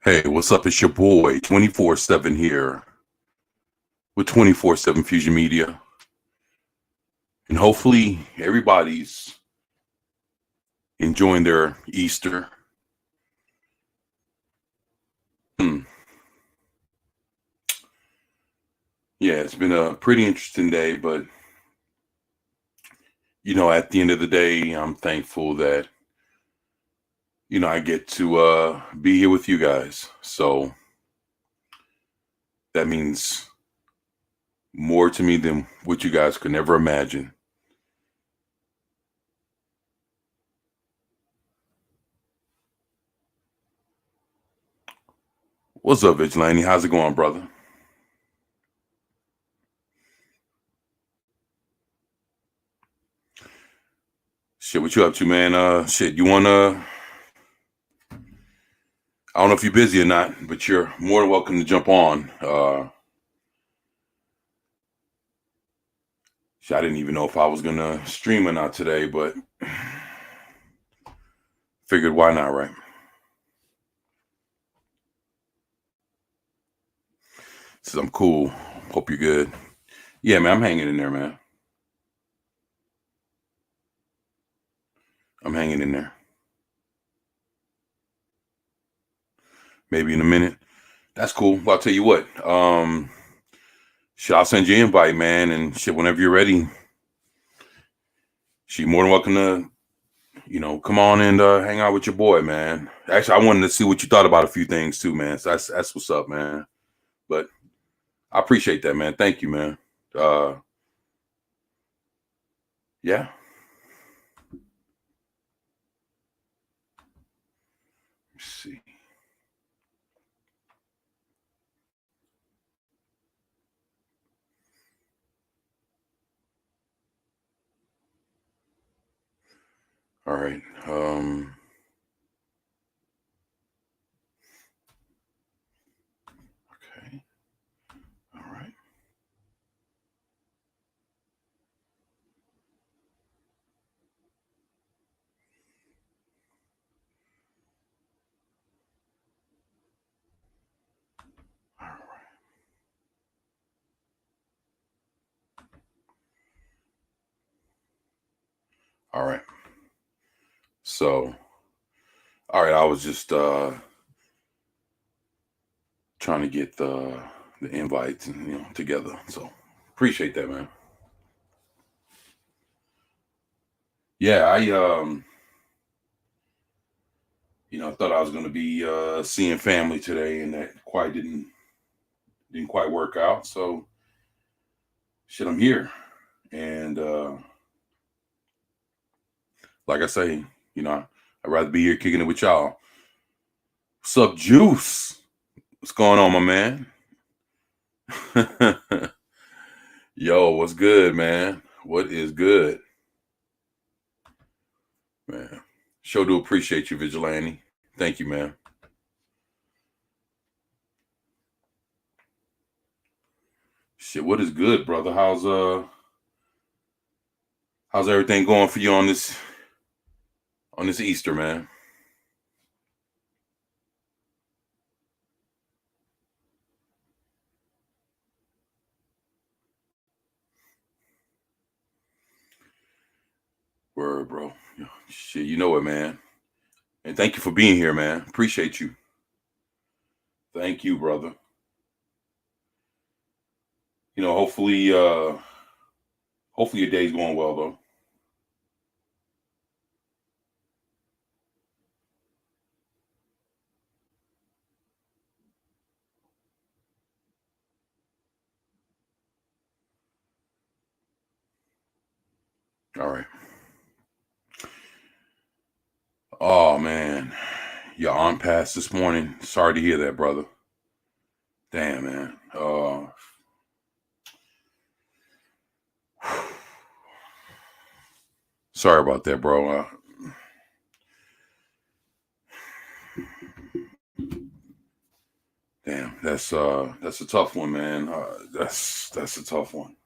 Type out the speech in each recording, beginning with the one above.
Hey, what's up? It's your boy, 24/7 here with 24/7 Fusion Media. And hopefully everybody's enjoying their Easter. Hmm. Yeah, it's been a pretty interesting day, but at the end of the day, I'm thankful that I get to be here with you guys. So that means more to me than what you guys could never imagine. What's up, Vigilante? How's it going, brother? Shit, what you up to, man? Shit, you wanna I don't know if you're busy or not, but you're more than welcome to jump on. I didn't even know if I was gonna stream or not today, but figured why not, right? Says I'm cool. Hope you're good. Yeah, man, I'm hanging in there, man. I'm hanging in there. Maybe in a minute. That's cool. Well, I'll tell you what. I'll send you an invite, man, and shit. Whenever you're ready, she's more than welcome to, come on and hang out with your boy, man. Actually, I wanted to see what you thought about a few things too, man. So that's what's up, man. But I appreciate that, man. Thank you, man. Uh, yeah. Let's see. All right. Okay. All right. All right. All right. So, all right, I was just trying to get the invites and together. So, appreciate that, man. Yeah, I thought I was going to be seeing family today and that quite didn't quite work out. So, shit, I'm here. And like I say, I'd rather be here kicking it with y'all. What's up, Juice? What's going on, my man? Yo, what's good, man? What is good, man? Sure do appreciate you, Vigilante. Thank you, man. Shit, what is good, brother? How's everything going for you on this Easter, man? Word, bro. Shit, you know it, man. And thank you for being here, man. Appreciate you. Thank you, brother. Hopefully your day's going well though. All right. Oh man. Your aunt passed this morning. Sorry to hear that, brother. Damn, man. Sorry about that, bro. Damn, that's a tough one, man. That's a tough one.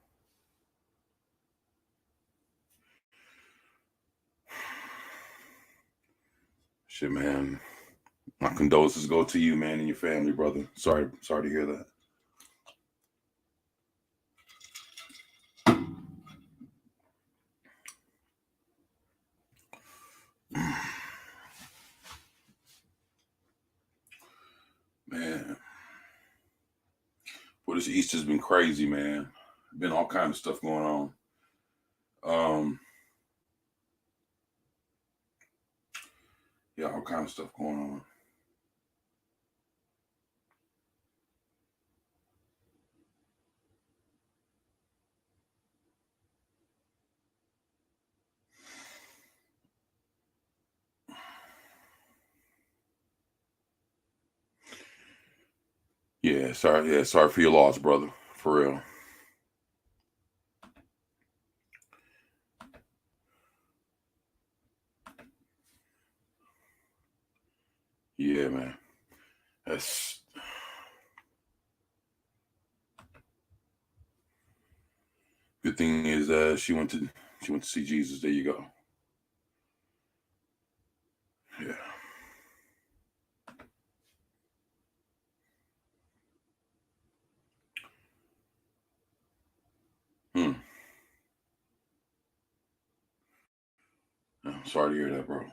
Shit, man. My condolences go to you, man, and your family, brother. Sorry to hear that. Man, well, this Easter's been crazy, man. Been all kind of stuff going on. Yeah, all kind of stuff going on. Yeah, sorry. Yeah, sorry for your loss, brother. For real. Yeah, man. That's good thing is she went to see Jesus. There you go. Yeah. Hmm. I'm sorry to hear that, bro.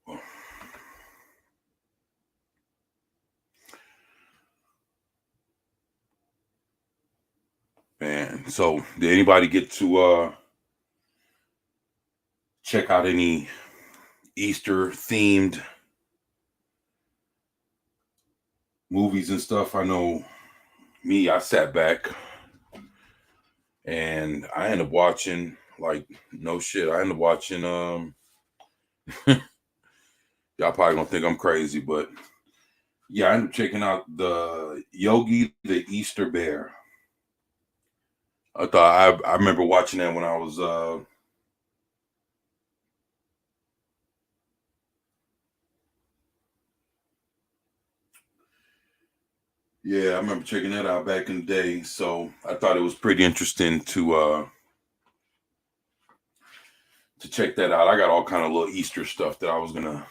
Well, man, so did anybody get to check out any Easter themed movies and stuff? I know me, I sat back and I ended up watching, like, no shit. I ended up watching y'all probably gonna think I'm crazy, but yeah, I ended up checking out the Yogi the Easter Bear. I remember watching that when I was yeah, I remember checking that out back in the day. So I thought it was pretty interesting to check that out. I got all kind of little Easter stuff that I was gonna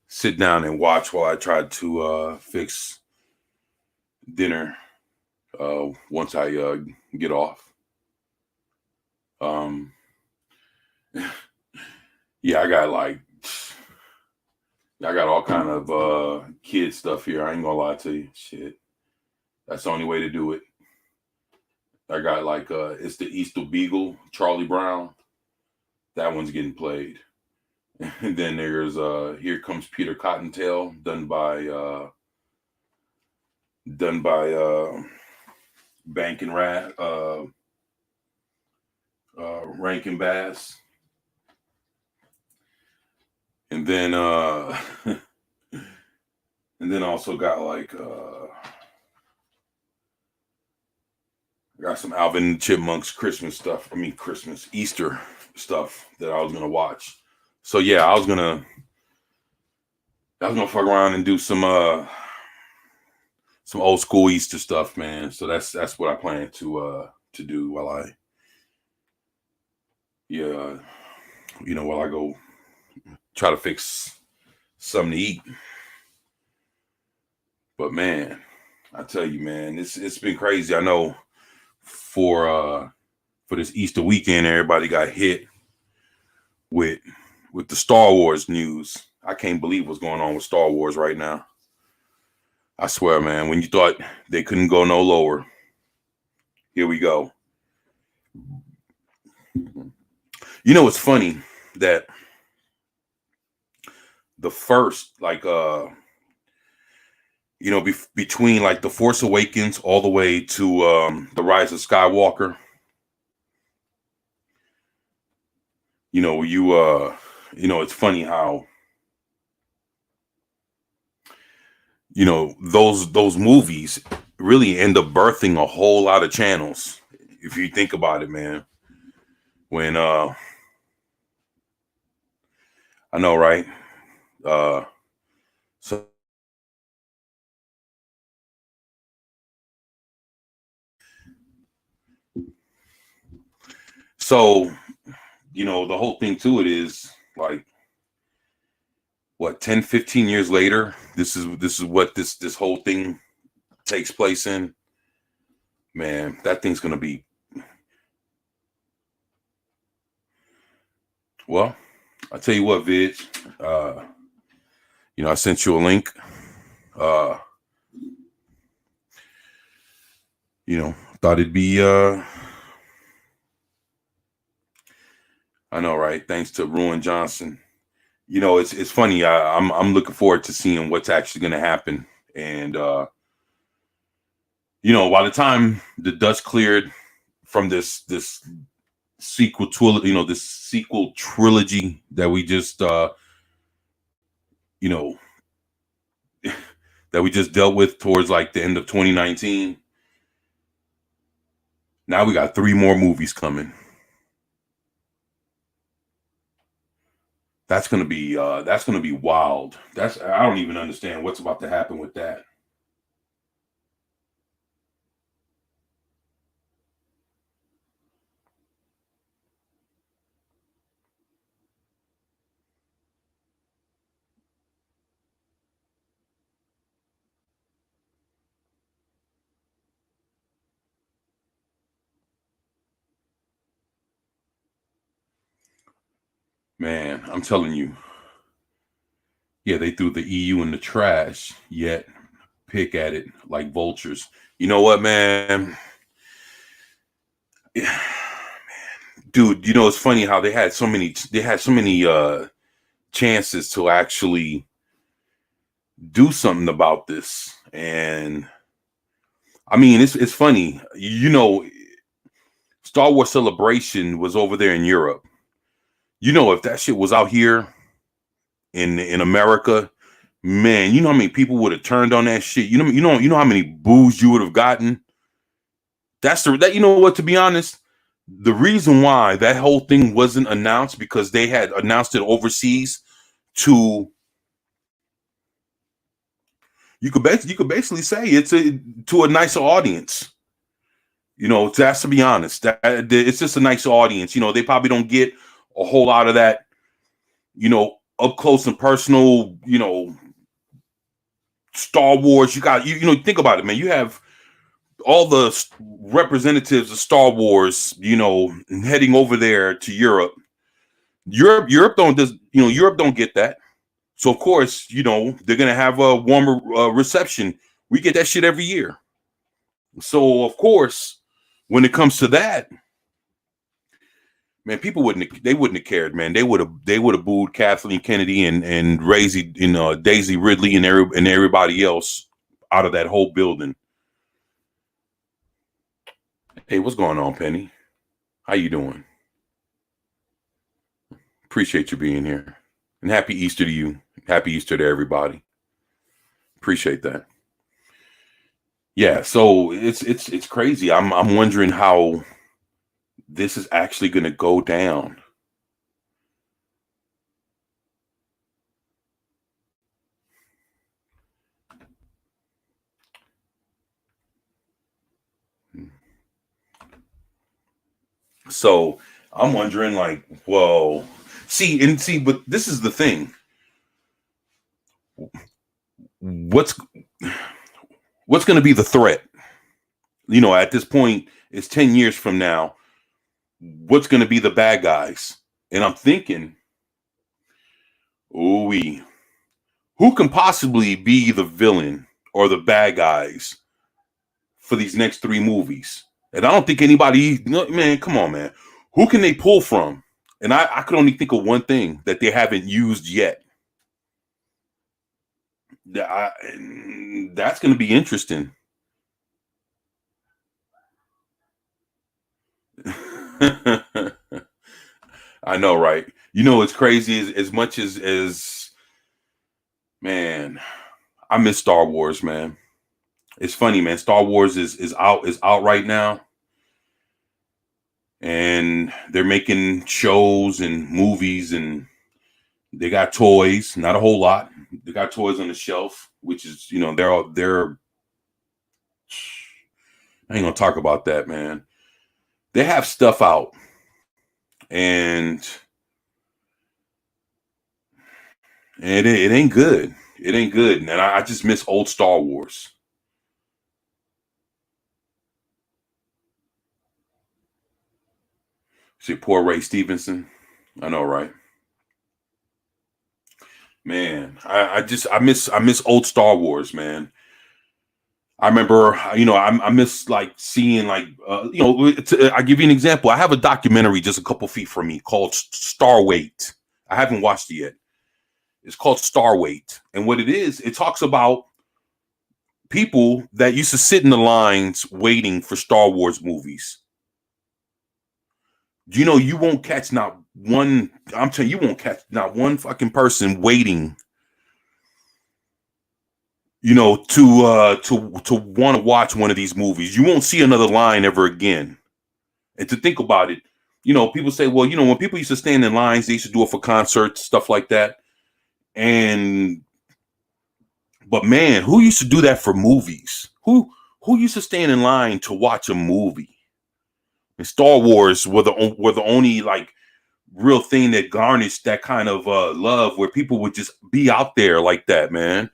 sit down and watch while I tried to fix dinner once I get off. Um, yeah, I got all kind of kid stuff here. I ain't gonna lie to you. Shit, that's the only way to do it. I got like it's the Easter Beagle, Charlie Brown. That one's getting played. And then there's Here Comes Peter Cottontail, done by Bank and Rat Rankin Bass. And then and then also got like got some Alvin and the Chipmunks Christmas stuff. I mean Christmas, Easter stuff that I was gonna watch. So yeah, I was gonna fuck around and do some old school Easter stuff, man. So that's what I plan to do while I yeah, while I go try to fix something to eat. But man, I tell you, man, it's been crazy. I know for this Easter weekend, everybody got hit with with the Star Wars news. I can't believe what's going on with Star Wars right now. I swear, man, when you thought they couldn't go no lower, here we go. You know, it's funny that the first, like, between like the Force Awakens all the way to the Rise of Skywalker, It's funny how, those movies really end up birthing a whole lot of channels. If you think about it, man. When I know, right? Uh so so the whole thing to it is like, what, 10, 15 years later, this is what this whole thing takes place in. Man, that thing's gonna be, well, I tell you what, Vid. uh I sent you a link. uh Thought it'd be, I know, right? Thanks to Ruin Johnson. It's funny. I'm looking forward to seeing what's actually going to happen. And by the time the dust cleared from this sequel to this sequel trilogy that we just you know that we just dealt with towards like the end of 2019, now we got 3 more movies coming. That's gonna be wild. I don't even understand what's about to happen with that. Man, I'm telling you. Yeah, they threw the EU in the trash, yet pick at it like vultures. You know what, man? Dude, it's funny how they had so many chances to actually do something about this. And I mean, it's funny. Star Wars Celebration was over there in Europe. If that shit was out here in America, man, you know how many people would have turned on that shit. You know how many boos you would have gotten. That, what, to be honest, the reason why that whole thing wasn't announced, because they had announced it overseas to, you could basically say it's to a nicer audience. That's, to be honest, that it's just a nicer audience. They probably don't get a whole lot of that, up close and personal, Star Wars. You got, think about it, man. You have all the representatives of Star Wars, heading over there to Europe. Europe don't get that. So of course, they're gonna have a warmer reception. We get that shit every year. So of course, when it comes to that, man, they wouldn't have cared, man. They would have booed Kathleen Kennedy and Daisy Ridley and everybody else out of that whole building. Hey, what's going on, Penny? How you doing? Appreciate you being here. And happy Easter to you. Happy Easter to everybody. Appreciate that. Yeah, so it's crazy. I'm wondering how this is actually going to go down. So I'm wondering, like, well, see, but this is the thing. What's going to be the threat? At this point, it's 10 years from now. What's going to be the bad guys? And I'm thinking, ooh, who can possibly be the villain or the bad guys for these next 3 movies? And I don't think anybody, man, come on, man. Who can they pull from? And I could only think of one thing that they haven't used yet. That's going to be interesting. I know, right? You know, it's crazy as much as man, I miss Star Wars, man. It's funny, man. Star Wars is out right now, and they're making shows and movies, and they got toys. Not a whole lot. They got toys on the shelf, which is they're. I ain't gonna talk about that, man. They have stuff out, and it ain't good. It ain't good, and I just miss old Star Wars. See, poor Ray Stevenson. I know, right? Man, I miss old Star Wars, man. I remember, I miss like seeing like, I give you an example. I have a documentary just a couple feet from me called Starweight. I haven't watched it yet. It's called Starweight, and what it is, it talks about people that used to sit in the lines waiting for Star Wars movies. You won't catch not one. I'm telling you, you won't catch not one fucking person waiting to want to watch one of these movies. You won't see another line ever again. And to think about it, people say, well, when people used to stand in lines, they used to do it for concerts, stuff like that. But man, who used to do that for movies? Who used to stand in line to watch a movie? And Star Wars were the only like real thing that garnished that kind of love, where people would just be out there like that, man.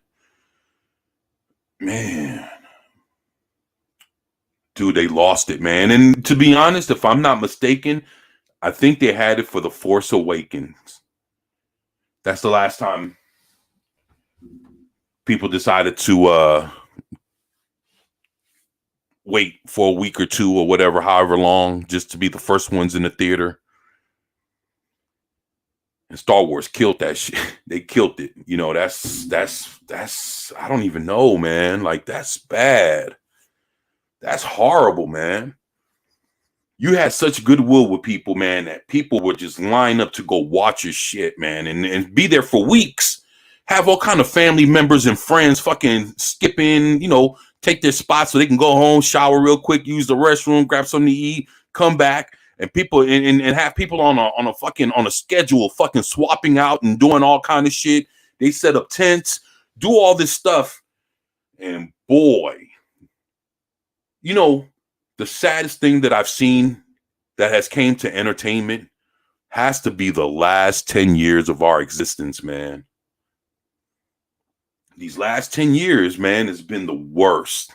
Man, dude, they lost it, man. And to be honest, if I'm not mistaken, I think they had it for The Force Awakens. That's the last time people decided to wait for a week or two or whatever, however long, just to be the first ones in the theater. And Star Wars killed that shit. They killed it. That's I don't even know, man. Like, that's bad. That's horrible, man. You had such goodwill with people, man, that people would just line up to go watch your shit, man, and be there for weeks. Have all kind of family members and friends fucking skip in, take their spots so they can go home, shower real quick, use the restroom, grab something to eat, come back, and people and have people on a schedule, fucking swapping out and doing all kind of shit. They set up tents, do all this stuff, and boy, the saddest thing that I've seen that has came to entertainment has to be the last 10 years of our existence, man. These last 10 years, man, has been the worst.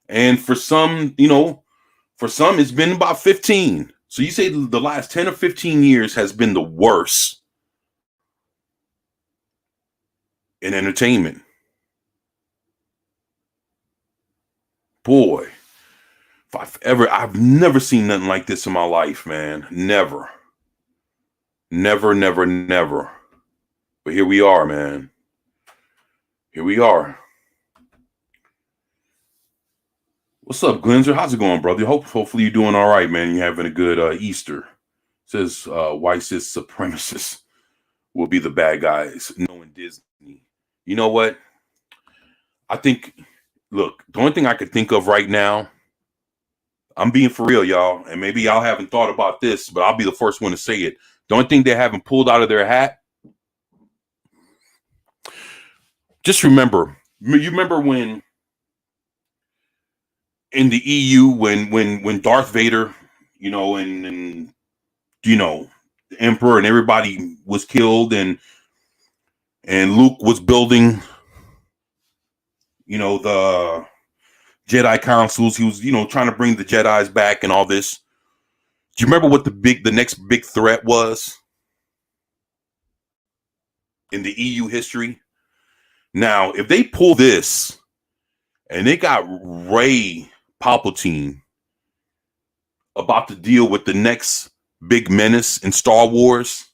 And for some, it's been about 15. So you say the last 10 or 15 years has been the worst in entertainment. Boy, I've never seen nothing like this in my life, man. Never. Never, never, never. But here we are, man. Here we are. What's up, Glenzer? How's it going, brother? Hopefully you're doing all right, man. You're having a good Easter. It says white cis supremacists will be the bad guys, knowing Disney. You know what? I think, look, the only thing I could think of right now, I'm being for real, y'all, and maybe y'all haven't thought about this, but I'll be the first one to say it. The only thing they haven't pulled out of their hat, just remember, you remember when in the EU, when Darth Vader, and the Emperor and everybody was killed, and Luke was building, the Jedi councils. He was, trying to bring the Jedis back and all this. Do you remember what the next big threat was in the EU history? Now, if they pull this and they got Rey Palpatine about to deal with the next big menace in Star Wars,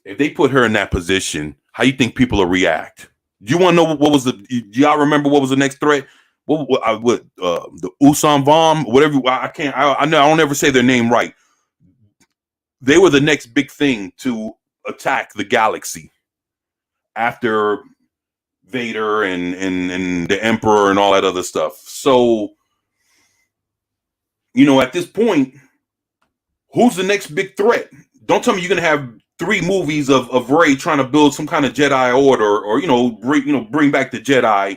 if they put her in that position, how you think people will react? Do you want to know what was do y'all remember what was the next threat? The Usam Vom, whatever. I can't. I know I don't ever say their name right. they were the next big thing to attack the galaxy after Vader and the Emperor and all that other stuff. So, at this point, who's the next big threat? Don't tell me you're gonna have 3 movies of Rey trying to build some kind of Jedi Order, or bring back the Jedi,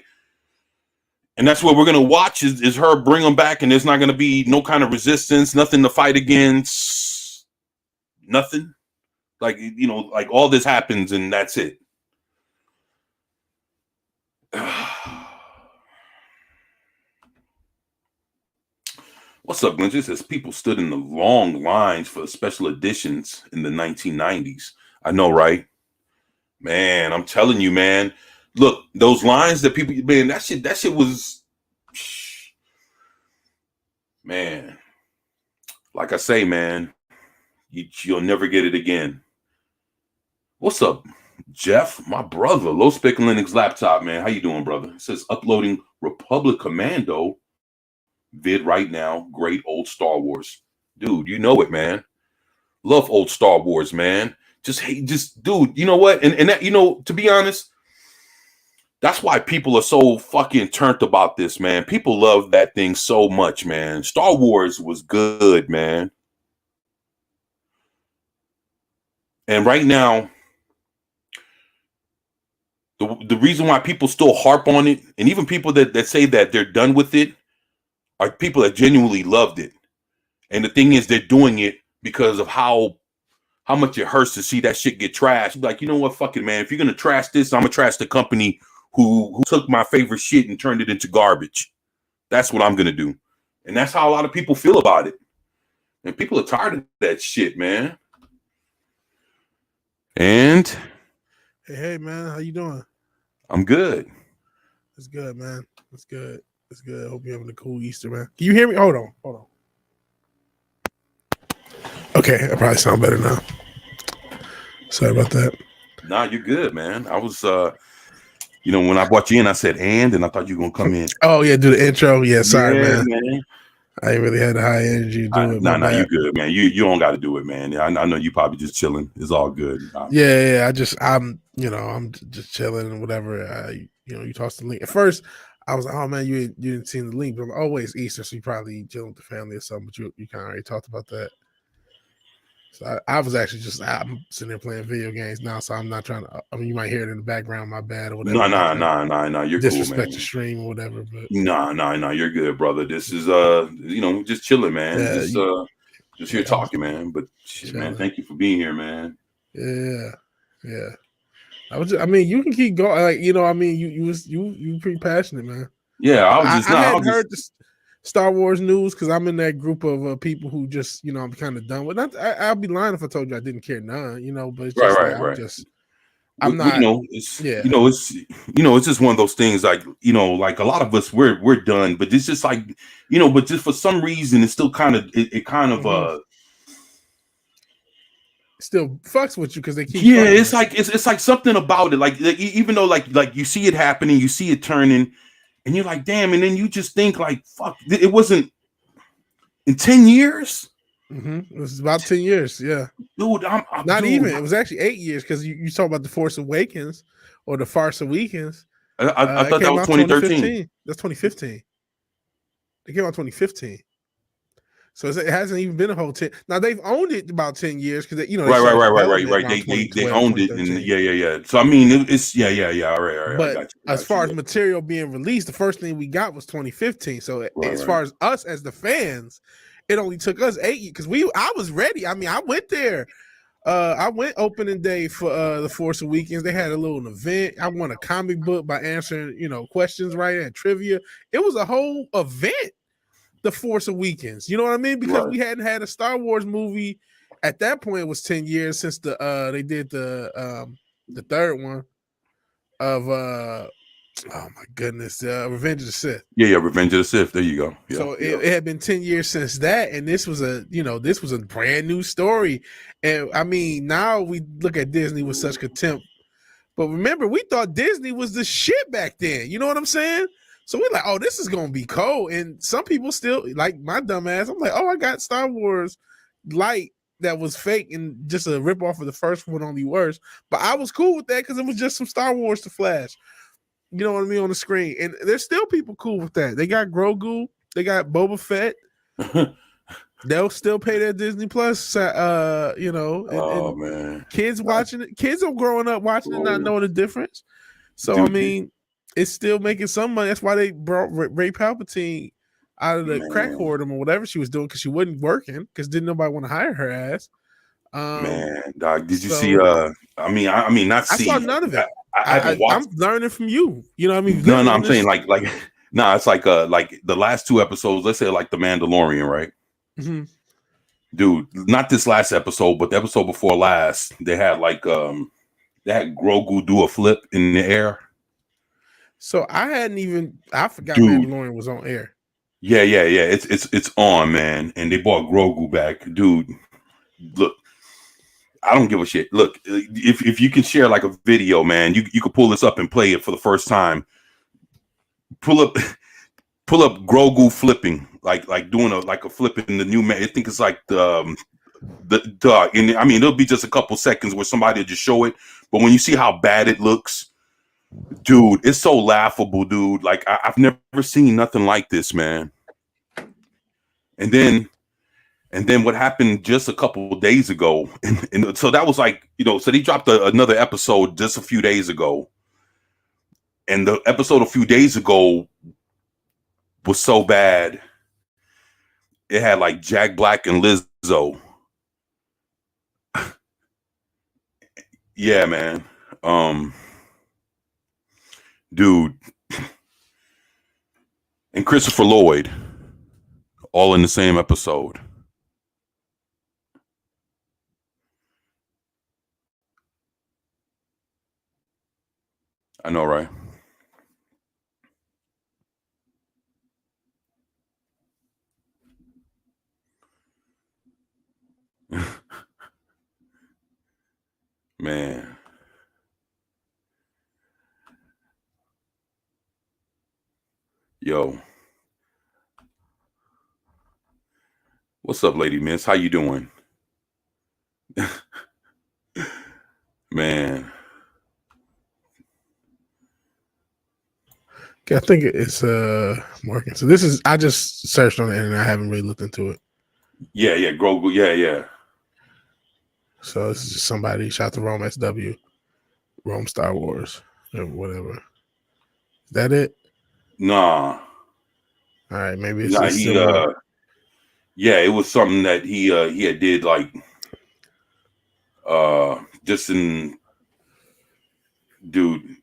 and that's what we're gonna watch is her bring them back, and there's not gonna be no kind of resistance, nothing to fight against, nothing. Like all this happens and that's it. What's up, Glinch? It says people stood in the long lines for special editions in the 1990s. I know, right? Man, I'm telling you, man. Look, those lines that people, man, that shit was, man. Like I say, man, you'll never get it again. What's up, Jeff? My brother, Low Spec Linux laptop, man. How you doing, brother? It says uploading Republic Commando vid right now. Great old Star Wars, dude. You know it, man. Love old Star Wars, man. Dude. You know what? And that, to be honest, that's why people are so fucking turned about this, man. People love that thing so much, man. Star Wars was good, man. And right now, the reason why people still harp on it, and even people that say that they're done with it, are people that genuinely loved it. And the thing is, they're doing it because of how much it hurts to see that shit get trashed. Like, you know what? Fuck it, man. If you're going to trash this, I'm going to trash the company who took my favorite shit and turned it into garbage. That's what I'm going to do. And that's how a lot of people feel about it. And people are tired of that shit, man. And hey, man, how you doing? I'm good. It's good, man. It's good. It's good. I hope you're having a cool Easter, man. Can you hear me? Hold on. Okay, I probably sound better now. Sorry about that. Nah, you're good, man. I was, when I brought you in, I said, and I thought you were going to come in. Oh, yeah, do the intro. Yeah, sorry, man. I ain't really had the high energy to do it. No, you good, man. You don't got to do it, man. I know you probably just chilling. It's all good. Yeah. I'm just chilling and whatever. You tossed the link. At first, I was like, oh, man, you didn't see the link. But I'm like, oh, wait, it's Easter, so you probably chilling with the family or something. But you kind of already talked about that. So I was actually I'm sitting there playing video games now, so I'm not trying to. I mean, you might hear it in the background, my bad, or whatever. No, you're disrespect cool, man. the stream or whatever. But no, you're good, brother. This is just chilling, man. Yeah, just here talking, man. But shit, man, thank you for being here, man. Yeah. I mean, you can keep going. Like, you pretty passionate, man. Yeah, I hadn't heard the Star Wars news because I'm in that group of people who just, I'm kind of done with. I'll be lying if I told you I didn't care none, but it's just right. I'm not. It's just one of those things. Like like a lot of us, we're done, but it's just like but just for some reason, it's still kind of still fucks with you because they keep. Yeah, it's like it's like something about it. Like even though like you see it happening, you see it turning. And you're like, damn, and then you just think like, fuck, it wasn't in 10 years? Mm-hmm. It was about 10 years, yeah. Dude, I'm not even. It was actually 8 years because you talk about The Force Awakens or The Farce Awakens. I thought that was 2013. That's 2015. They came out 2015. So it hasn't even been a whole 10. Now they've owned it about 10 years because right. They owned it, and yeah. So I mean, it's yeah. All right. But as far as material being released, the first thing we got was 2015. So as far as us as the fans, it only took us 8 years because I was ready. I mean, I went there. I went opening day for the Force Awakens. They had a little event. I won a comic book by answering questions right and trivia. It was a whole event. The Force Awakens, you know what I mean? Because we hadn't had a Star Wars movie at that point. It was 10 years since they did the third one of oh my goodness, Revenge of the Sith. Yeah, Revenge of the Sith. There you go. Yeah, so it had been 10 years since that, and this was a brand new story. And I mean, now we look at Disney with such contempt, but remember, we thought Disney was the shit back then. You know what I'm saying? So we're like, oh, this is going to be cold. And some people still, like my dumb ass, I'm like, oh, I got Star Wars Light that was fake and just a rip off of the first one, only worse. But I was cool with that because it was just some Star Wars to flash. You know what I mean, on the screen. And there's still people cool with that. They got Grogu, they got Boba Fett. They'll still pay their Disney Plus, and man. Kids watching it. Kids are growing up watching it, not knowing the difference. So, Dude, I mean, it's still making some money. That's why they brought Ray Palpatine out of the crack whoredom or whatever she was doing because she wasn't working because didn't nobody want to hire her ass. Man, dog, did you see? I mean, not see. I saw none of it. I haven't watched. I'm learning from you. You know what I mean? No, I'm saying like it's like the last 2 episodes. Let's say like The Mandalorian, right? Mm-hmm. Dude, not this last episode, but the episode before last, they had like they had Grogu do a flip in the air. So I forgot Dude. Mandalorian was on air. Yeah. It's on, man. And they brought Grogu back. Dude, look, I don't give a shit. Look, if you can share like a video, man, you could pull this up and play it for the first time. Pull up Grogu flipping, like doing a flip in the new man. I think it's like the and I mean it'll be just a couple seconds where somebody will just show it, but when you see how bad it looks, dude, it's so laughable, dude. Like I've never seen nothing like this, man. And then what happened just a couple of days ago, and so that was like, so they dropped another episode just a few days ago, and the episode a few days ago was so bad. It had like Jack Black and Lizzo. Yeah, man. Dude. And Christopher Lloyd, all in the same episode. I know, right? Man. Yo. What's up, Lady Miss? How you doing? Man. I think it's working. So I just searched on the internet. I haven't really looked into it. Yeah, Grogu. Yeah. So this is just somebody shot to Rome SW, Rome Star Wars, or whatever. Is that it? Nah. All right, maybe it's yeah, it was something that he had did like just in, dude.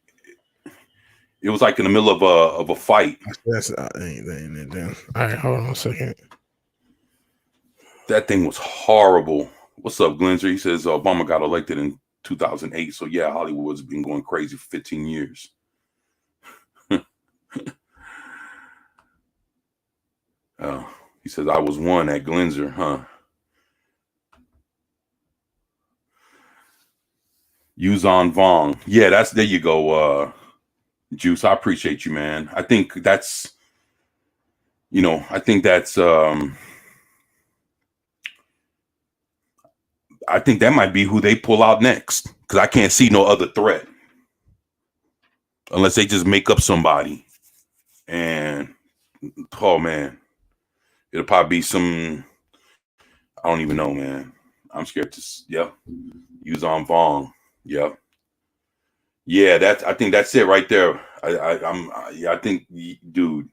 It was like in the middle of a fight. That's ain't it then. All right, hold on a second. That thing was horrible. What's up, Glenzer? He says Obama got elected in 2008. So yeah, Hollywood's been going crazy for 15 years. He says I was one at Glenzer, huh? Yuzon Vong. Yeah, there you go. Juice, I appreciate you, man. I think that's I think that might be who they pull out next, because I can't see no other threat unless they just make up somebody. And oh man, it'll probably be some, I don't even know, man. I'm scared to. Yeah, Yuzon Vong. Yeah. Yeah, I think that's it right there. I think, dude.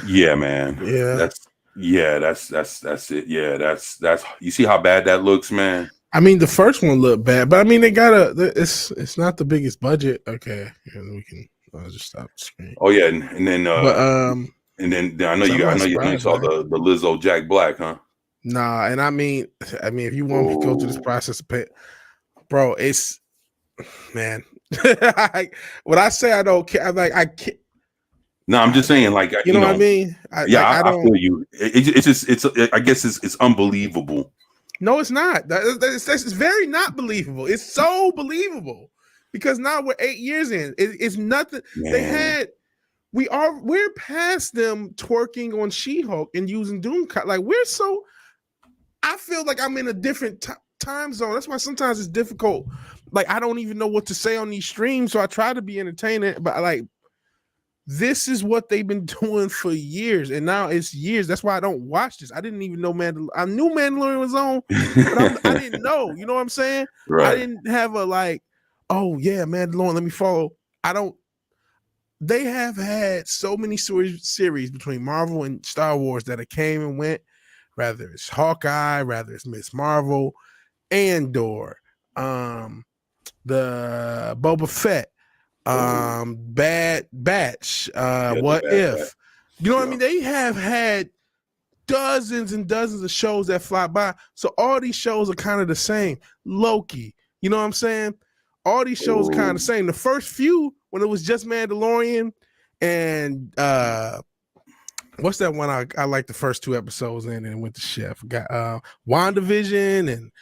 Yeah, man. Yeah. That's it. Yeah, that's you see how bad that looks, man. I mean, the first one looked bad, but I mean, they it's not the biggest budget. Okay, and we can. I'll just stop the screen. Oh yeah, and then I know you saw the Lizzo Jack Black, huh? Nah, and I mean, if you want to go through this process of pay, bro, it's man. When I say I don't care, I'm like I can't. No, I'm just saying, like, you know what I mean? I feel you. I guess it's unbelievable. No, it's not. It's very not believable. It's so believable. because now we're 8 years in. It's nothing. Man. We're past them twerking on She-Hulk and using Doom. Like I feel like I'm in a different time zone. That's why sometimes it's difficult. Like I don't even know what to say on these streams, so I try to be entertaining. But like, this is what they've been doing for years, and now it's years. That's why I don't watch this. I didn't even know I knew Mandalorian was on, but I didn't know. You know what I'm saying? Right. I didn't have a like, oh yeah, Mandalorian. Let me follow. I don't. They have had so many series between Marvel and Star Wars that it came and went. Rather it's Hawkeye, rather it's Miss Marvel, Andor, the Boba Fett, Bad Batch, What If. You know what I mean? They have had dozens and dozens of shows that fly by. So all these shows are kind of the same. Loki, you know what I'm saying? All these shows are kind of the same. The first few, when it was just Mandalorian and what's that one I like the first 2 episodes in and went to shit. I forgot WandaVision and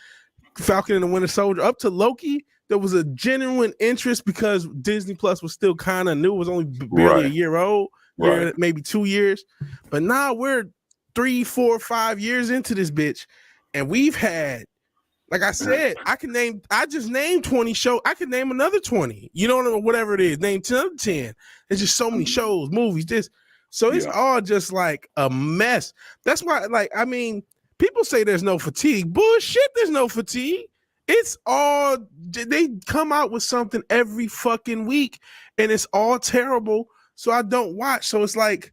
Falcon and the Winter Soldier up to Loki. There was a genuine interest because Disney Plus was still kind of new. It was only barely a year old, maybe 2 years. But now we're 3, 4, 5 years into this bitch, and we've had, like I said, I just named 20 shows. I could name another 20. You know what I mean? Whatever it is, name 10. There's just so many shows, movies, this. So it's all just like a mess. That's why, like, I mean, people say there's no fatigue. Bullshit, there's no fatigue. It's all, they come out with something every fucking week, and it's all terrible. So I don't watch. So it's like,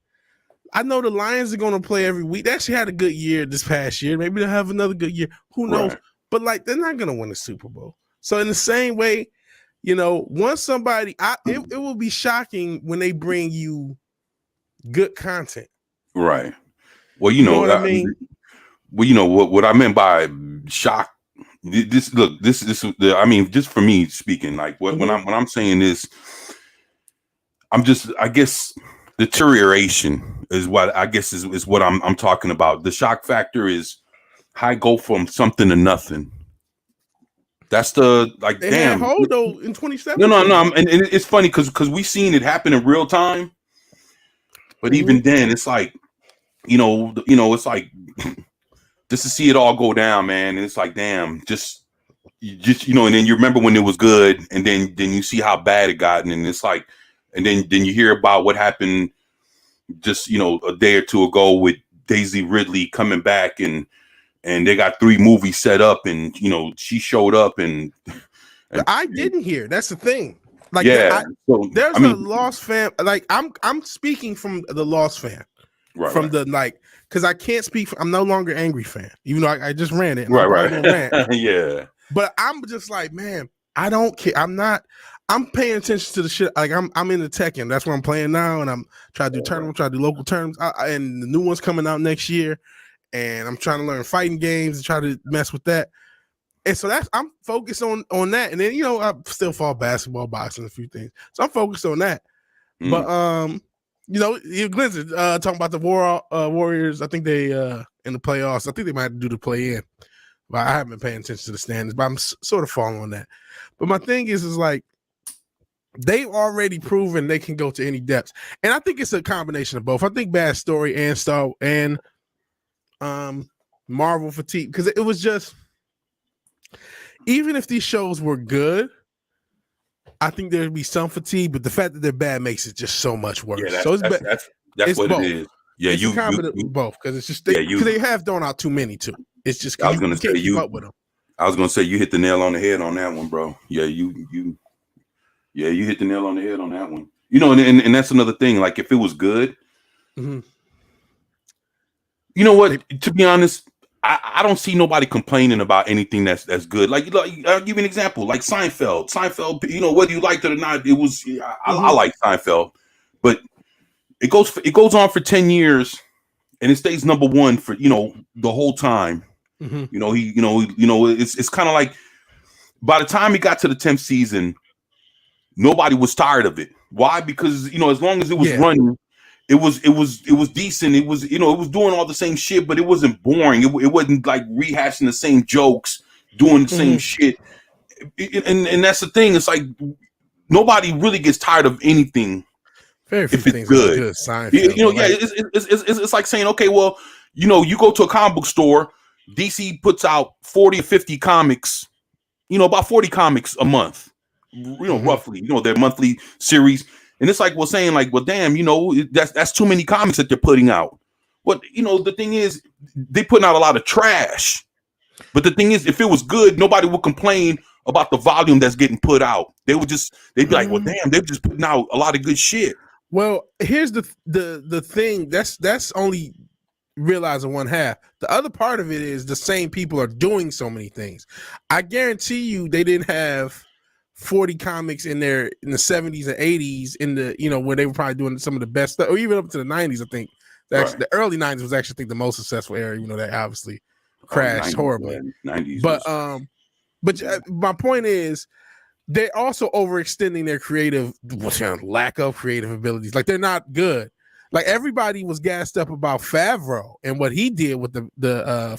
I know the Lions are going to play every week. They actually had a good year this past year. Maybe they'll have another good year. Who knows? Right. But like, they're not going to win the Super Bowl. So in the same way, you know, once somebody, it will be shocking when they bring you good content. Right. Well, you know what I mean? Well, you know what I meant by shock. I mean, just for me speaking, like when I'm saying this, I guess deterioration is what I guess is what I'm talking about. The shock factor is how I go from something to nothing. That's the like. They damn. Had Holdo in 2017. No, and it's funny because we seen it happen in real time. But even then, it's like, you know, it's like just to see it all go down, man. And it's like, damn, just you know, and then you remember when it was good, and then you see how bad it got, and it's like, and then you hear about what happened just, you know, a day or two ago with Daisy Ridley coming back, and they got 3 movies set up, and you know, she showed up, and I didn't hear. That's the thing. Like, yeah, there's a Lost fan. Like, I'm speaking from the Lost fan, right? The like, because I can't speak. I'm no longer angry fan, even though I just ran it. Right. Yeah. But I'm just like, man, I don't care. I'm paying attention to the shit. Like, I'm in the Tekken. That's what I'm playing now, and I'm trying to do tournaments, trying to do local tournaments, and the new one's coming out next year. And I'm trying to learn fighting games and try to mess with that. And so I'm focused on that. And then, you know, I still follow basketball, boxing, a few things. So I'm focused on that. But you know, Glenn's talking about the Warriors. I think they in the playoffs. I think they might do the play in. But I haven't been paying attention to the standings, but I'm sort of following that. But my thing is like, they've already proven they can go to any depths. And I think it's a combination of both. I think Bad Story and Star and Marvel fatigue, because it was just, even if these shows were good, I think there'd be some fatigue, but the fact that they're bad makes it just so much worse. Yeah, so that's what both. It is. Yeah, it's you both, because it's just they have thrown out too many too. It's just I was going to say keep up with them. I was going to say you hit the nail on the head on that one, bro. Yeah, you hit the nail on the head on that one. You know, and that's another thing. Like, if it was good, you know what? To be honest, I don't see nobody complaining about anything that's good. Like I'll give you an example. Like Seinfeld. Seinfeld, you know, whether you liked it or not, it was. I like Seinfeld, but it goes on for 10 years, and it stays number one for, you know, the whole time. You know, it's kind of like by the time he got to the 10th season, nobody was tired of it. Why? Because, you know, as long as it was running, it was decent. It was, you know, it was doing all the same shit, but it wasn't boring. It wasn't like rehashing the same jokes, doing the same shit. and that's the thing. It's like nobody really gets tired of anything Very few if it's things good. good. Seinfeld, It's like saying, okay, well, you go to a comic book store, DC puts out 40 or 50 comics, about 40 comics a month, roughly, their monthly series. And it's like, well, saying like, well, damn, that's too many comics that they're putting out. But, the thing is, they putting out a lot of trash. But the thing is, if it was good, nobody would complain about the volume that's getting put out. They'd be like, well, damn, they're just putting out a lot of good shit. Well, here's the thing. That's only realizing one half. The other part of it is the same people are doing so many things. I guarantee you they didn't have 40 comics in the 70s and 80s in the where they were probably doing some of the best stuff, or even up to the 90s. I think actually the early 90s was actually, I think, the most successful era, that obviously crashed horribly. 90s but my point is, they're also overextending their lack of creative abilities. Like, they're not good. Like, everybody was gassed up about Favreau and what he did with the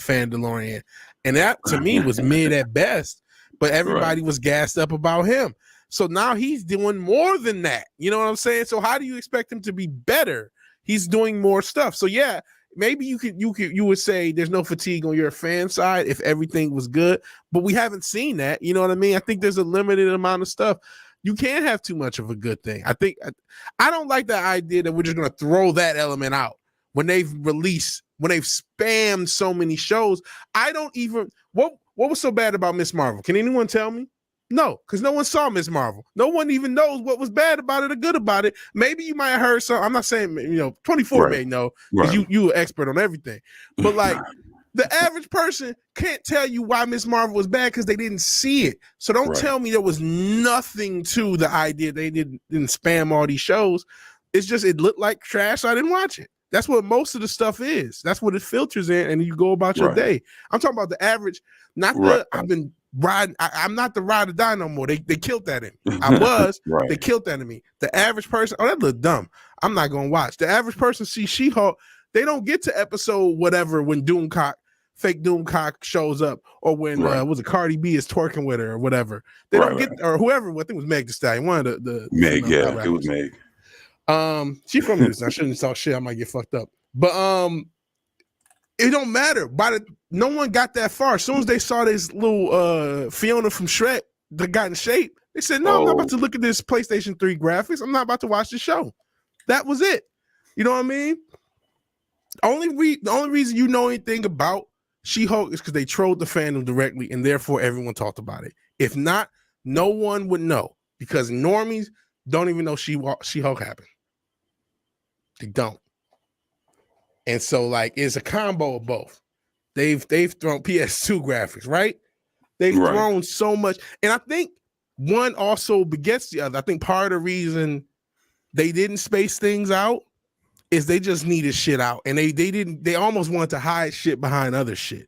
Fandalorian, and that to me was mid at best. But everybody was gassed up about him. So now he's doing more than that. You know what I'm saying? So how do you expect him to be better? He's doing more stuff. So yeah, maybe you would say there's no fatigue on your fan side if everything was good, but we haven't seen that. You know what I mean? I think there's a limited amount of stuff. You can't have too much of a good thing. I don't like the idea that we're just going to throw that element out when they've spammed so many shows. I don't even what was so bad about Miss Marvel? Can anyone tell me? No, because no one saw Miss Marvel. No one even knows what was bad about it or good about it. Maybe you might have heard some. I'm not saying 24 may know, because you an expert on everything. But like, the average person can't tell you why Miss Marvel was bad because they didn't see it. So don't tell me there was nothing to the idea they didn't spam all these shows. It's just it looked like trash. So I didn't watch it. That's what most of the stuff is. That's what it filters in, and you go about your day. I'm talking about the average, not the I've been riding. I'm not the ride or die no more. They killed that in me. I was. They killed that in me. The average person, that looked dumb. I'm not gonna watch. The average person sees She-Hulk. They don't get to episode whatever when fake Doomcock shows up, or when was it Cardi B is twerking with her or whatever. They don't get, or whoever. I think it was Meg Thee Stallion. One of the Meg. Yeah, it was Meg. She from Houston. I shouldn't talk shit. I might get fucked up. But it don't matter. No one got that far. As soon as they saw this little Fiona from Shrek that got in shape, they said, "No, I'm not about to look at this PlayStation 3 graphics. I'm not about to watch the show." That was it. You know what I mean? The only reason you know anything about She-Hulk is because they trolled the fandom directly, and therefore everyone talked about it. If not, no one would know, because normies don't even know She-Hulk happened. They don't. And so, like, it's a combo of both. They've thrown PS2 graphics, right? They've thrown so much. And I think one also begets the other. I think part of the reason they didn't space things out is they just needed shit out. And they almost wanted to hide shit behind other shit.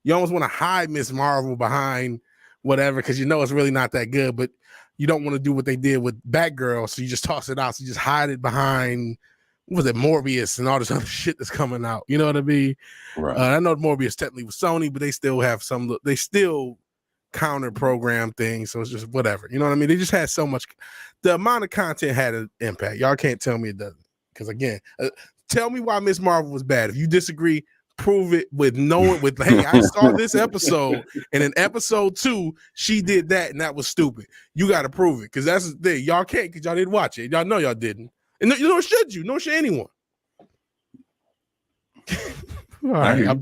You almost want to hide Miss Marvel behind whatever, because it's really not that good, but you don't want to do what they did with Batgirl, so you just toss it out. So you just hide it behind, what was it, Morbius and all this other shit that's coming out. You know what I mean? Right. I know Morbius technically was Sony, but they still counter program things. So it's just whatever. You know what I mean? They just had so much. The amount of content had an impact. Y'all can't tell me it doesn't. Because again, tell me why Miss Marvel was bad. If you disagree, prove it with hey, I saw this episode, and in episode 2 she did that, and that was stupid. You got to prove it, because that's the thing. Y'all can't, because y'all didn't watch it. Y'all know y'all didn't, and nor should you. Nor should anyone. All right,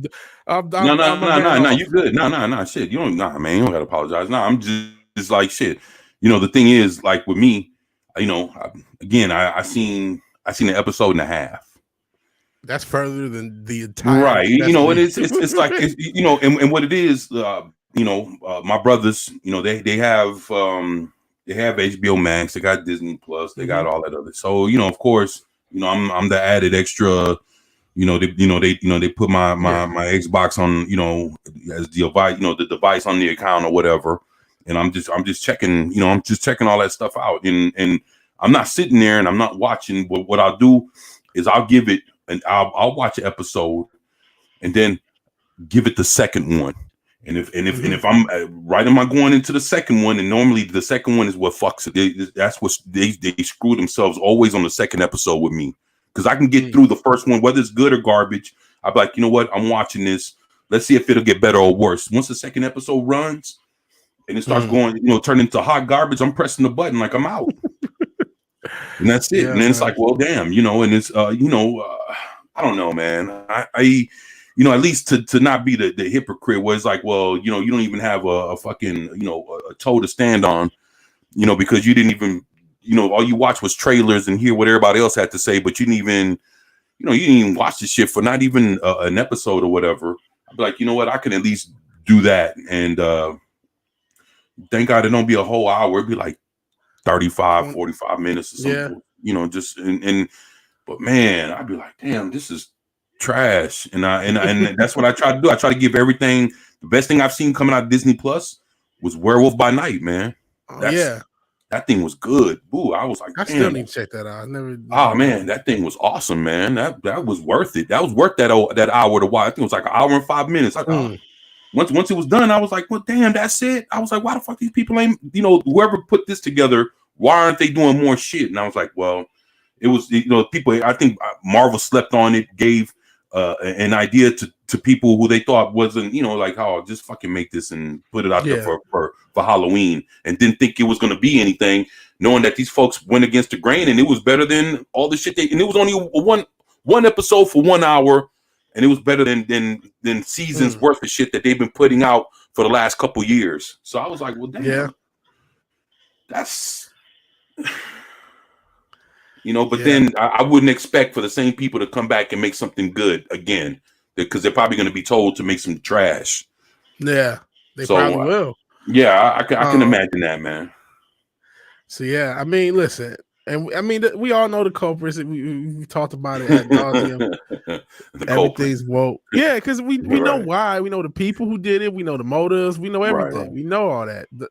no, you good. No, shit. You don't, man. You don't gotta apologize. No, I'm just like shit. The thing is, like with me, I seen an episode and a half. That's further than the entire and it's like and what it is, my brothers, they have HBO Max, they got Disney Plus, they got all that other. So of course, I'm the added extra. They put my Xbox on, as the device, the device on the account or whatever, and I'm just checking, I'm just checking all that stuff out, and I'm not sitting there and I'm not watching. What I'll do is I'll give it. And I'll watch an episode and then give it the second one. And if I'm right, am I going into the second one? And normally the second one is what fucks it. That's what they screw themselves always on the second episode with me, because I can get through the first one, whether it's good or garbage. I'd be like, you know what? I'm watching this. Let's see if it'll get better or worse. Once the second episode runs and it starts going, turn into hot garbage, I'm pressing the button like I'm out. And that's it. And then it's like, well, damn, and it's I don't know, man. I at least to not be the hypocrite where it's like, well, you don't even have a fucking, a toe to stand on, because you didn't even, all you watched was trailers and hear what everybody else had to say, but you didn't even, you didn't even watch the shit for not even an episode or whatever. I'd be like, you know what? I can at least do that. And thank God it don't be a whole hour. It'd be like 35, 45 minutes or something, but man, I'd be like, damn, this is trash. And that's what I try to do. I try to give everything. The best thing I've seen coming out of Disney Plus was Werewolf by Night, man. That thing was good. Boo, I was like, I still need to check that out. Oh man, that thing was awesome, man. That was worth it. That was worth that hour to watch. I think it was like an hour and 5 minutes. Once it was done, I was like, well, damn, that's it. I was like, why the fuck these people ain't, whoever put this together, why aren't they doing more shit? And I was like, well, it was, people, I think Marvel slept on it, gave an idea to people who they thought wasn't, like, oh, just fucking make this and put it out there for Halloween, and didn't think it was going to be anything, knowing that these folks went against the grain and it was better than all the shit and it was only one episode for 1 hour, and it was better than seasons worth of shit that they've been putting out for the last couple years. So I was like, well, damn, that's, but then I wouldn't expect for the same people to come back and make something good again, because they're probably going to be told to make some trash. Yeah, they probably will. Yeah, I can imagine that, man. So yeah, I mean, listen, and I mean, we all know the culprits. We talked about it ad nauseum. Everything's woke. Yeah, because we know why. We know the people who did it. We know the motives. We know everything. Right. We know all that. The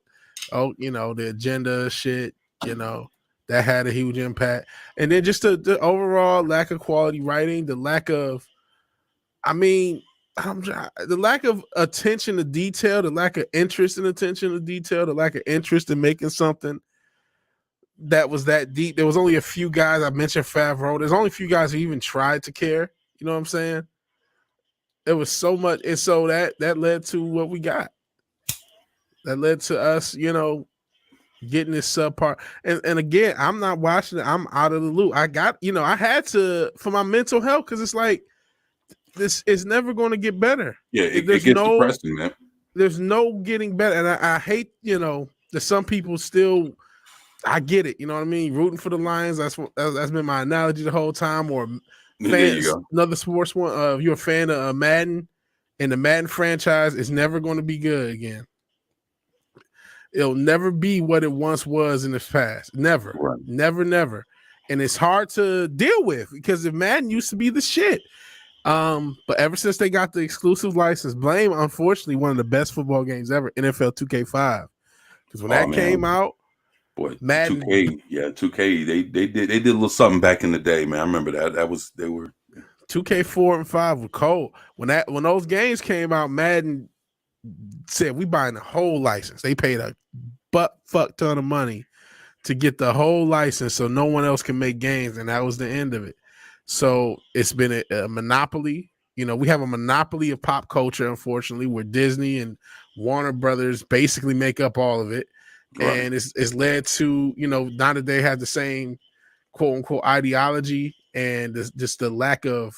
agenda shit. That had a huge impact. And then just the overall lack of quality writing, the lack of, the lack of attention to detail, the lack of interest in attention to detail, the lack of interest in making something that was that deep. There was only a few guys. I mentioned Favreau. There's only a few guys who even tried to care. You know what I'm saying? There was so much. And so that led to what we got. That led to us, getting this subpar. And again, I'm not watching it. I'm out of the loop. I got, I had to, for my mental health, because it's like, this is never going to get better. Yeah, it gets depressing, man. There's no getting better. And I hate, that some people still, I get it. You know what I mean? Rooting for the Lions. That's been my analogy the whole time. Or fans, another sports one. If you're a fan of Madden, and the Madden franchise is never going to be good again. It'll never be what it once was in the past. Never, never. And it's hard to deal with, because if Madden used to be the shit. But ever since they got the exclusive license, blame, unfortunately, one of the best football games ever, NFL 2K5. Because when that came out, boy, Madden, 2K, they did a little something back in the day, man. I remember that. They were 2K4 and 5 were cold. When those games came out, Madden said we buying the whole license. They paid a fuck ton of money to get the whole license so no one else can make games, and that was the end of it. So it's been a monopoly. We have a monopoly of pop culture, unfortunately, where Disney and Warner Brothers basically make up all of it. Right. And it's led to, now that they have the same quote unquote ideology and just the lack of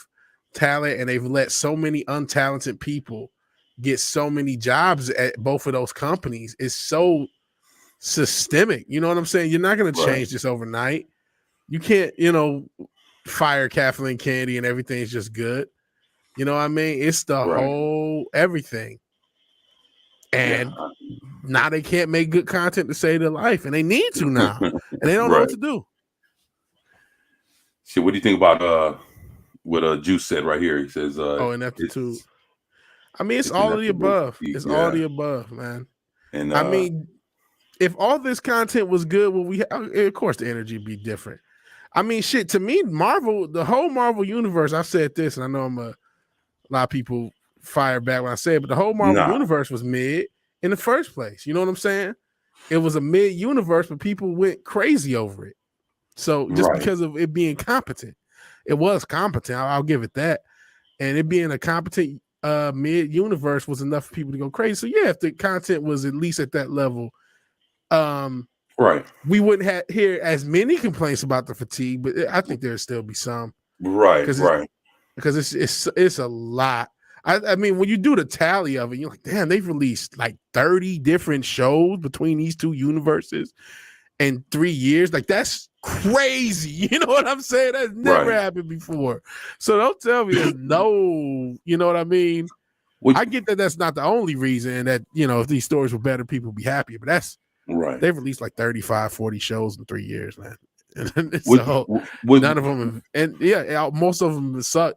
talent, and they've let so many untalented people get so many jobs at both of those companies. It's so systemic. You know what I'm saying? You're not going to change this overnight. You can't, fire Kathleen Kennedy and everything's just good. You know what I mean? It's the whole everything. And now they can't make good content to save their life, and they need to now. And they don't know what to do. So what do you think about what Juice said right here? He says and after two. I mean, it's all of the above. It's all the above, man. And I mean, if all this content was good, of course the energy would be different. I mean, shit, to me, Marvel, the whole Marvel universe, I've said this, and I know a lot of people fire back when I said, but the whole Marvel universe was mid in the first place. You know what I'm saying? It was a mid universe, but people went crazy over it. So just because of it being competent, it was competent. I'll give it that. And it being a competent mid universe was enough for people to go crazy. So yeah, if the content was at least at that level, we wouldn't hear as many complaints about the fatigue, but I think there'd still be some. Because it's a lot. I mean, when you do the tally of it, you're like, damn, they've released like 30 different shows between these two universes in 3 years. Like, that's crazy. You know what I'm saying? That's never happened before. So don't tell me there's no, you know what I mean? I get that that's not the only reason, and that, you know, if these stories were better, people would be happier. But that's they've released like 35, 40 shows in 3 years, man. And so none of them, and most of them suck.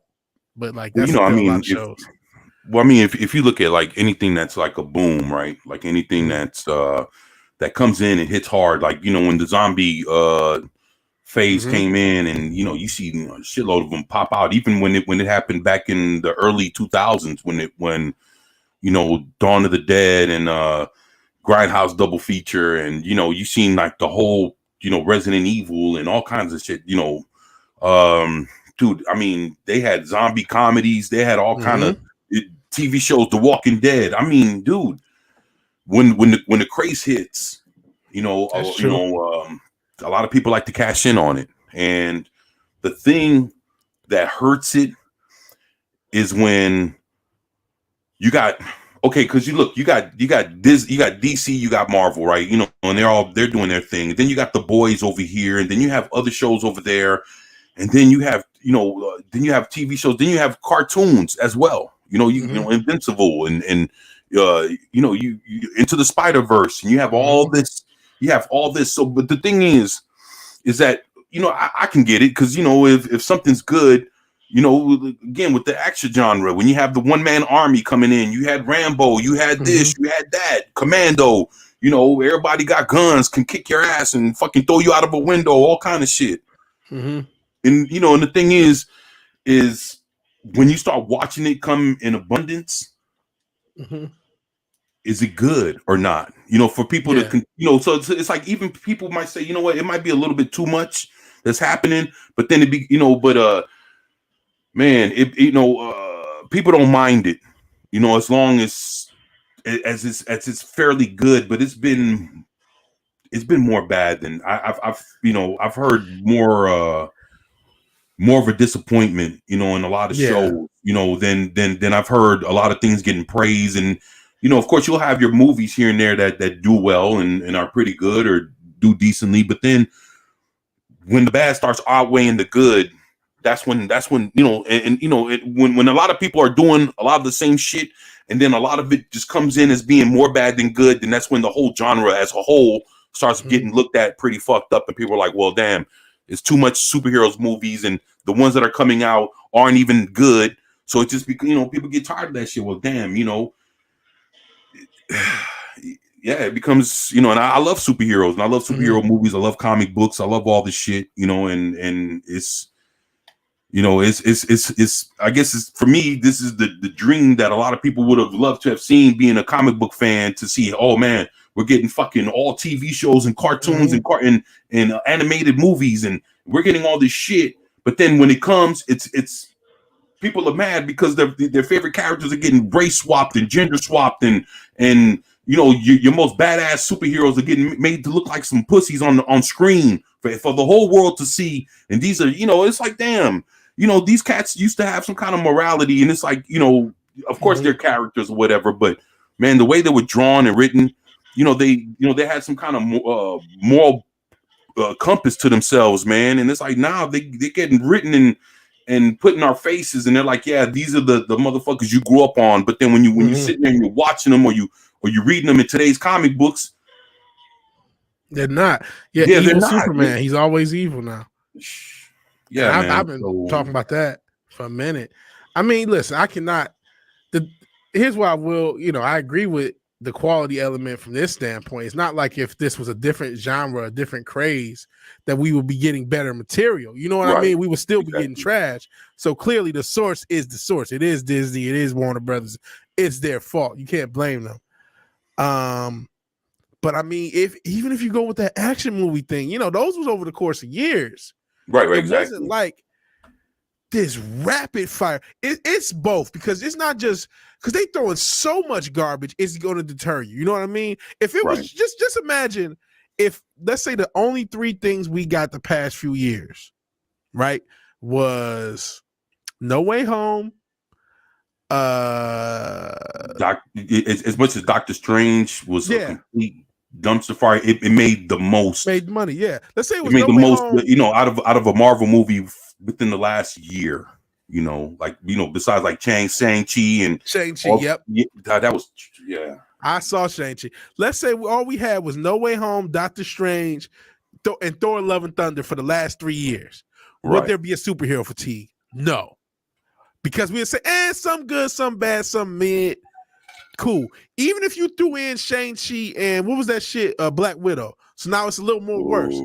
But like, that's, you know, I mean, if you look at like anything that's like a boom, right? Like anything that's that comes in and hits hard, like, you know, when the zombie phase came in, and you know, you see, you know, a shitload of them pop out. Even when it happened back in the early 2000s, when you know, Dawn of the Dead and Grindhouse double feature, and you know, you seen like the whole, you know, Resident Evil and all kinds of shit, you know. Dude, I mean, they had zombie comedies. They had all kind of TV shows. The Walking Dead. I mean, dude, when the craze hits, you know, a lot of people like to cash in on it. And the thing that hurts it is when you got because you got DC, you got Marvel, right? You know, and they're doing their thing. Then you got the boys over here, and then you have other shows over there. And then you have, you know, then you have TV shows, then you have cartoons as well. You know, you know, Invincible and you know, you Into the Spider-Verse, and you have all this, So, but the thing is that, you know, I can get it, because, you know, if something's good, you know, again, with the action genre, when you have the one-man army coming in, you had Rambo, you had this, you had that, Commando, you know, everybody got guns, can kick your ass and fucking throw you out of a window, all kind of shit. And, you know, and the thing is when you start watching it come in abundance, is it good or not? You know, for people to, you know, so it's like, even people might say, you know what, it might be a little bit too much that's happening, but then it be, you know, but man, you know, people don't mind it, you know, as long as it's fairly good. But it's been more bad than I've heard more of a disappointment, you know, in a lot of shows, you know, than I've heard a lot of things getting praised. And, you know, of course, you'll have your movies here and there that do well and are pretty good or do decently. But then when the bad starts outweighing the good, that's when, you know, and you know, when a lot of people are doing a lot of the same shit, and then a lot of it just comes in as being more bad than good, then that's when the whole genre as a whole starts getting looked at pretty fucked up. And people are like, well, damn, it's too much superheroes movies, and the ones that are coming out aren't even good. So it just, you know, people get tired of that shit. Well, damn, you know, it becomes, you know, and I love superheroes, and I love superhero movies. I love comic books. I love all this shit, you know, and it's, you know, it's I guess it's, for me, this is the dream that a lot of people would have loved to have seen, being a comic book fan, to see, oh man, we're getting fucking all TV shows and cartoons and animated movies, and we're getting all this shit. But then when it comes, it's people are mad because their favorite characters are getting race swapped and gender swapped, and you know, your most badass superheroes are getting made to look like some pussies on screen for the whole world to see. And these are, you know, it's like, damn, you know, these cats used to have some kind of morality, and it's like, you know, of course they're characters or whatever, but man, the way they were drawn and written, you know, they had some kind of moral compass to themselves, man. And it's like, now they're getting written and put in our faces, and they're like, yeah, these are the motherfuckers you grew up on. But then when you sit there and you're watching them, or you're reading them in today's comic books, they're not. Yeah, they're not. Superman, he's always evil now. Yeah, I've been talking about that for a minute. I mean, listen, I cannot. Here's why I will. You know, I agree with the quality element from this standpoint. It's not like if this was a different genre, a different craze, that we would be getting better material. You know what I mean? We would still be getting trash. So clearly the source is the source. It is Disney. It is Warner Brothers. It's their fault. You can't blame them. But I mean, even if you go with that action movie thing, you know, those was over the course of years. Right, It exactly. wasn't like this rapid fire. It's both, because it's not just because they throwing so much garbage, it's going to deter you. You know what I mean? If it was just imagine if, let's say, the only 3 things we got the past few years, right, was No Way Home, as much as Doctor Strange was a complete dumpster fire, it made the most. Made money, yeah. Let's say it made No the Way most, Home. you know, out of a Marvel movie within the last year. You know, like, you know, besides like Shang-Chi and Shang-Chi, yep. That was, I saw Shang-Chi. Let's say all we had was No Way Home, Doctor Strange, and Thor: Love and Thunder for the last 3 years. Would there be a superhero fatigue? No. Because we would say, some good, some bad, some mid. Cool. Even if you threw in Shang-Chi and what was that shit? Black Widow. So now it's a little more worse.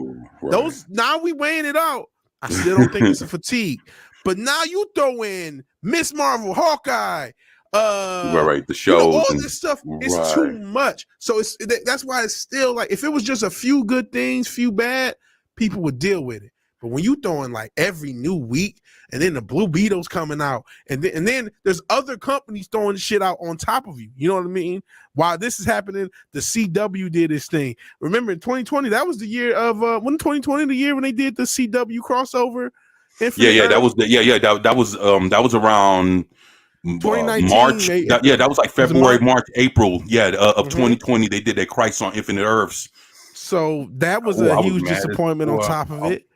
Those, now we weighing it out. I still don't think it's a fatigue. But now you throw in Miss Marvel, Hawkeye, the show, you know, all this stuff is too much. So that's why it's still like, if it was just a few good things, few bad, people would deal with it. But when you throwing like every new week, and then the Blue Beetle's coming out, and then there's other companies throwing shit out on top of you. You know what I mean? While this is happening, the CW did this thing. Remember in 2020, that was the year of when 2020, the year when they did the CW crossover. That was around 2019, March. That was like February, March, April. Of 2020, they did that Crisis on Infinite Earths. So that was a huge disappointment on top of it.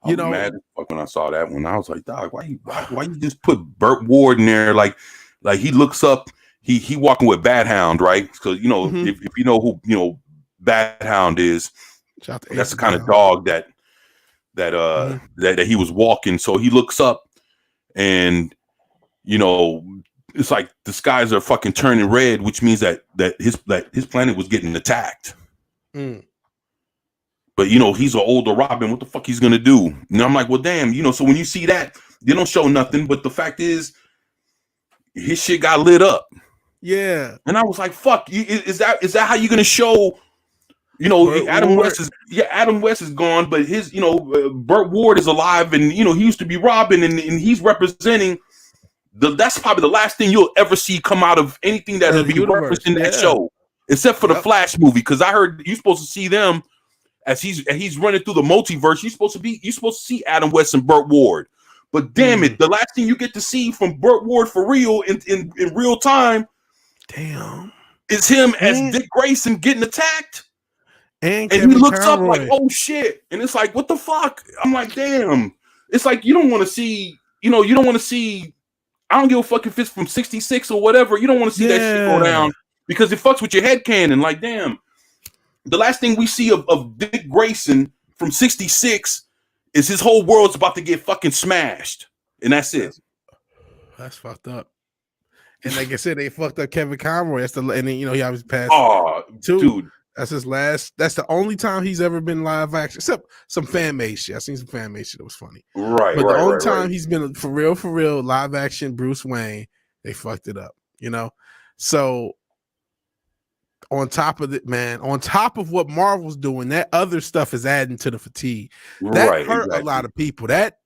You know, mad as fuck when I saw that one. I was like, dog, why you just put Burt Ward in there? Like he looks up, he walking with Bat Hound, right? Because you know, if you know who, you know, Bat Hound is, that's the kind of dog that he was walking. So he looks up, and you know, it's like the skies are fucking turning red, which means that his planet was getting attacked. But, you know, he's an older Robin. What the fuck he's going to do? And I'm like, well, damn, you know, so when you see that, they don't show nothing. But the fact is, his shit got lit up. Yeah. And I was like, fuck, is that how you're going to show, you know, Adam West is gone, but his, you know, Burt Ward is alive. And, you know, he used to be Robin, and he's representing, that's probably the last thing you'll ever see come out of anything that'll be referenced in that show. Except for the Flash movie, because I heard you're supposed to see them. As he's running through the multiverse, you're supposed to see Adam West and Burt Ward. But damn it, the last thing you get to see from Burt Ward for real in real time, is him as Dick Grayson getting attacked. And he looks up like, oh shit. And it's like, what the fuck? I'm like, damn. It's like you don't want to see, you know, you don't want to see, I don't give a fuck if it's from 66 or whatever. You don't want to see that shit go down because it fucks with your head canon. Like, damn. The last thing we see of Dick Grayson from 66 is his whole world's about to get fucking smashed. And that's it. That's fucked up. And like I said, they fucked up Kevin Conroy. And then, you know, he obviously passed. Oh, dude. That's his last. That's the only time he's ever been live action, except some fan made shit. I seen some fan made shit that was funny. Right. But the only time he's been for real live action Bruce Wayne, they fucked it up, you know? So on top of it, man, on top of what Marvel's doing, that other stuff is adding to the fatigue. That hurt a lot of people. That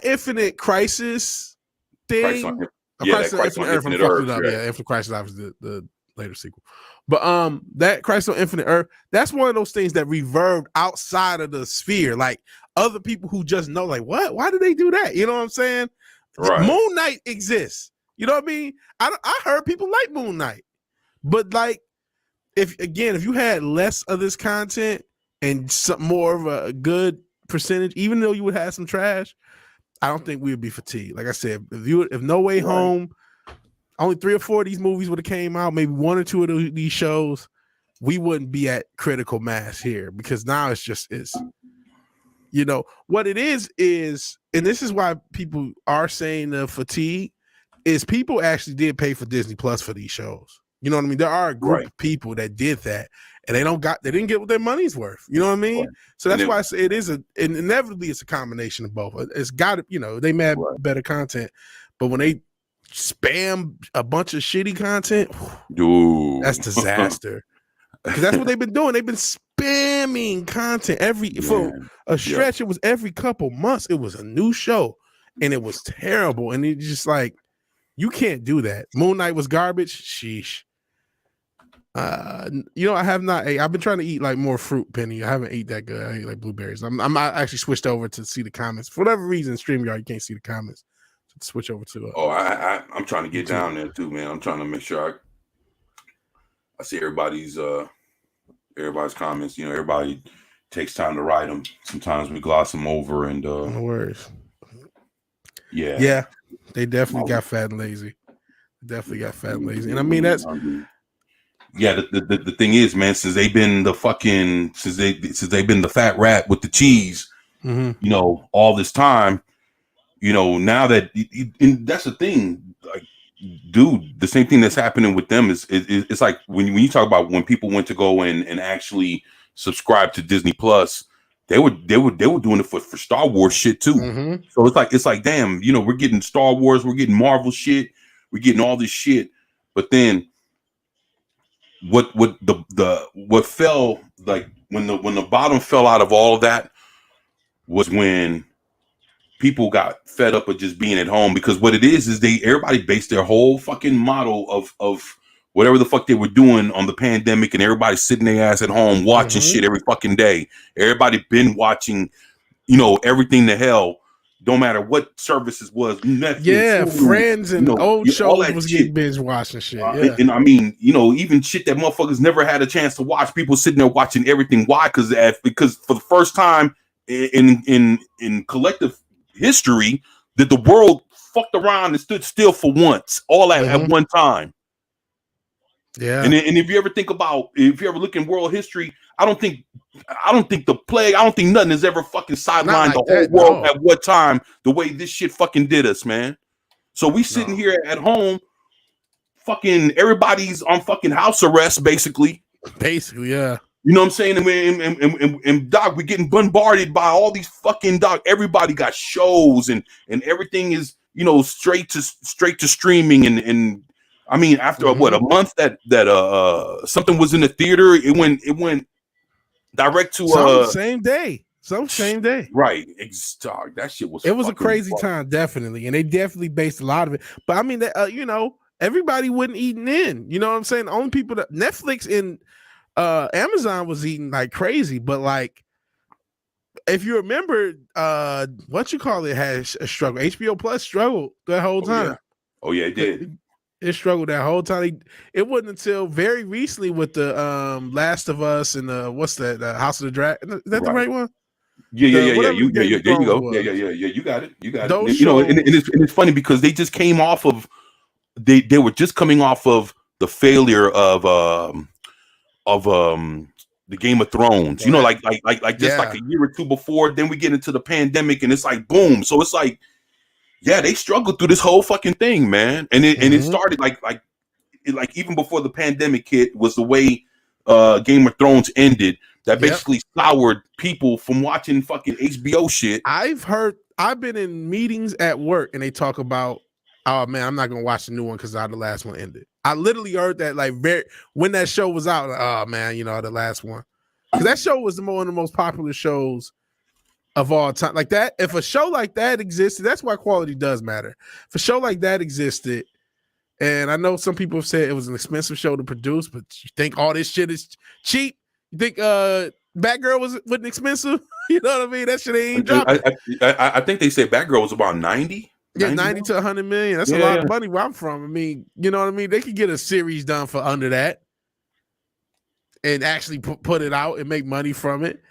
Infinite Crisis thing. Crisis on Infinite Earth. Infinite Crisis obviously the later sequel. But that Crisis on Infinite Earth, that's one of those things that reverbed outside of the sphere. Like other people who just know, like, what? Why did they do that? You know what I'm saying? Right. Moon Knight exists. You know what I mean? I heard people like Moon Knight. But like, if you had less of this content and some more of a good percentage, even though you would have some trash, I don't think we would be fatigued. Like I said, if No Way Home, only 3 or 4 of these movies would have came out, maybe 1 or 2 of these shows, we wouldn't be at critical mass here, because now it's you know what it is, and this is why people are saying the fatigue is people actually did pay for Disney Plus for these shows. You know what I mean? There are a group Right. of people that did that, and they didn't get what their money's worth. You know what I mean? Right. So that's why I say inevitably it's a combination of both. It's got to, they may have better content, but when they spam a bunch of shitty content, dude, that's disaster. Because that's what they've been doing. They've been spamming content for a stretch. It was every couple months. It was a new show, and it was terrible. And it's just like, you can't do that. Moon Knight was garbage. Sheesh. I have not. I've been trying to eat like more fruit, Penny. I haven't eaten that good. I eat like blueberries. I'm actually switched over to see the comments for whatever reason. StreamYard, you can't see the comments. So switch over to. I'm trying to get down there too, man. I'm trying to make sure I see everybody's comments. Everybody takes time to write them. Sometimes we gloss them over and. No worries. Yeah. They definitely got fat and lazy. And I mean that's. Yeah, the thing is, man, since they've been the fat rat with the cheese, all this time, now that and that's the thing, like, dude, the same thing that's happening with them is it's like when you talk about when people went to go and actually subscribe to Disney Plus, they were doing it for Star Wars shit too. Mm-hmm. So it's like damn, we're getting Star Wars, we're getting Marvel shit, we're getting all this shit, but then. What fell, like when the bottom fell out of all of that was when people got fed up of just being at home, because what it is everybody based their whole fucking model of whatever the fuck they were doing on the pandemic, and everybody sitting their ass at home watching shit every fucking day. Everybody been watching, everything the hell. Don't matter what services was, Netflix, Hulu, Friends and old shows was getting binge watching shit. And I mean, even shit that motherfuckers never had a chance to watch. People sitting there watching everything. Why? Because for the first time in collective history, that the world fucked around and stood still for once, all at one time. Yeah. And if you ever look in world history, I don't think the plague, I don't think nothing has ever fucking sidelined the whole world at what time the way this shit fucking did us, man. So we sitting here at home, fucking everybody's on fucking house arrest, basically. Basically, yeah. You know what I'm saying? And Doc, we're getting bombarded by all these fucking everybody got shows and everything is, straight to streaming and I mean, after a month that something was in the theater, it went direct to some same day. Right. That shit was. It was a crazy time, definitely, and they definitely based a lot of it. But I mean, everybody wasn't eating in. You know what I'm saying? The only people that Netflix and Amazon was eating like crazy, but like. If you remember, had a struggle. HBO Plus struggled that whole time. Oh yeah, it did. It struggled that whole time. It wasn't until very recently with the Last of Us and what's that? House of the Dragon. Is that the right one? Yeah. There you go. Yeah. You got it. Those shows, and it's funny because they just came off of they were just coming off of the failure of the Game of Thrones. Like just like a year or two before. Then we get into the pandemic, and it's like boom. So it's like. Yeah, they struggled through this whole fucking thing, man, and it started like even before the pandemic hit was the way Game of Thrones ended that basically soured people from watching fucking HBO shit. I've been in meetings at work and they talk about, oh man, I'm not gonna watch the new one because the last one ended. I literally heard that when that show was out. Oh man, the last one, because that show was one of the most popular shows of all time. Like that, if a show like that existed, that's why quality does matter. If a show like that existed, and I know some people have said it was an expensive show to produce, but you think all this shit is cheap? You think Batgirl wasn't expensive? You know what I mean? That shit ain't dropping. I think they said Batgirl was about 90. Yeah, 90 to 100 million. That's a lot of money where I'm from. I mean, you know what I mean? They could get a series done for under that and actually put it out and make money from it.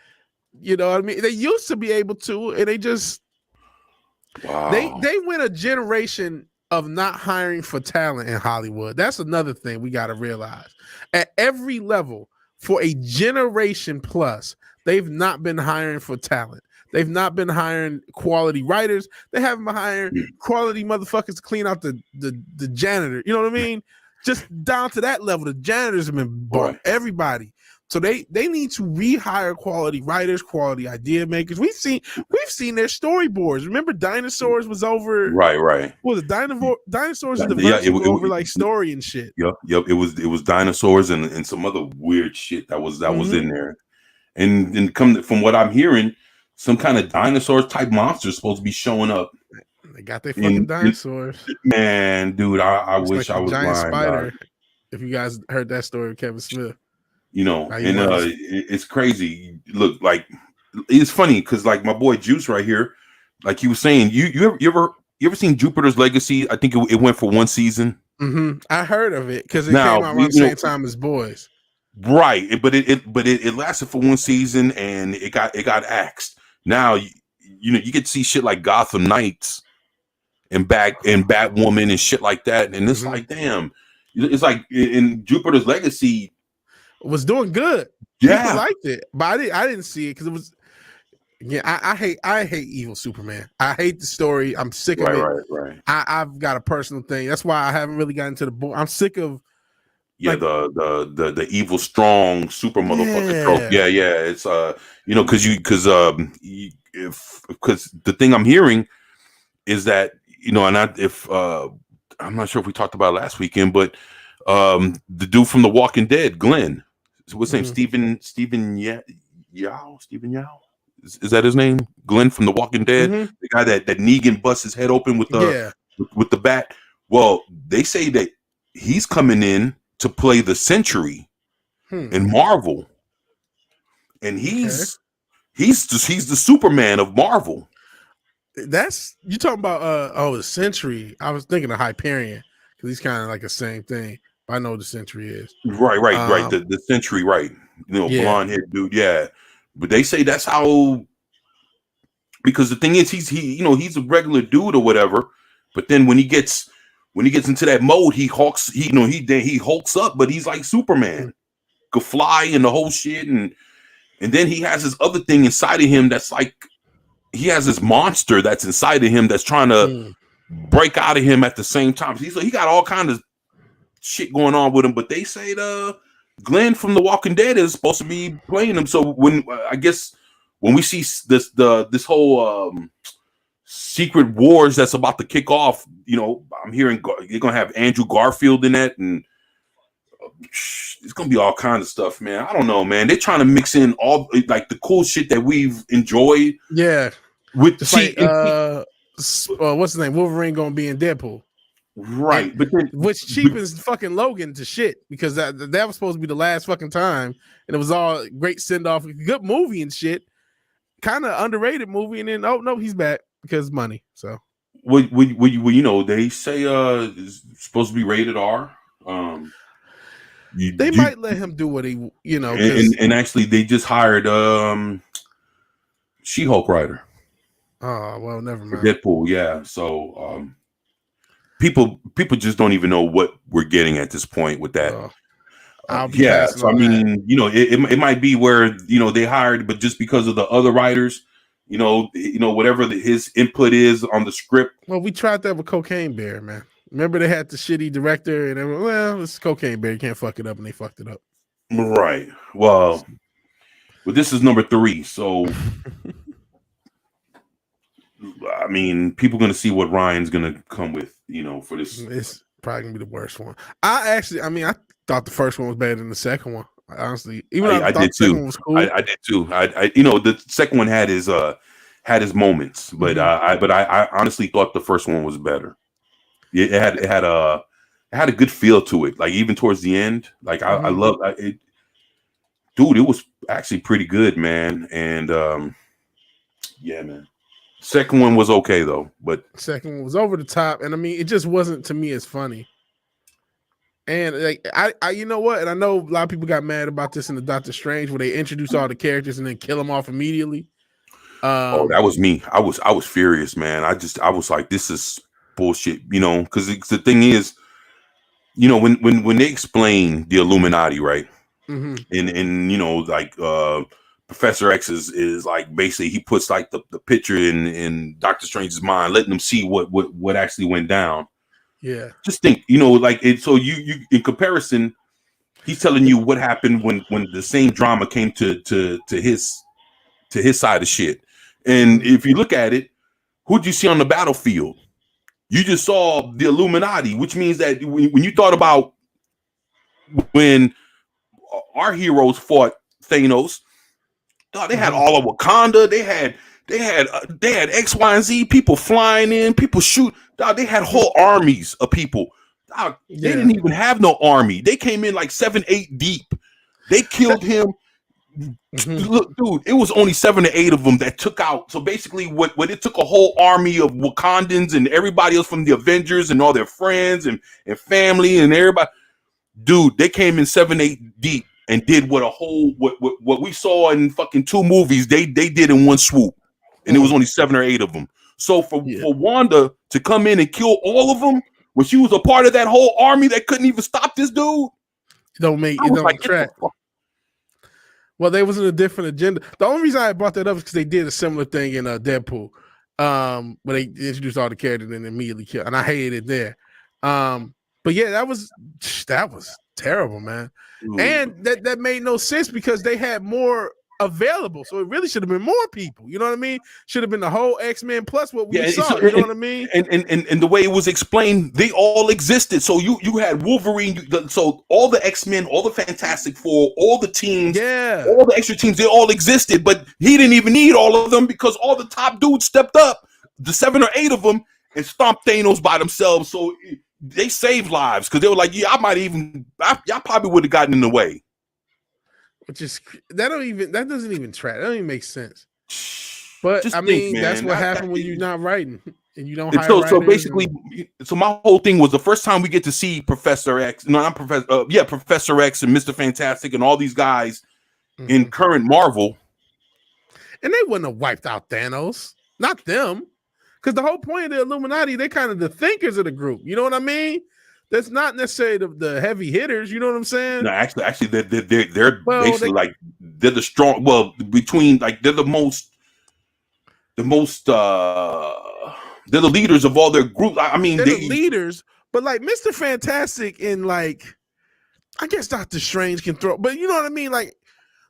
You know what I mean? They used to be able to, and they just they went a generation of not hiring for talent in Hollywood. That's another thing we got to realize. At every level, for a generation plus, they've not been hiring for talent. They've not been hiring quality writers. They haven't been hiring quality motherfuckers to clean out the janitor. You know what I mean? just down to that level. The janitors have been bumped. Right. Everybody. So they need to rehire quality writers, quality idea makers. We've seen their storyboards. Remember, Dinosaurs was over. Right. Well, the Dinosaurs and the Yeah, over like story and shit. Yep. It was Dinosaurs and some other weird shit that was in there. And come from what I'm hearing, some kind of dinosaur type monster is supposed to be showing up. They got their fucking dinosaurs. Man, dude, I wish like I was giant lying. Spider. If you guys heard that story of Kevin Smith. And it's crazy. Look, like it's funny because like my boy Juice right here, like he was saying, you ever seen Jupiter's Legacy? I think it went for one season. Mm-hmm. I heard of it because it came out around the same time as Boys. Right, but it lasted for one season and it got axed. Now you get to see shit like Gotham Knights and Batwoman and shit like that, and it's like, damn, it's like in Jupiter's Legacy. Was doing good. Yeah, people liked it, but I didn't see it because it was. Yeah, I hate evil Superman. I hate the story. I'm sick of it. Right. I've got a personal thing. That's why I haven't really gotten to the book. I'm sick of. Yeah, like, the evil strong super motherfucker trope. Yeah. It's because the thing I'm hearing is that and I'm not sure if we talked about it last weekend, but the dude from The Walking Dead, Glenn. What's his name? Stephen Yao? Is that his name? Glenn from The Walking Dead? The guy that Negan busts his head open with the bat. Well, they say that he's coming in to play the Sentry in Marvel. And he's the Superman of Marvel. That's you talking about the Sentry. I was thinking of Hyperion because he's kind of like the same thing. I know what the Sentry is. Right. The Sentry, right. Blonde head dude, yeah. But they say that's how, because the thing is he's a regular dude or whatever, but then when he gets into that mode, he hulks up, but he's like Superman. Could fly and the whole shit, and then he has this other thing inside of him that's like he has this monster that's inside of him that's trying to break out of him at the same time. So he got all kind of shit going on with him, but they say Glenn from The Walking Dead is supposed to be playing him. So when I guess when we see this whole Secret Wars that's about to kick off, I'm hearing you're gonna have Andrew Garfield in that, and it's gonna be all kinds of stuff, man. I don't know, man. They're trying to mix in all like the cool shit that we've enjoyed. Yeah, with what's his name? Wolverine gonna be in Deadpool. Right, but then, which cheapens fucking Logan to shit because that was supposed to be the last fucking time, and it was all great send off, good movie and shit, kind of underrated movie, and then no, he's back because money. So, they say it's supposed to be rated R. They might let him do what he, and actually they just hired She-Hulk writer. Oh well, never mind. Deadpool, yeah. So people just don't even know what we're getting at this point with that. So I mean, it might be where they hired, but just because of the other writers, whatever his input is on the script. Well, we tried that with Cocaine Bear, man. Remember they had the shitty director, and everyone, well, it's Cocaine Bear, you can't fuck it up, and they fucked it up. Right. Well, this is number 3, so. I mean, people going to see what Ryan's going to come with, for this. It's probably going to be the worst one. I thought the first one was better than the second one. Honestly, even though I thought the second one was cool. I did too. The second one had his moments, but I honestly thought the first one was better. It had a good feel to it. Like even towards the end, like I love it. Dude, it was actually pretty good, man. And yeah, man. Second one was okay though, but second one was over the top, and I mean, it just wasn't to me as funny. And like I you know what? And I know a lot of people got mad about this in the Doctor Strange, where they introduce all the characters and then kill them off immediately. That was me. I was furious, man. I was like, this is bullshit, because the thing is, when they explain the Illuminati, right, and like Professor X is like basically he puts like the picture in Doctor Strange's mind, letting them see what actually went down. Yeah. Just think, like it. So you in comparison, he's telling you what happened when the same drama came to his side of shit. And if you look at it, who'd you see on the battlefield? You just saw the Illuminati, which means that when you thought about when our heroes fought Thanos, they had all of Wakanda. They had X, Y, and Z people flying in, people shoot. They had whole armies of people. They didn't even have no army. They came in like 7, 8 deep. They killed him. Look, dude, it was only 7 to 8 of them that took out. So basically, what it took a whole army of Wakandans and everybody else from the Avengers and all their friends and family and everybody. Dude, they came in 7, 8 deep and did what we saw in fucking 2 movies. They did in one swoop, and it was only 7 or 8 of them. So for Wanda to come in and kill all of them when she was a part of that whole army that couldn't even stop this dude, don't track. Well, they was in a different agenda. The only reason I brought that up is because they did a similar thing in Deadpool, where they introduced all the characters and immediately killed, and I hated it there. But yeah, that was terrible, man. Ooh. And that made no sense because they had more available, so it really should have been more people. You know what I mean? Should have been the whole X-Men plus what we saw. You know what I mean? And the way it was explained, they all existed. So you had Wolverine, so all the X-Men, all the Fantastic Four, all the teams, all the extra teams, they all existed. But he didn't even need all of them because all the top dudes stepped up, the 7 or 8 of them, and stomped Thanos by themselves. So they saved lives because they were like, y'all probably would have gotten in the way. Which is that doesn't even track. That don't even make sense. But just that's what happened when you're not writing and you don't. So basically, so my whole thing was the first time we get to see Professor X. No, not Professor. Professor X and Mr. Fantastic and all these guys in current Marvel. And they wouldn't have wiped out Thanos. Not them, because the whole point of the Illuminati, they kind of the thinkers of the group. You know what I mean? That's not necessarily the heavy hitters. You know what I'm saying? No, actually, they're basically like they're the strong. Well, between like they're the most. They're the leaders of all their groups. I mean, they're the leaders, but like Mr. Fantastic and like, I guess Doctor Strange can throw, but you know what I mean? Like,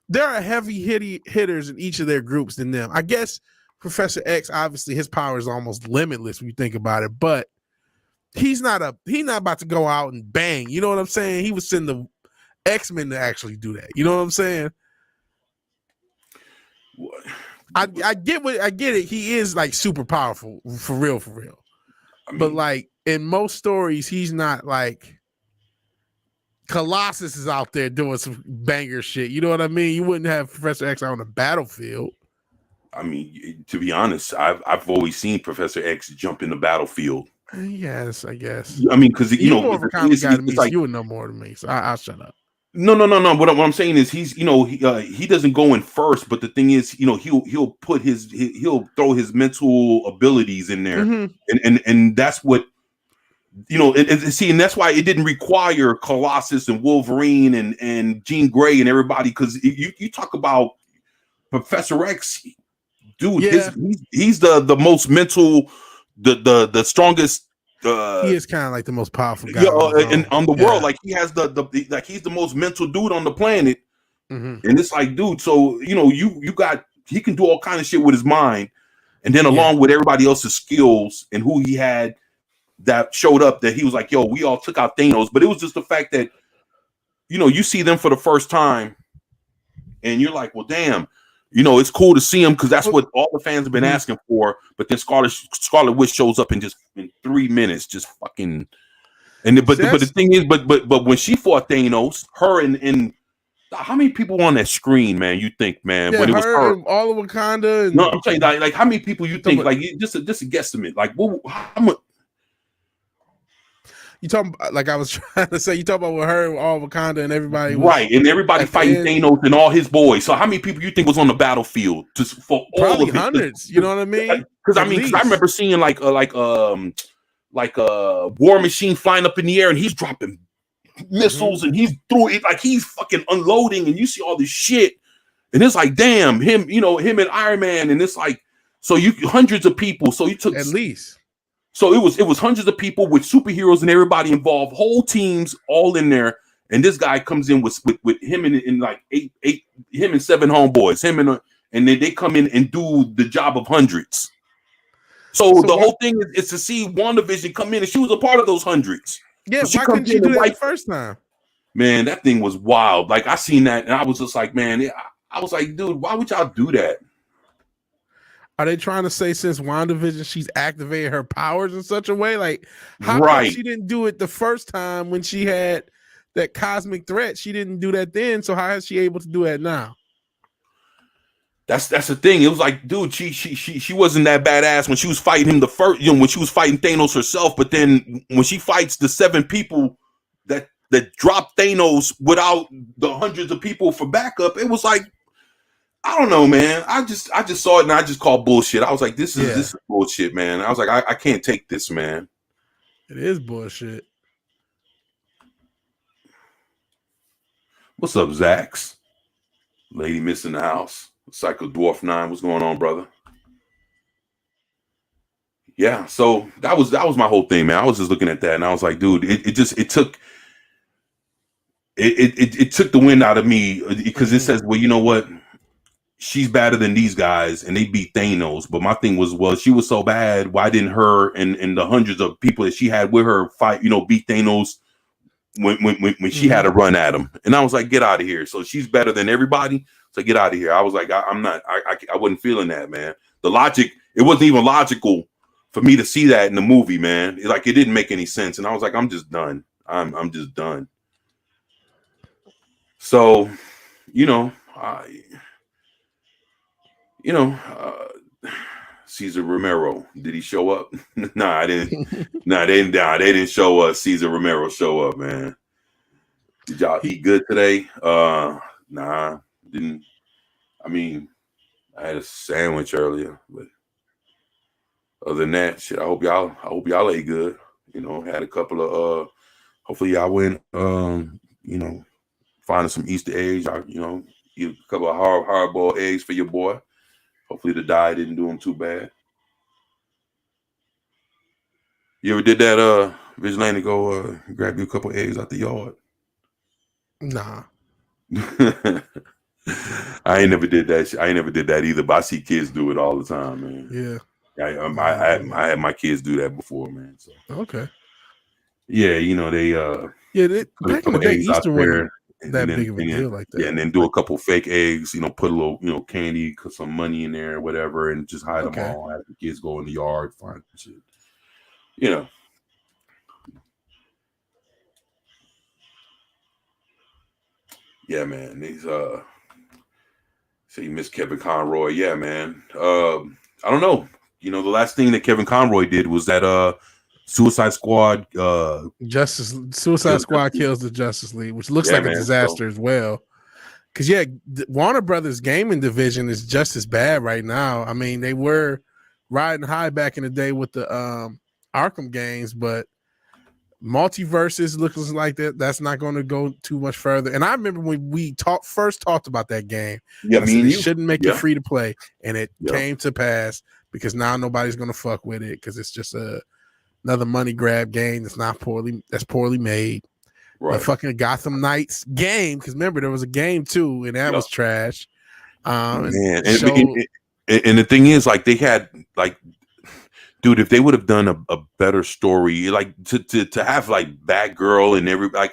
there are heavy hitters in each of their groups than them. I guess Professor X, obviously, his power is almost limitless when you think about it, but. He's not about to go out and bang. You know what I'm saying? He would send the X-Men to actually do that. You know what I'm saying? I get it. He is like super powerful for real. I mean, but like in most stories, he's not like Colossus is out there doing some banger shit. You know what I mean? You wouldn't have Professor X out on the battlefield. I mean, to be honest, I've always seen Professor X jump in the battlefield. Yes, I guess. I mean, because you're more of a comic guy to me, so you would know more than me. So I'll shut up. No. What I'm saying is, he's he doesn't go in first, but the thing is, he'll throw his mental abilities in there, and that's what and that's why it didn't require Colossus and Wolverine and Jean Grey and everybody, because you talk about Professor X, dude, he's the most mental. The strongest. He is kind of like the most powerful guy on the world. Like he has like he's the most mental dude on the planet, and it's like, dude. So he can do all kind of shit with his mind, and then along with everybody else's skills and who he had that showed up, that he was like, yo, we all took out Thanos, but it was just the fact that you see them for the first time, and you're like, well, damn. It's cool to see him because that's what all the fans have been asking for. But then Scarlet Witch shows up in 3 minutes, just fucking. But the thing is, but when she fought Thanos, her and how many people on that screen, man? You think, man, when it was her, all of Wakanda? No, I'm saying like how many people you think, like just a guesstimate, like how much? You talking like I was trying to say? You talking about with her, all Wakanda, and everybody, right? And everybody fighting Thanos and all his boys. So how many people you think was on the battlefield? For probably all of hundreds. You know what I mean? Because I remember seeing like a War Machine flying up in the air, and he's dropping missiles, and he's through it like he's fucking unloading, and you see all this shit, and it's like, damn, him and Iron Man, and it's like, so you hundreds of people. So you took at least. So it was hundreds of people with superheroes and everybody involved, whole teams all in there. And this guy comes in with him and like eight him and 7 homeboys, and then they come in and do the job of hundreds. So the whole thing is to see WandaVision come in, and she was a part of those hundreds. Yeah, so why couldn't she do that the first time? Man, that thing was wild. Like I seen that, and I was just like, man, I was like, dude, why would y'all do that? Are they trying to say since WandaVision she's activated her powers in such a way? Like, how come she didn't do it the first time when she had that cosmic threat? She didn't do that then, so how is she able to do that now? That's the thing. It was like, dude, she wasn't that badass when she was fighting him the first, when she was fighting Thanos herself. But then when she fights the 7 people that dropped Thanos without the hundreds of people for backup, it was like, I don't know, man. I just saw it and I just called bullshit. I was like, this is bullshit, man. I was like, I can't take this, man. It is bullshit. What's up, Zax? Lady Miss in the house. Psycho Dwarf 9, what's going on, brother? Yeah, so that was my whole thing, man. I was just looking at that and I was like, dude, it took the wind out of me because it says, well, you know what? She's better than these guys and they beat Thanos. But my thing was, well, she was so bad, why didn't her and the hundreds of people that she had with her fight, beat Thanos when she had a run at him? And I was like, get out of here. So she's better than everybody. So get out of here. I was like, I wasn't feeling that, man. The logic, it wasn't even logical for me to see that in the movie, man. It didn't make any sense. And I was like, I'm just done. I'm just done. So, Cesar Romero, did he show up? Nah, I didn't. They didn't show us Cesar Romero show up, man. Did y'all eat good today? Nah, didn't. I mean, I had a sandwich earlier, but other than that, shit, I hope y'all ate good. Had a couple of hopefully y'all went finding some Easter eggs. Eat a couple of hard-boiled eggs for your boy. Hopefully the diet didn't do him too bad. You ever did that, Vigilante, go grab you a couple eggs out the yard? Nah. I ain't never did that. I ain't never did that either, but I see kids do it all the time, man. Yeah. I had my kids do that before, man. So okay. Yeah, they back in the day, Easter wasn't that big of a deal like that. Yeah, and then do a couple fake eggs, put a little candy, put some money in there, whatever, and just hide them all. Have the kids go in the yard, find shit. Yeah, man. These say Miss Kevin Conroy. Yeah, man. I don't know. The last thing that Kevin Conroy did was that Suicide Squad Suicide Squad kills the Justice League, which looks like a disaster as well. Because Warner Brothers gaming division is just as bad right now. I mean, they were riding high back in the day with the Arkham games, but Multiverses looks like that's not going to go too much further. And I remember when we first talked about that game. Yeah, I mean, you shouldn't make it free to play, and it came to pass because now nobody's going to fuck with it because it's just another money grab game that's poorly made. Right. The fucking Gotham Knights game, because remember there was a game too, and that was trash. Man, and the thing is, they had dude, if they would have done a better story, to have Batgirl and everybody,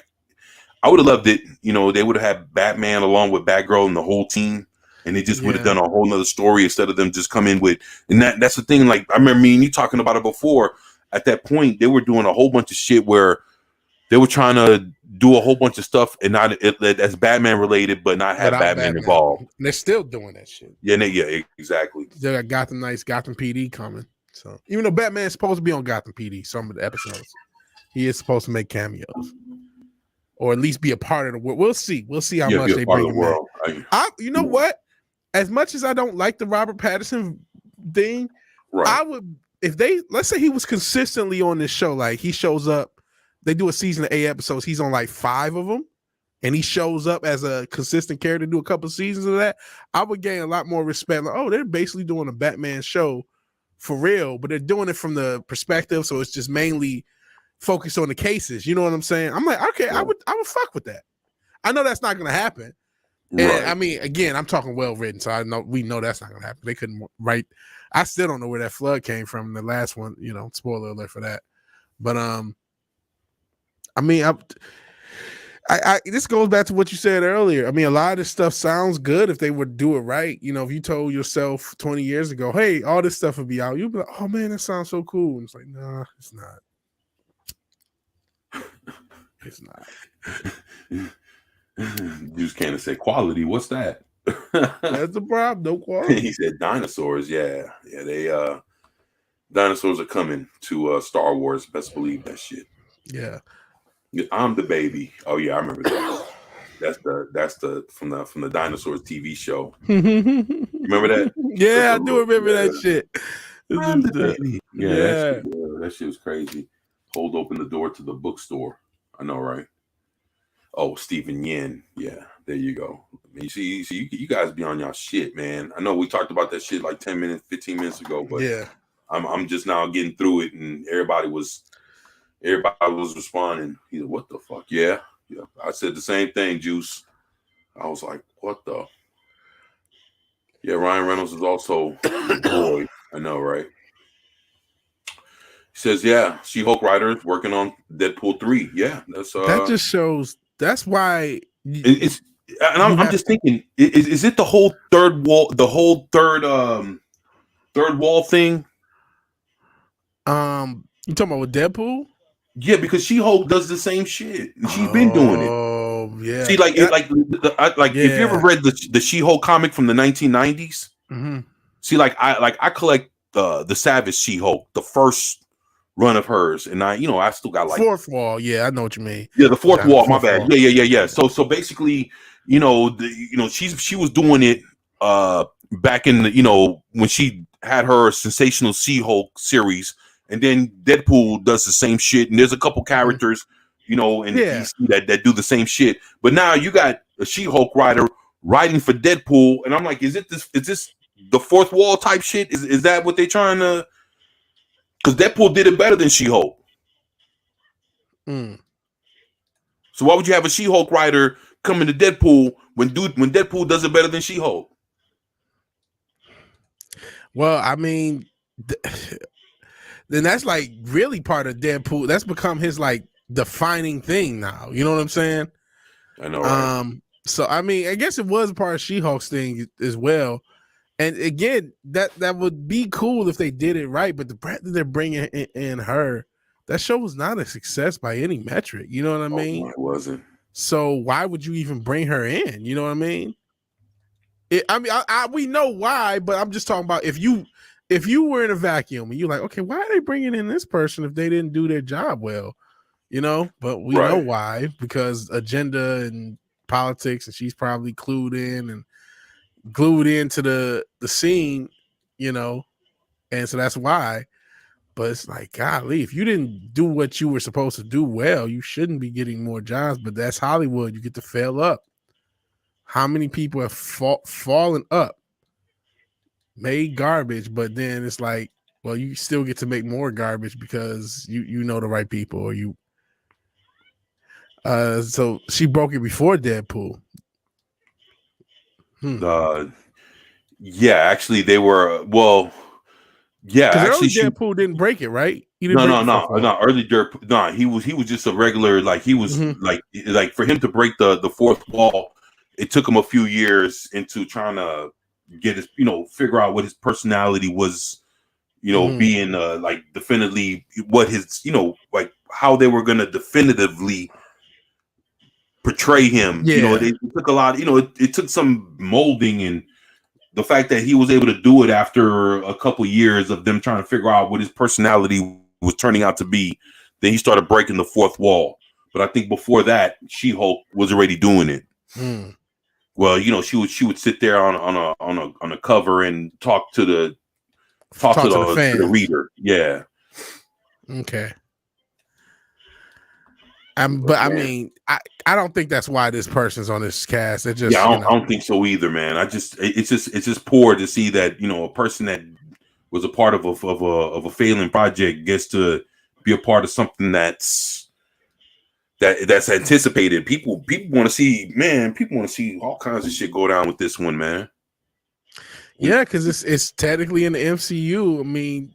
I would have loved it. They would have had Batman along with Batgirl and the whole team, and they just would have done a whole nother story instead of them just come in with. And that's the thing. I remember me and you talking about it before. At that point, they were doing a whole bunch of shit where they were trying to do a whole bunch of stuff and not that's Batman related, but not have Batman involved. And they're still doing that shit. Yeah, exactly. They got Gotham Knights, Gotham PD coming. So even though Batman's supposed to be on Gotham PD, some of the episodes, he is supposed to make cameos, or at least be a part of the world. We'll see. We'll see how much they bring him in. You know what? As much as I don't like the Robert Pattinson thing, I would, if let's say he was consistently on this show, he shows up, they do a season of 8 episodes, he's on 5 of them, and he shows up as a consistent character, do a couple of seasons of that, I would gain a lot more respect. They're basically doing a Batman show for real, but they're doing it from the perspective, so it's just mainly focused on the cases. You know what I'm saying? I'm like, okay, I would fuck with that. I know that's not gonna happen. And Right. I mean, again, I'm talking well written, so we know that's not gonna happen. They couldn't write. I still don't know where that flood came from. The last one, you know, spoiler alert for that. But I mean, I this goes back to what you said earlier. I mean, a lot of this stuff sounds good if they would do it right. You know, if you told yourself 20 years ago, hey, all this stuff would be out, you'd be like, oh man, that sounds so cool. And it's like, nah, it's not. It's not. You just can't say quality. What's that? That's the problem. No quality. He said dinosaurs. Yeah. They dinosaurs are coming to Star Wars. Best believe that shit. Yeah. I'm the baby. Oh yeah, I remember that. That's the from the Dinosaurs TV show. Remember that? Yeah, I do remember that shit. I'm the baby. Yeah. That shit was crazy. Hold open the door to the bookstore. I know, right? Oh, Stephen Yin. Yeah, there you go. You see, you guys be on y'all shit, man. I know we talked about that shit like 10 minutes, 15 minutes ago, but yeah, I'm just now getting through it, and everybody was responding. He's like, what the fuck? Yeah. I said the same thing, Juice. I was like, what the? Yeah, Ryan Reynolds is also a boy. I know, right? He says, yeah, She-Hulk writer is working on Deadpool 3. Yeah, that's that just shows. That's why it's. And I'm just thinking, is it the whole third wall, third wall thing? You talking about with Deadpool? Yeah, because She-Hulk does the same shit. She's been doing it. Oh yeah. See, if you ever read the She-Hulk comic from the 1990s, see, I collect the Savage She-Hulk, the first run of hers, and I still got like fourth wall. Yeah, I know what you mean. Yeah, the fourth wall. My bad. Wall. Yeah. So basically, she was doing it back in the when she had her Sensational She-Hulk series, and then Deadpool does the same shit, and there's a couple characters, in DC that do the same shit. But now you got a She-Hulk writer writing for Deadpool, and I'm like, is this the fourth wall type shit? Is that what they're trying to? Because Deadpool did it better than She-Hulk. So why would you have a She-Hulk writer coming to Deadpool when Deadpool does it better than She-Hulk? Well, I mean, then that's like really part of Deadpool. That's become his like defining thing now. You know what I'm saying? I know. Right? So I mean, I guess it was part of She-Hulk's thing as well. And again, that would be cool if they did it right. But the breadth that they're bringing in her, that show was not a success by any metric. You know what I mean? It wasn't. So why would you even bring her in? You know what I mean? We know why, but I'm just talking about if you were in a vacuum and you're like, okay, why are they bringing in this person if they didn't do their job well? But we know why, because agenda and politics, and she's probably clued in and glued into the scene, and so that's why. But it's like, golly, if you didn't do what you were supposed to do well, you shouldn't be getting more jobs. But that's Hollywood. You get to fail up. How many people have fallen up, made garbage, but then it's like, well, you still get to make more garbage because you know the right people, or you. So she broke it before Deadpool. Yeah, actually, they were Yeah, actually, Deadpool didn't break it, right? No. Early Deadpool, no. He was just a regular. Like he was like for him to break the fourth wall, it took him a few years into trying to get his, figure out what his personality was, being like definitively what his, like how they were gonna definitively portray him. Yeah. It took a lot. It took some molding, and the fact that he was able to do it after a couple years of them trying to figure out what his personality was turning out to be, then he started breaking the fourth wall. But I think before that, She-Hulk was already doing it. Well, she would sit there on a cover and talk to the reader. Yeah. Okay. But I mean, I don't think that's why this person's on this cast. It just I don't think so either, man. It's just poor to see that a person that was a part of a failing project gets to be a part of something that's anticipated. People want to see, man. People want to see all kinds of shit go down with this one, man. Yeah, because it's technically in the MCU. I mean,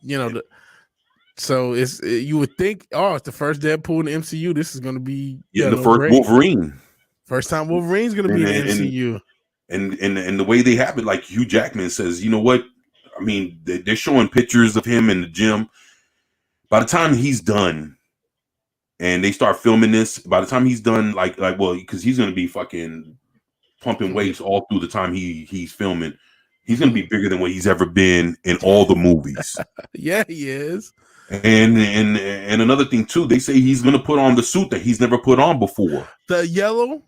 so you would think, it's the first Deadpool in the MCU. This is going to be the first great. Wolverine. First time Wolverine's going to be in the MCU. And the way they have it, like Hugh Jackman says, you know what? I mean, they're showing pictures of him in the gym. By the time he's done, and they start filming this, by the time he's done, because he's going to be fucking pumping weights all through the time he's filming. He's going to be bigger than what he's ever been in all the movies. Yeah, he is. And another thing too, they say he's going to put on the suit that he's never put on before. The yellow.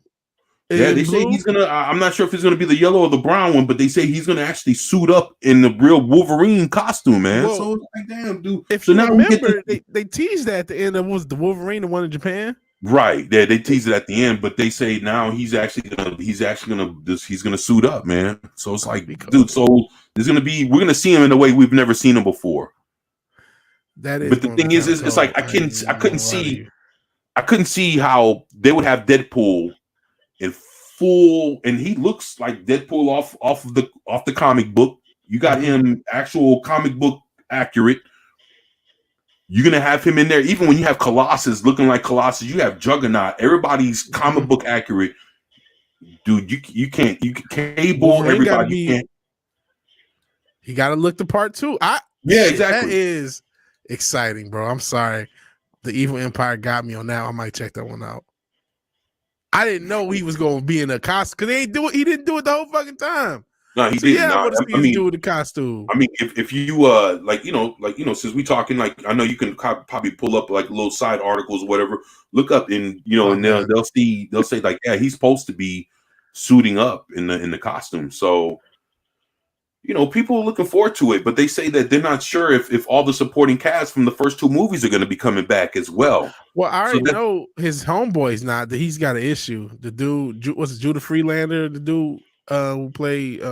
Yeah, they say he's gonna. I'm not sure if it's gonna be the yellow or the brown one, but they say he's gonna actually suit up in the real Wolverine costume, man. Well, so it's like, damn, dude. If so you now remember, they teased that at the end of the Wolverine, the one in Japan. Right. Yeah, they teased it at the end, but they say now he's gonna suit up, man. So it's like, dude. So we're gonna see him in a way we've never seen him before. That is. But the thing is it's like I couldn't see how they would have Deadpool in full, and he looks like Deadpool off the comic book. You got him actual comic book accurate. You're gonna have him in there, even when you have Colossus looking like Colossus. You have Juggernaut. Everybody's comic book accurate, dude. You can't Cable. Everybody can't. He got to look the part too. Exactly. That is exciting, bro. I'm sorry. The Evil Empire got me on that. I might check that one out. I didn't know he was going to be in a costume because he didn't do it the whole fucking time. No, he didn't. Yeah, I want to see him do with the costume. I mean, if you since we talking, like, I know you can probably pull up like little side articles, or whatever. Look up and and they'll say like, yeah, he's supposed to be suiting up in the costume. So, people are looking forward to it, but they say that they're not sure if all the supporting cast from the first two movies are going to be coming back as well. Well, I already know his homeboy's not. That he's got an issue. The dude, what's it, Judah Freelander? The dude who played,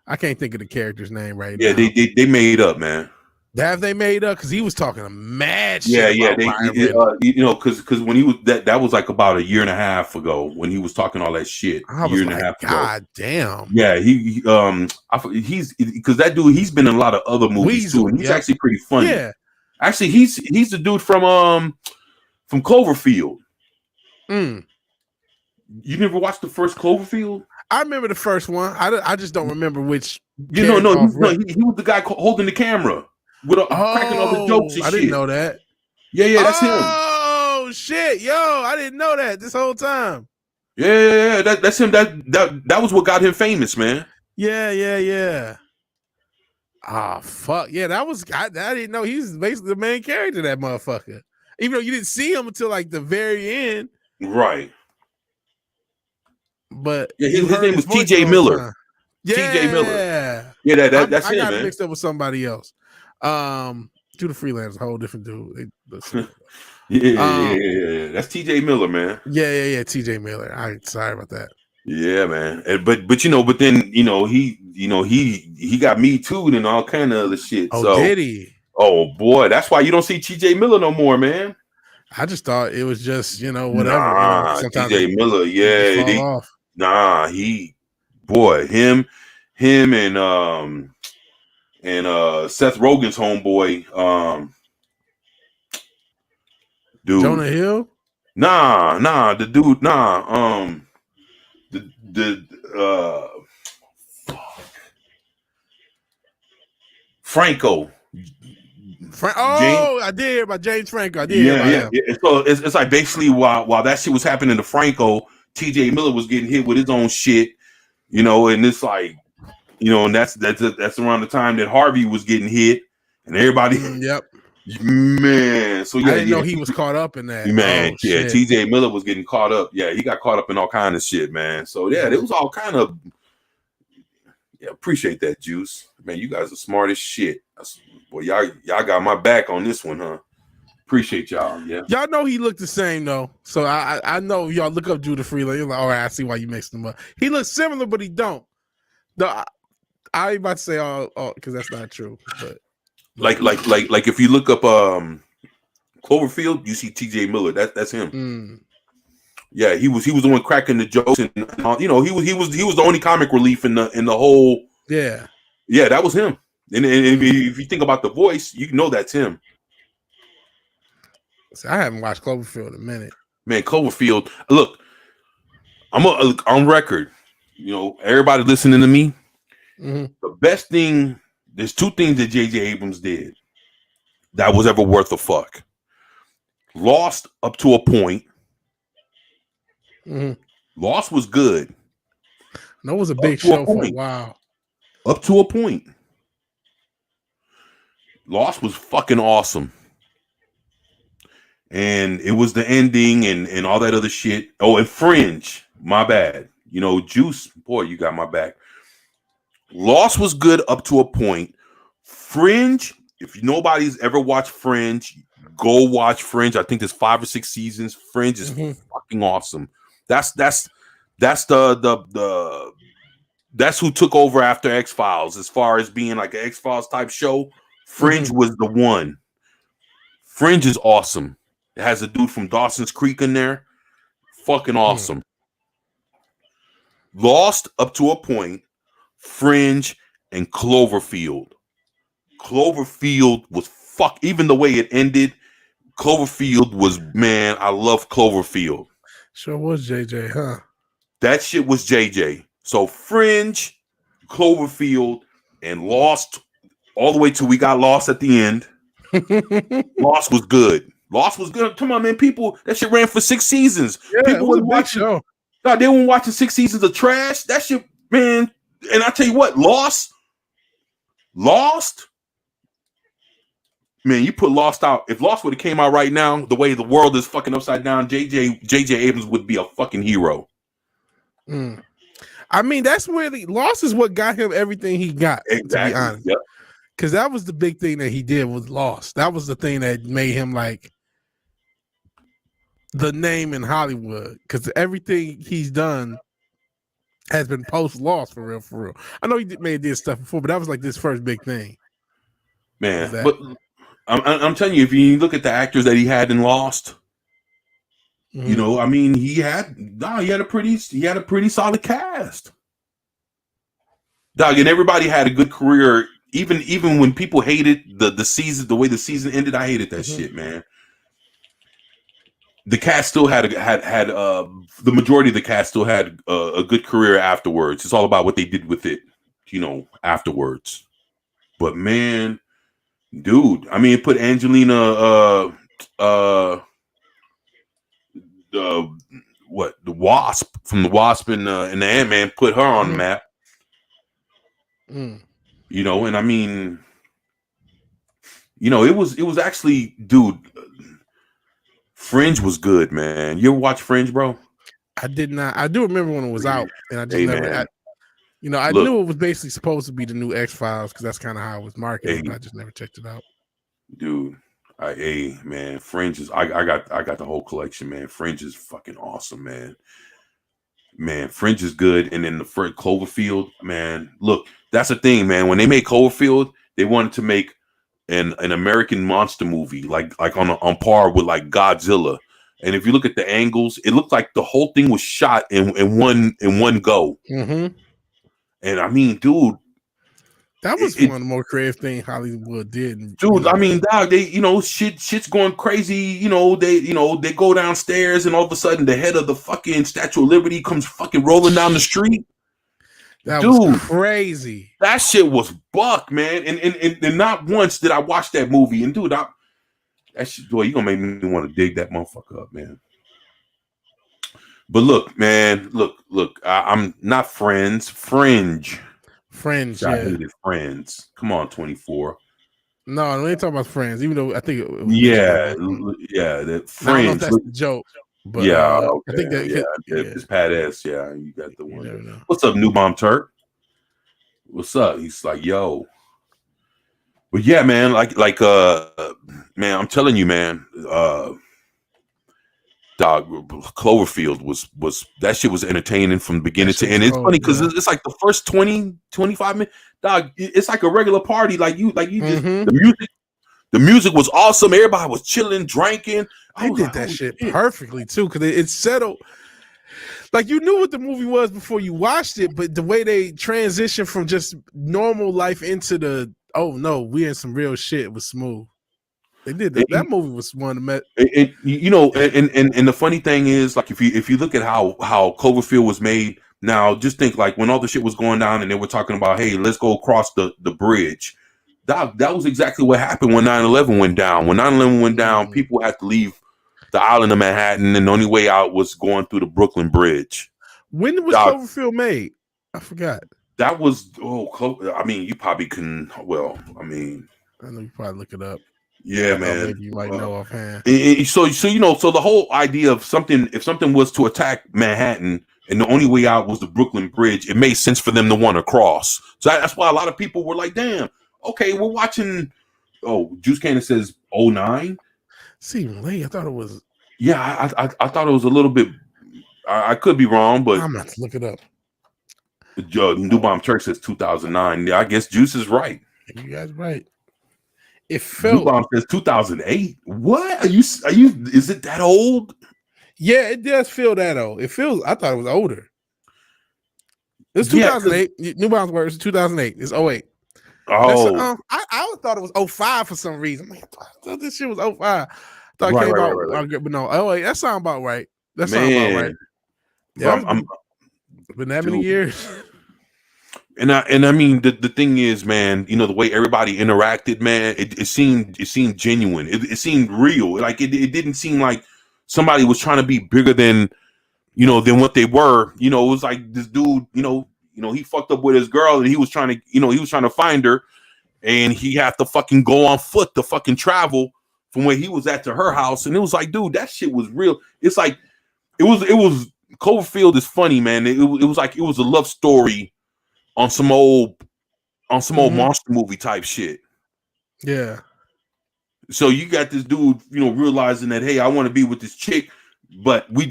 I can't think of the character's name right now. Yeah, they made up, man. Have they made up? Because he was talking a mad shit. Yeah, because when he was that was like about a year and a half ago when he was talking all that shit. I was like, God damn. Yeah, he's because that dude, he's been in a lot of other movies too, and he's actually pretty funny. Yeah, actually, he's the dude from Cloverfield. You never watched the first Cloverfield? I remember the first one. I just don't remember which. He was the guy holding the camera with cracking all the jokes and shit. I didn't know that. Yeah, that's him. Oh shit, yo, I didn't know that this whole time. Yeah, that's him. That was what got him famous, man. Yeah. Ah, fuck yeah, that was. I didn't know he's basically the main character, that motherfucker. Even though you didn't see him until like the very end, right? But yeah, his name was T.J. Miller. T.J. Miller. Yeah, that's him. I got it mixed up with somebody else. Judah Freelander's a whole different dude. Yeah. That's T.J. Miller, man. Yeah. T.J. Miller. Sorry about that. Yeah, man. But then he got Me Too'd and all kind of other shit. Oh, did he? Oh boy, that's why you don't see T.J. Miller no more, man. I just thought it was just whatever. Nah, T.J. Miller, yeah. Him and Seth Rogen's homeboy, dude. Jonah Hill? Nah, the dude, Franco. I did hear about James Franco. I did hear about him. So it's like basically while that shit was happening to Franco, T.J. Miller was getting hit with his own shit, and it's like, and that's around the time that Harvey was getting hit, and everybody. Yep. Man, so yeah, I didn't know he was caught up in that. Man, T.J. Miller was getting caught up. Yeah, he got caught up in all kind of shit, man. So yeah, it was all kind of. Yeah, appreciate that, Juice. Man, you guys are smart as shit. Boy, y'all got my back on this one, huh? Appreciate y'all. Yeah, y'all know he looked the same though. So I know y'all look up Judah Freeland. You're like, all right, I see why you mixed him up. He looks similar, but he don't. I ain't about to say all because that's not true. But like if you look up Cloverfield, you see T.J. Miller. That's him. Yeah, he was the one cracking the jokes, and he was the only comic relief in the whole. Yeah, that was him. And if you think about the voice, you know that's him. See, I haven't watched Cloverfield in a minute. Man, Cloverfield. Look, I'm on record. Everybody listening to me. Mm-hmm. The best thing. There's two things that J.J. Abrams did that was ever worth a fuck. Lost up to a point. Mm-hmm. Lost was good. That was a big show for a while. Up to a point. Lost was fucking awesome. And it was the ending and all that other shit. Oh, and Fringe. My bad. Juice. Boy, you got my back. Lost was good up to a point. Fringe, if nobody's ever watched Fringe, go watch Fringe. I think there's 5 or 6 seasons. Fringe is fucking awesome. That's that's who took over after X-Files as far as being like an X-Files type show. Fringe was the one. Fringe is awesome. It has a dude from Dawson's Creek in there. Fucking awesome. Lost up to a point. Fringe and Cloverfield. Cloverfield was even the way it ended. Cloverfield was, man, I love Cloverfield. Sure was JJ, huh? That shit was JJ. So Fringe, Cloverfield, and Lost all the way till we got Lost at the end. Lost was good. Lost was good. Come on, man. People, that shit ran for 6 seasons. Yeah, people was watching. God, they weren't watching 6 seasons of trash. That shit, man. And I tell you what, Lost. Man, you put Lost out. If Lost would have came out right now, the way the world is fucking upside down, J.J. Abrams would be a fucking hero. I mean, that's where Lost is what got him everything he got. Exactly. To be honest. Yep. Because that was the big thing that he did was Lost. That was the thing that made him like the name in Hollywood. Because everything he's done has been post Lost for real. I know he did stuff before, but that was like this first big thing. Man, but I'm telling you, if you look at the actors that he had in Lost, I mean, he had a pretty solid cast. Dog, and everybody had a good career. Even when people hated the season, the way the season ended, I hated that shit, man. The cast still had the majority of the cast still had a good career afterwards. It's all about what they did with it, afterwards. But man, dude, I mean, it put Angelina, the Wasp from the Wasp and the Ant-Man, put her on the map. And I mean, it was actually, dude. Fringe was good, man. You ever watch Fringe, bro? I did not. I do remember when it was out, and I just never. I knew it was basically supposed to be the new X-Files because that's kind of how it was marketed. But I just never checked it out. Dude, man, Fringe is. I got the whole collection, man. Fringe is fucking awesome, man. Man, Fringe is good, and then the first Cloverfield, man. Look, that's the thing, man. When they made Cloverfield, they wanted to make an American monster movie, like on par with like Godzilla. And if you look at the angles, it looked like the whole thing was shot in one go. And I mean, dude, that was one of the more creative things Hollywood did. Dude, I mean, dog, they shit's going crazy. They go downstairs and all of a sudden the head of the fucking Statue of Liberty comes fucking rolling down the street. That was crazy. That shit was buck, man. And not once did I watch that movie. And dude, that shit, boy, you gonna make me want to dig that motherfucker up, man. But look, man, look. I'm not Friends. Fringe. I hated Friends. Come on, 24. No, we ain't talking about Friends. Even though I think it was that Fringe. I don't know if that's the joke. But, okay. I think that it's Pat S. Yeah, you got the one. What's up, New Bomb Turk? What's up? He's like, yo. But yeah, man, like man, I'm telling you, man, the dog, Cloverfield was that shit was entertaining from beginning to end. It's funny because it's like the first 20, 25 minutes, dog. It's like a regular party. Like you just the music was awesome. Everybody was chilling, drinking. They did that shit perfectly too, because it settled. Like you knew what the movie was before you watched it, but the way they transitioned from just normal life into the we in some real shit was smooth. They did that. That movie was one of the and the funny thing is, like, if you look at how Cloverfield was made, now just think like when all the shit was going down and they were talking about, hey, let's go across the bridge. That was exactly what happened when 9/11 went down. When 9/11 went down, people had to leave the island of Manhattan, and the only way out was going through the Brooklyn Bridge. When was Cloverfield made? I forgot. That was I mean, you probably can. Well, I mean, I know you probably look it up. Yeah, man. Maybe you might know offhand. So the whole idea of if something was to attack Manhattan and the only way out was the Brooklyn Bridge, it made sense for them to want to cross. So that's why a lot of people were like, "Damn, okay, we're watching." Oh, Juice Cannon says 09. See, late. I thought it was. Yeah, I thought it was a little bit. I could be wrong, but I'm gonna have to look it up. New Bomb Church says 2009. Yeah, I guess Juice is right. You guys right. It felt. New Bomb says 2008. What are you? Is it that old? Yeah, it does feel that old. It feels. I thought it was older. It's 2008. New Bomb's words. 2008. It's 08. Oh, I thought it was 05 for some reason. I thought this shit was 05. I thought it came out, right. But no, 08. That sounds about right. That sounds about right. Yeah, been that many years. And I mean the thing is, man, the way everybody interacted, man, it seemed genuine. It seemed real. Like it didn't seem like somebody was trying to be bigger than than what they were. It was like this dude, he fucked up with his girl and he was trying to find her, and he had to fucking go on foot to fucking travel from where he was at to her house. And it was like, dude, that shit was real. It's like it was Cloverfield is funny, man. It was like it was a love story on some old monster movie type shit. Yeah. So you got this dude, realizing that, hey, I want to be with this chick, but we,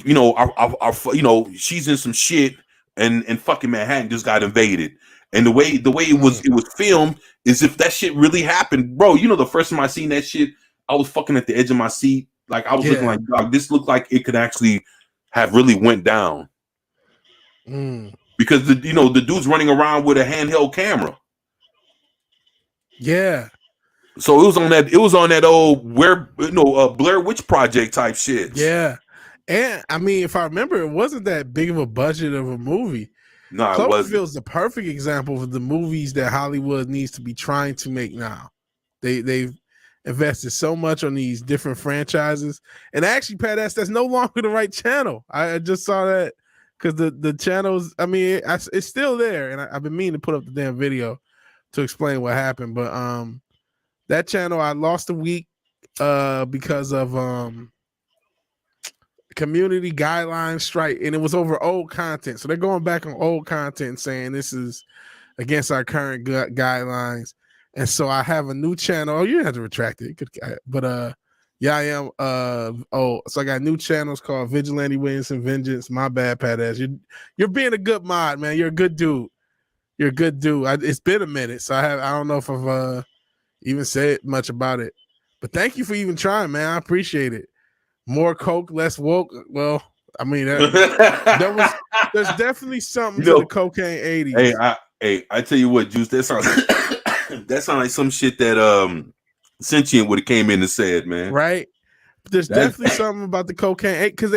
she's in some shit, and fucking Manhattan just got invaded. And the way it was filmed is if that shit really happened, bro. The first time I seen that shit, I was fucking at the edge of my seat. Like I was looking like, dog, this looked like it could actually have really went down. Because the dude's running around with a handheld camera. Yeah. So it was on that old Blair Witch Project type shit. Yeah. And I mean, if I remember, it wasn't that big of a budget of a movie. No, it wasn't. Cloverfield's the perfect example of the movies that Hollywood needs to be trying to make now. They've invested so much on these different franchises. And actually, Pat, that's no longer the right channel. I just saw that. Because the channels, I mean, it's still there, and I've been meaning to put up the damn video to explain what happened. But that channel, I lost a week because of community guidelines strike, and it was over old content. So they're going back on old content and saying this is against our current guidelines. And so I have a new channel. Oh, you didn't have to retract it, but yeah, I am. So I got new channels called Vigilante Williamson Vengeance. My bad, Pat ass. You're being a good mod, man. You're a good dude. It's been a minute, so I don't know if I've even said much about it. But thank you for even trying, man. I appreciate it. More coke, less woke. Well, I mean, there's definitely something to the cocaine 80s. Hey, I tell you what, Juice. That sounds like some shit that Sentient would have came in and said, man. Right. But there's definitely something about the cocaine because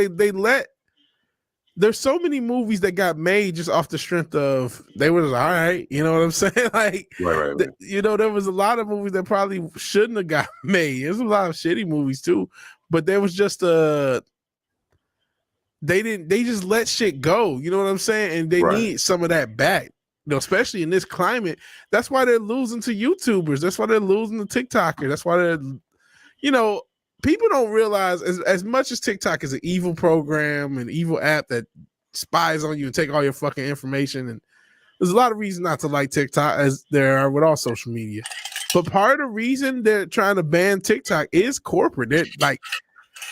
there's so many movies that got made just off the strength of they were all right. You know what I'm saying? Like, right. There was a lot of movies that probably shouldn't have got made. There's a lot of shitty movies too, but there was just they just let shit go. You know what I'm saying? And they need some of that back. Especially in this climate, that's why they're losing to YouTubers. That's why they're losing to TikTokers. That's why they're, people don't realize as much as TikTok is an evil program, an evil app that spies on you and take all your fucking information. And there's a lot of reasons not to like TikTok, as there are with all social media. But part of the reason they're trying to ban TikTok is corporate. They're like,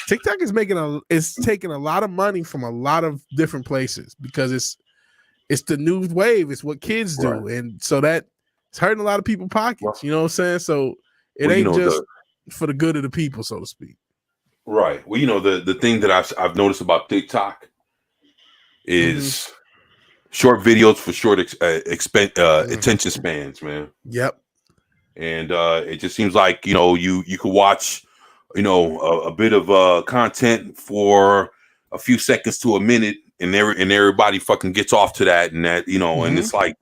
TikTok is taking a lot of money from a lot of different places because it's the new wave. It's what kids do, Right. and so that it's hurting a lot of people's pockets. You know what I'm saying? So it ain't just for the good of the people, so to speak. Right. Well, the thing that I've noticed about TikTok is short videos for short attention spans, man. Yep. And it just seems like you could watch a bit of content for a few seconds to a minute, and everybody fucking gets off to that, and that and it's like,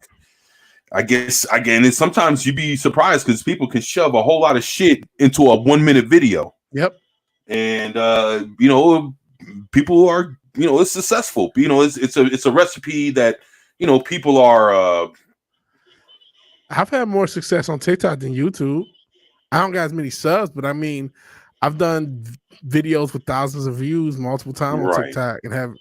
I guess again, and sometimes you'd be surprised because people can shove a whole lot of shit into a 1 minute video. Yep. And people are it's successful. It's a recipe that people are. I've had more success on TikTok than YouTube. I don't got as many subs, but I mean, I've done videos with thousands of views multiple times on TikTok, and have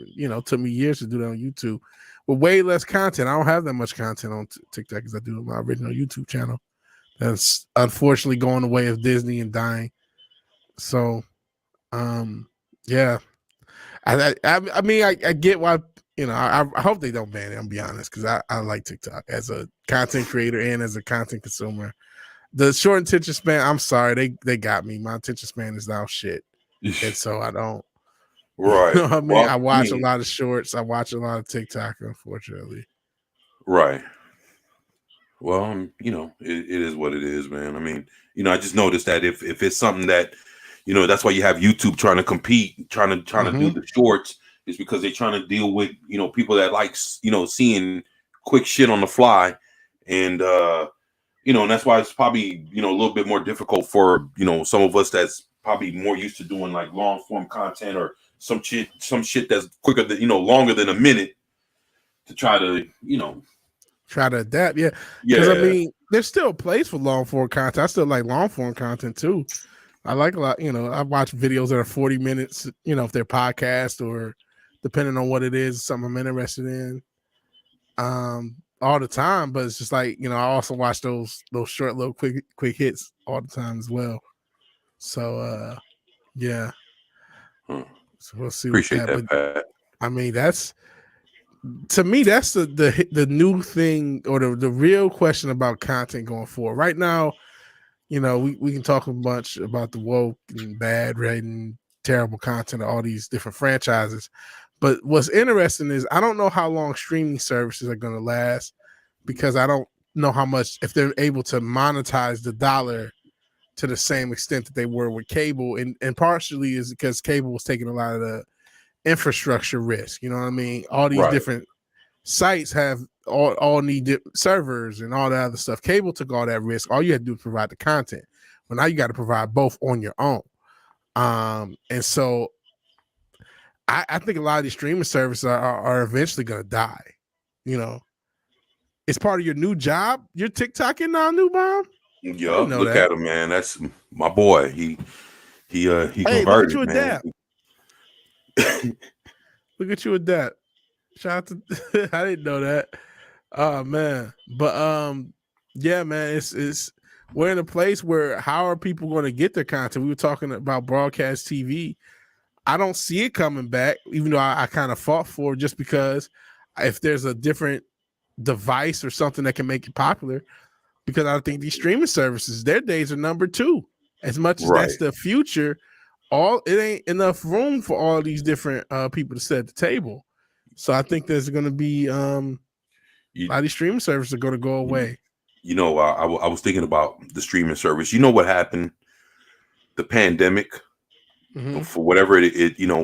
took me years to do that on YouTube with way less content. I don't have that much content on TikTok as I do on my original YouTube channel. That's unfortunately going the way of Disney and dying. So, yeah, I mean, I get why. I hope they don't ban it. I'll be honest, because I like TikTok as a content creator and as a content consumer. The short attention span, I'm sorry, they got me. My attention span is now shit, and so I don't. Right. I mean, well, I watch a lot of shorts. I watch a lot of TikTok, unfortunately. Right. Well, it is what it is, man. I mean, I just noticed that if it's something that, that's why you have YouTube trying to compete, trying to do the shorts, is because they're trying to deal with, people that like, seeing quick shit on the fly. And, and that's why it's probably, a little bit more difficult for, some of us that's probably more used to doing like long form content or some shit that's quicker than, longer than a minute to try to, try to adapt. Yeah. Because I mean, there's still a place for long form content. I still like long form content too. I like a lot, I watch videos that are 40 minutes, if they're podcast or depending on what it is, something I'm interested in. All the time, but it's just like, I also watch those short little quick hits all the time as well. So yeah. So we'll see. Appreciate that, Pat. I mean, to me, that's the new thing, or the real question about content going forward. Right now, we can talk a bunch about the woke and bad rating, terrible content of all these different franchises. But what's interesting is I don't know how long streaming services are going to last, because I don't know how much, if they're able to monetize the dollar to the same extent that they were with cable. And partially is because cable was taking a lot of the infrastructure risk. You know what I mean? All these different sites have all need servers and all that other stuff. Cable took all that risk. All you had to do was provide the content. But now you got to provide both on your own. And so I think a lot of these streaming services are eventually going to die. It's part of your new job. You're TikToking now, New Bomb. Yeah, look at him, man. That's my boy. He converted, look at you man. Look at you with that. Shout out to I didn't know that. Oh man. But yeah, man, it's we're in a place where how are people going to get their content? We were talking about broadcast TV. I don't see it coming back, even though I kind of fought for it, just because if there's a different device or something that can make it popular, because I think these streaming services, their days are number two. As much as that's the future, it ain't enough room for all these different people to sit at the table. So I think there's going to be a lot of these streaming services are going to go away. I was thinking about the streaming service. You know what happened? The pandemic, for whatever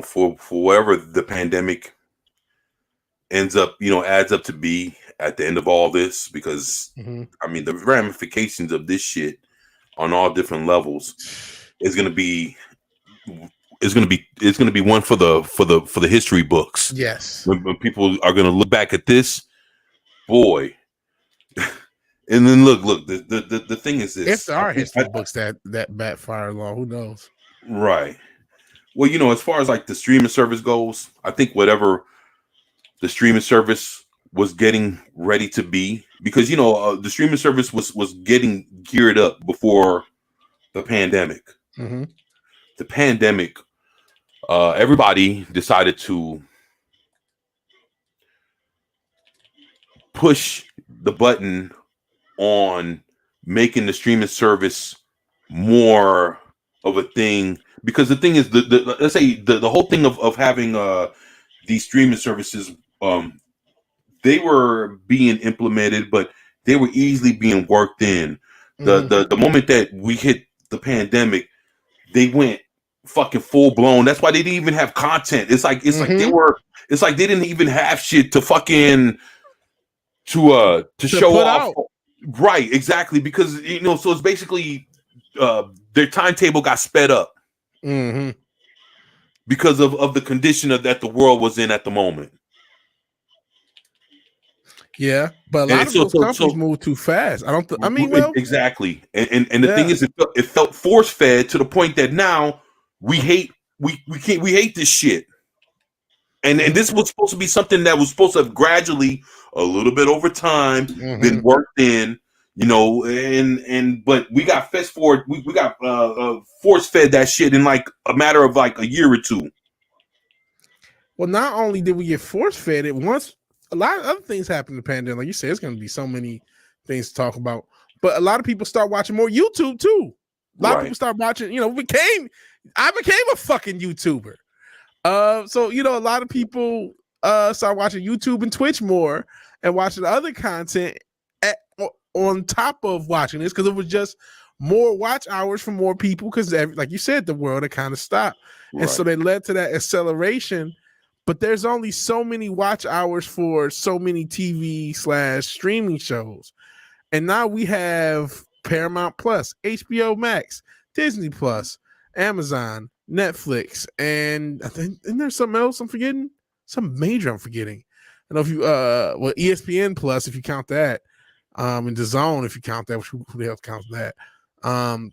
for whatever the pandemic ends up, adds up to be at the end of all this, because I mean, the ramifications of this shit on all different levels is going to be one for the history books. Yes. When people are going to look back at this, boy. And then look, the thing is this. If there are history books that backfire along, who knows? Right. Well, as far as like the streaming service goes, I think whatever the streaming service was getting ready to be, because the streaming service was getting geared up before the pandemic. Mm-hmm. The pandemic everybody decided to push the button on making the streaming service more of a thing, because the thing is, let's say the whole thing of having these streaming services, they were being implemented, but they were easily being worked in. The moment that we hit the pandemic, they went fucking full blown. That's why they didn't even have content. It's like they didn't even have shit to fucking to show off. Out. Right, exactly, because so it's basically their timetable got sped up because of the condition that the world was in at the moment. Yeah, but a lot of those companies move too fast. Exactly, and the thing is, it felt force fed to the point that now we hate this shit. And this was supposed to be something that was supposed to have gradually, a little bit over time, been worked in, but we got we got force fed that shit in like a matter of like a year or two. Well, not only did we get force fed it, once a lot of other things happened in the pandemic. Like you said, it's going to be so many things to talk about. But a lot of people start watching more YouTube too. A lot of people start watching. I became a fucking YouTuber. So a lot of people start watching YouTube and Twitch more and watching other content on top of watching this, because it was just more watch hours for more people, because like you said, the world had kind of stopped. And so they led to that acceleration. But there's only so many watch hours for so many TV/streaming shows. And now we have Paramount Plus, HBO Max, Disney Plus, Amazon, Netflix, and I think, isn't there something else I'm forgetting? Some major I'm forgetting. I don't know if you ESPN Plus, if you count that, and DAZN if you count that. Who the hell counts that?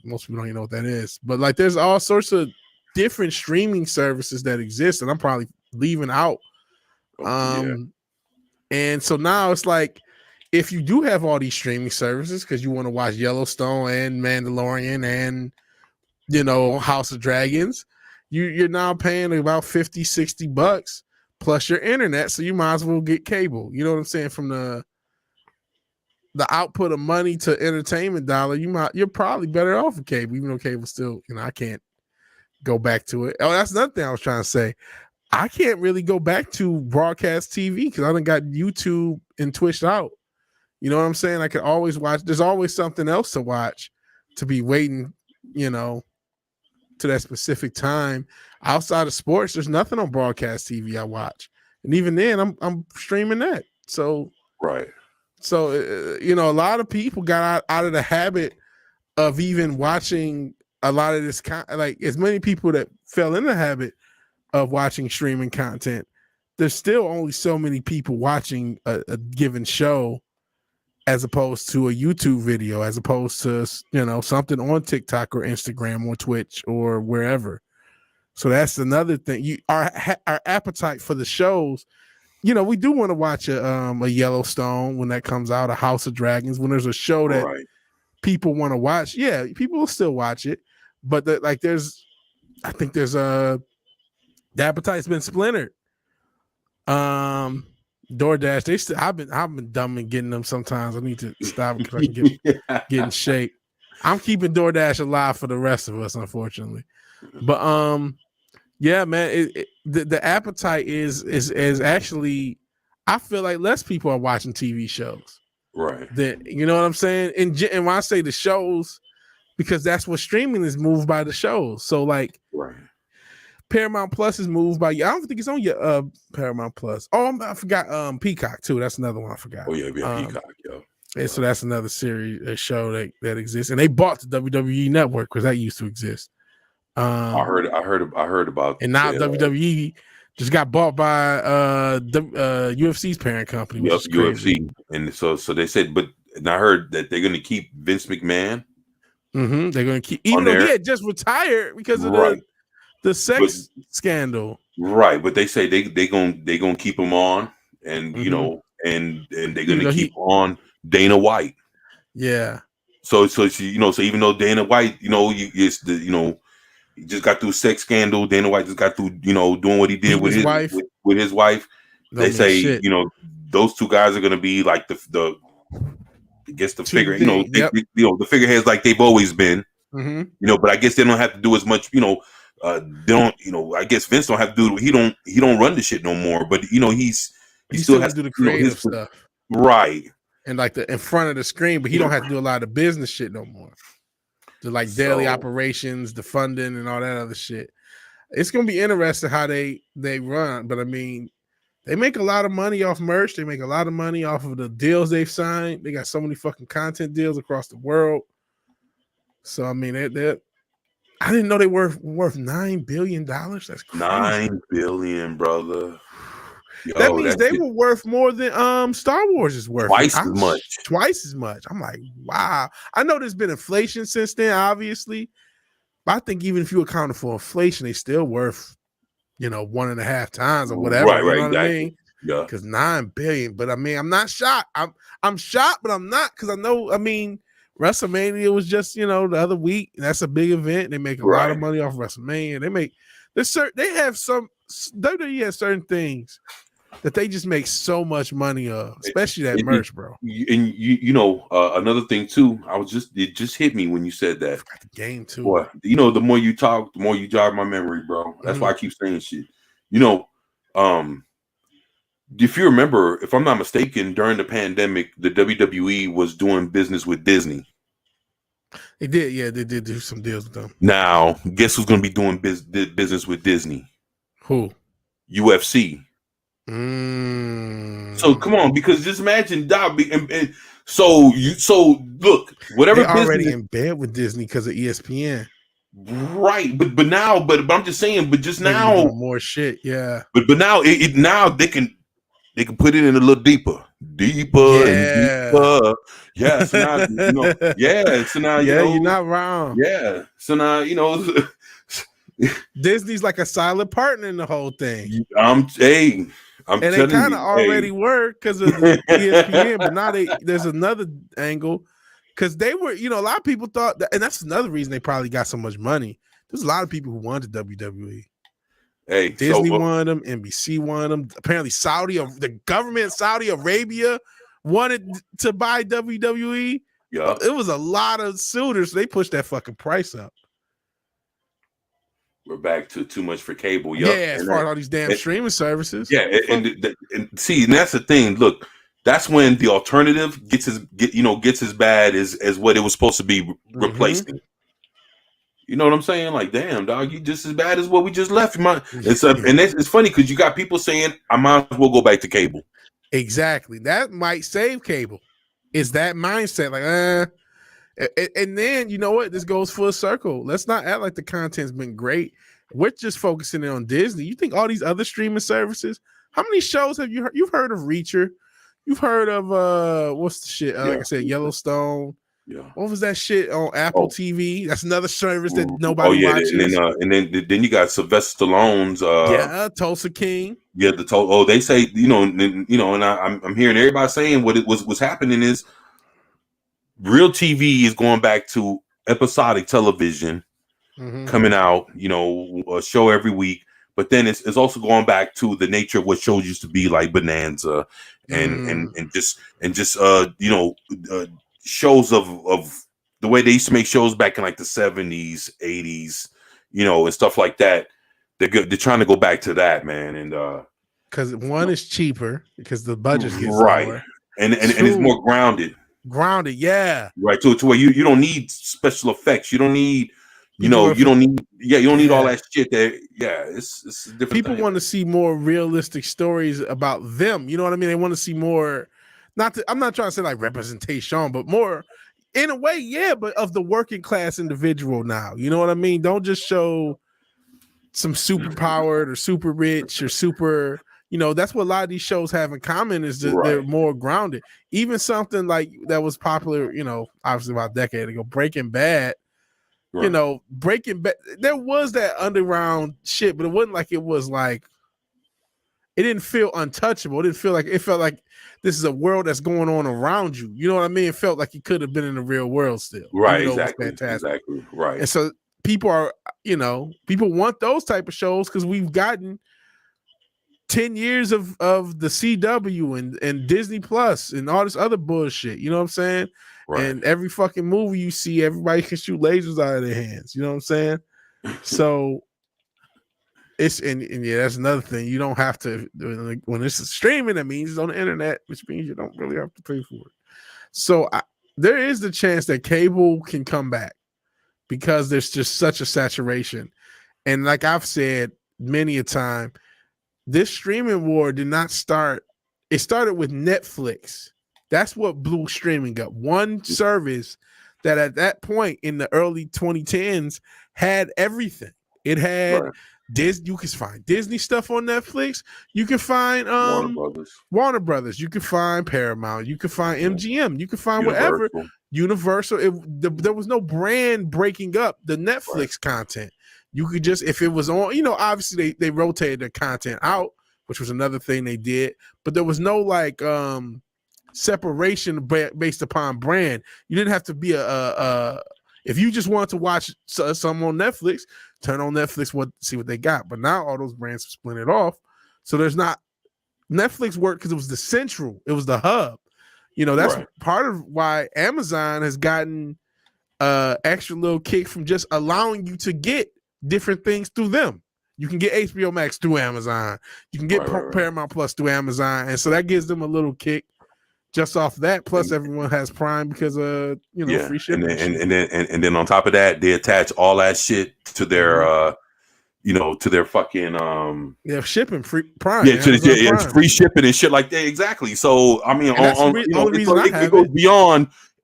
Most people don't even know what that is. But like, there's all sorts of different streaming services that exist, and I'm probably leaving out. And so now it's like, if you do have all these streaming services because you want to watch Yellowstone and Mandalorian and House of Dragons, you're now paying about $50-$60 plus your internet, so you might as well get cable. You know what I'm saying? From the output of money to entertainment dollar, you're probably better off with cable, even though cable still, I can't go back to it. Oh, that's another thing I was trying to say. I can't really go back to broadcast TV because I done got YouTube and Twitch out. You know what I'm saying? I can always watch. There's always something else to watch, to be waiting, to that specific time. Outside of sports, there's nothing on broadcast TV I watch, and even then, I'm streaming that. So So a lot of people got out of the habit of even watching a lot of this like, as many people that fell in the habit of watching streaming content, there's still only so many people watching a given show as opposed to a YouTube video, as opposed to, something on TikTok or Instagram or Twitch or wherever. So that's another thing. Our appetite for the shows, we do want to watch a Yellowstone when that comes out, a House of Dragons, when there's a show that people want to watch. Yeah, people will still watch it, but I think there's the appetite's been splintered. DoorDash, I've been dumb in getting them sometimes. I need to stop because I can get in shape. I'm keeping DoorDash alive for the rest of us, unfortunately. But yeah, man, the appetite is actually, I feel like less people are watching TV shows. Right. You know what I'm saying? And when I say the shows, because that's what streaming is, moved by the shows. So like, Paramount Plus is moved by, I don't think it's on your Paramount Plus. Oh, I forgot Peacock too. That's another one I forgot. Oh yeah, Peacock, yo. And so that's another series, a show that exists, and they bought the WWE Network because that used to exist. I heard about. And now WWE just got bought by UFC's parent company, which is crazy. UFC, and so they said, and I heard that they're going to keep Vince McMahon. They're going to keep, even though he had just retired because of the sex scandal. Right, but they say they gonna keep him on, and and they're gonna keep on Dana White. Yeah. So even though Dana White, He just got through sex scandal. Dana White just got through, doing what he did Beating with his wife. with his wife. Don't They mean say, shit. those two guys are gonna be like the I guess the Too figure, big, yep. the figureheads like they've always been. Mm-hmm. But I guess they don't have to do as much. They don't. I guess Vince don't have to do. He don't run the shit no more. But he still has to do the to, creative stuff, right? and like in front of the screen, but he don't have to do a lot of business shit no more. The daily operations, the funding, and all that other shit. It's gonna be interesting how they run, but I mean, they make a lot of money off merch. They make a lot of money off of the deals they've signed. They got so many fucking content deals across the world. So I mean, they I didn't know they were worth $9 billion. That's crazy. $9 billion, brother. That means they were worth more than Star Wars is worth. Twice as much. Twice as much. I'm like, wow. I know there's been inflation since then, obviously. But I think even if you accounted for inflation, they still worth, 1.5 times or whatever. Right, you know exactly. What I mean? Yeah. Because $9 billion. But I mean, I'm not shocked. I'm shocked, but I'm not, because I know, I mean, WrestleMania was just, the other week. That's a big event. They make a lot of money off WrestleMania. They have some WWE has certain things that they just make so much money of, especially that merch, bro. And another thing too, it just hit me when you said that. I forgot the game too. Boy, the more you talk, the more you jog my memory, bro. That's why I keep saying shit. If you remember, if I'm not mistaken, during the pandemic, the WWE was doing business with Disney. They did, yeah. They did do some deals with them. Now, guess who's going to be doing business with Disney? Who? UFC. So come on, because just imagine, so look, whatever they're already in bed with Disney because of ESPN. Right, but I'm just saying, but just now more shit, yeah. But now now they can put it in a little deeper. And deeper. Yeah, so now so now you're not wrong. Yeah. So now Disney's like a silent partner in the whole thing. And they kind of already were because of the ESPN, but now there's another angle because they were, a lot of people thought that, and that's another reason they probably got so much money. There's a lot of people who wanted WWE. Hey, Disney wanted them, NBC wanted them. Apparently, the government of Saudi Arabia wanted to buy WWE. Yeah, it was a lot of suitors. So they pushed that fucking price up. We're back to too much for cable. Yeah, as far as all these damn streaming services. Yeah, and see, and that's the thing. Look, that's when the alternative gets as bad as what it was supposed to be replacing. You know what I'm saying? Like, damn, dog, you just as bad as what we just left. And it's funny because you got people saying, I might as well go back to cable. Exactly. That might save cable. Is that mindset like, and then you know what? This goes full circle. Let's not act like the content's been great. We're just focusing in on Disney. You think all these other streaming services? How many shows have you heard? You've heard of Reacher? You've heard of what's the shit? Like I said, Yellowstone. Yeah. What was that shit on Apple TV? That's another service that nobody watches. And then you got Sylvester Stallone's Tulsa King. Yeah, they say, and I'm hearing everybody saying what's happening is real TV is going back to episodic television, coming out, a show every week. But then it's also going back to the nature of what shows used to be, like Bonanza and just shows of the way they used to make shows back in like the 70s, 80s, and stuff like that. They're trying to go back to that, man. And because one is cheaper because the budget gets lower. And it's more grounded. Grounded, yeah. Right. To where you don't need special effects. You don't need you don't need all that shit it's a different people thing. Want to see more realistic stories about them. You know what I mean? They want to see more, I'm not trying to say like representation, but more in a way, yeah, but of the working class individual now. You know what I mean? Don't just show some super powered or super rich or super, that's what a lot of these shows have in common is that they're more grounded. Even something like that was popular, obviously about a decade ago, Breaking Bad. Right. Breaking Bad, there was that underground shit, but it wasn't like it was like, it didn't feel untouchable. It felt like this is a world that's going on around you. You know what I mean? It felt like it could have been in the real world still. Right, exactly. Exactly. Right. And so people are, people want those type of shows because we've gotten 10 years of the CW and Disney Plus and all this other bullshit. You know what I'm saying? Right. And every fucking movie you see, everybody can shoot lasers out of their hands. You know what I'm saying? So it's and yeah, that's another thing. You don't have to when it's streaming. That means it's on the internet, which means you don't really have to pay for it. So there is the chance that cable can come back because there's just such a saturation. And like I've said many a time, this streaming war did not start. It started with Netflix. That's what blew streaming up. One service that at that point in the early 2010s had everything. It had Disney. You can find Disney stuff on Netflix. You can find Warner Brothers. You can find Paramount. You can find MGM. You can find whatever. Universal. There was no brand breaking up the Netflix content. You could just, if it was on, obviously they rotated their content out, which was another thing they did, but there was no like separation based upon brand. You didn't have to be if you just wanted to watch some on Netflix, turn on Netflix, see what they got. But now all those brands have splintered off. So there's not, Netflix worked because it was the central, it was the hub. That's part of why Amazon has gotten extra little kick from just allowing you to get different things through them. You can get HBO Max through Amazon. You can get Paramount Plus through Amazon. And so that gives them a little kick just off that. Plus everyone has Prime because of, free shipping. And then on top of that, they attach all that shit to their to their fucking shipping free Prime. It's free shipping and shit like that. Exactly. So I mean,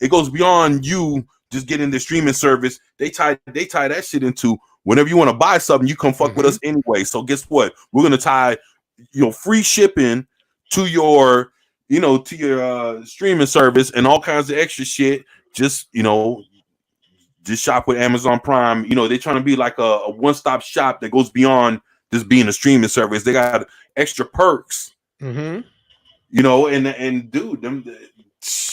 it goes beyond you just getting the streaming service. They tie that shit into whenever you want to buy something, you come fuck with us anyway. So guess what? We're gonna tie free shipping to your streaming service and all kinds of extra shit. Just shop with Amazon Prime. They're trying to be like a one-stop shop that goes beyond just being a streaming service. They got extra perks. And dude, them.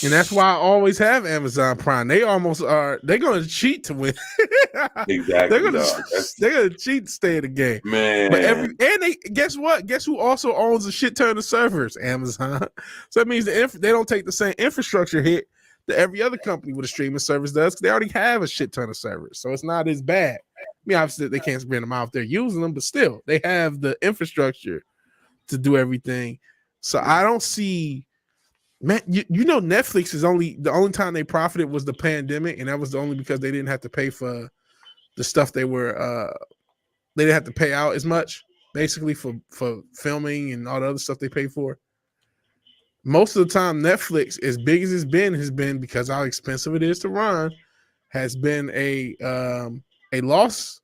And that's why I always have Amazon Prime. They almost are. They're gonna cheat to win. Exactly. They're gonna cheat to stay in the game, man. But they guess what? Guess who also owns a shit ton of servers? Amazon. So that means they don't take the same infrastructure hit that every other company with a streaming service does. Because they already have a shit ton of servers, so it's not as bad. I mean, obviously they can't bring them out if they're using them, but still they have the infrastructure to do everything. So I don't see. Man, Netflix is the only time they profited was the pandemic, and that was only because they didn't have to pay for the stuff they didn't have to pay out as much, basically for filming and all the other stuff they pay for. Most of the time, Netflix, as big as it's been, has been because how expensive it is to run, has been a loss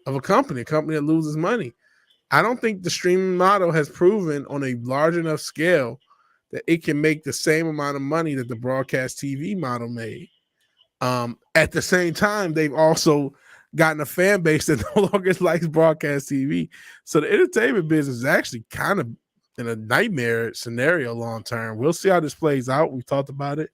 of a company that loses money. I don't think the streaming model has proven on a large enough scale that it can make the same amount of money that the broadcast TV model made. At the same time, they've also gotten a fan base that no longer likes broadcast TV. So the entertainment business is actually kind of in a nightmare scenario long term. We'll see how this plays out. We've talked about it.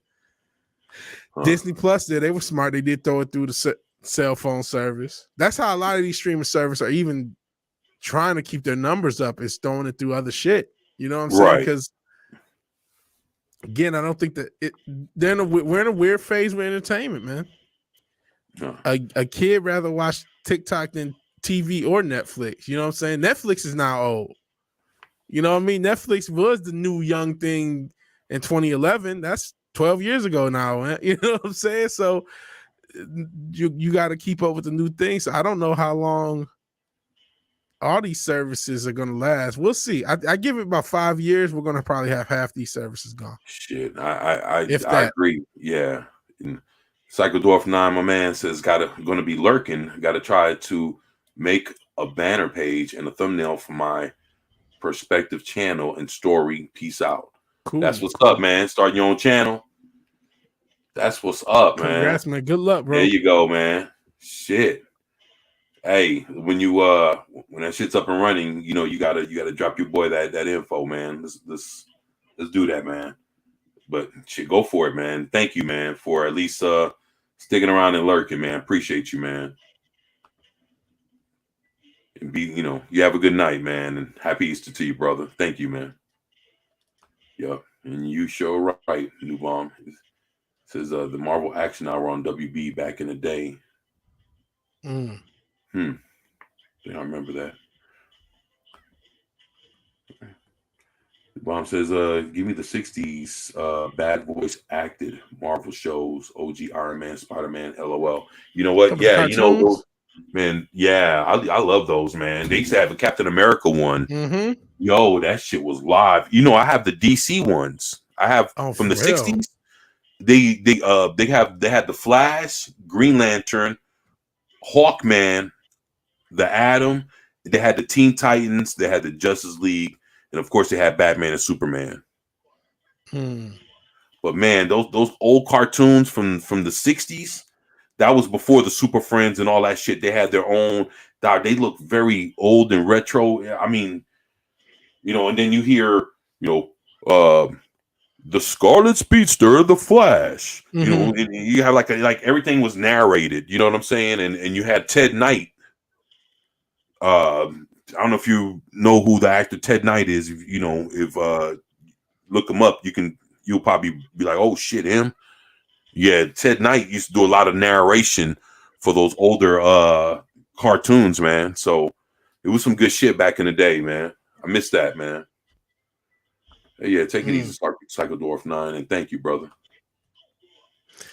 Disney Plus they were smart. They did throw it through the cell phone service. That's how a lot of these streaming services are even trying to keep their numbers up, is throwing it through other shit. You know what I'm saying? Because again, I don't think that we're in a weird phase with entertainment, man. A kid rather watch TikTok than TV or Netflix. You know what I'm saying? Netflix is now old. You know what I mean? Netflix was the new young thing in 2011. That's 12 years ago now, man. You know what I'm saying? So you got to keep up with the new things. So I don't know how long all these services are going to last. We'll see. I give it about 5 years. We're going to probably have half these services gone. Shit, I agree. Yeah. And Psycho Dwarf 9, my man, says going to be lurking. Got to try to make a banner page and a thumbnail for my perspective channel and story. Peace out. Cool. That's what's up, man. Start your own channel. That's what's up, man. Congrats, man. Good luck, bro. There you go, man. Shit. Hey, when that shit's up and running, you gotta drop your boy that info, man. Let's do that, man. But shit, go for it, man. Thank you, man, for at least sticking around and lurking, man. Appreciate you, man. And you have a good night, man, and happy Easter to you, brother. Thank you, man. Yep, and you sure right, New Bomb. It says the Marvel Action Hour on WB back in the day. Mm. I remember that. Bomb says, give me the 60s bad voice acted Marvel shows, OG Iron Man, Spider-Man, LOL. You know what? Yeah, those, man, yeah, I love those, man. They used to have a Captain America one. Mm-hmm. Yo, that shit was live. I have the DC ones. I have from the 60s. They had the Flash, Green Lantern, Hawkman, the Atom. They had the Teen Titans. They had the Justice League. And of course, they had Batman and Superman. But man, those old cartoons from the 60s, that was before the Super Friends and all that shit. They had their own. They look very old and retro. I mean, and then you hear, the Scarlet Speedster, the Flash. And you have like everything was narrated. You know what I'm saying? And you had Ted Knight. I don't know if you know who the actor Ted Knight is. If look him up, you'll probably be like, oh shit, him. Yeah, Ted Knight used to do a lot of narration for those older cartoons, man. So it was some good shit back in the day, man. I miss that, man. Hey, yeah, take it easy, Psychodorf 9, and thank you, brother.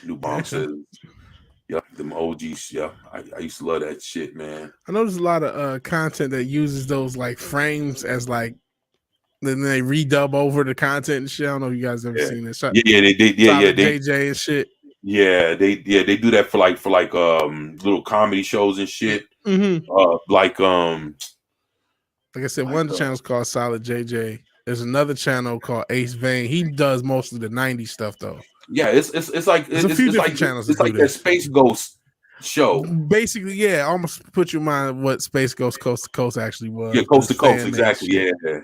New Bomb says, yeah, them OGs, yeah. I used to love that shit, man. I know there's a lot of content that uses those like frames as like, then they redub over the content and shit. I don't know if you guys ever seen this. They JJ and shit. Yeah, they do that for like little comedy shows and shit. Like I said, one of the channels called Solid JJ. There's another channel called Ace Vane. He does most of the 90s stuff though. Yeah, it's like it's a few different channels. It's like that Space Ghost show. Basically, yeah, almost put you in mind what Space Ghost Coast to Coast actually was. Yeah, Coast to Coast, exactly. Yeah.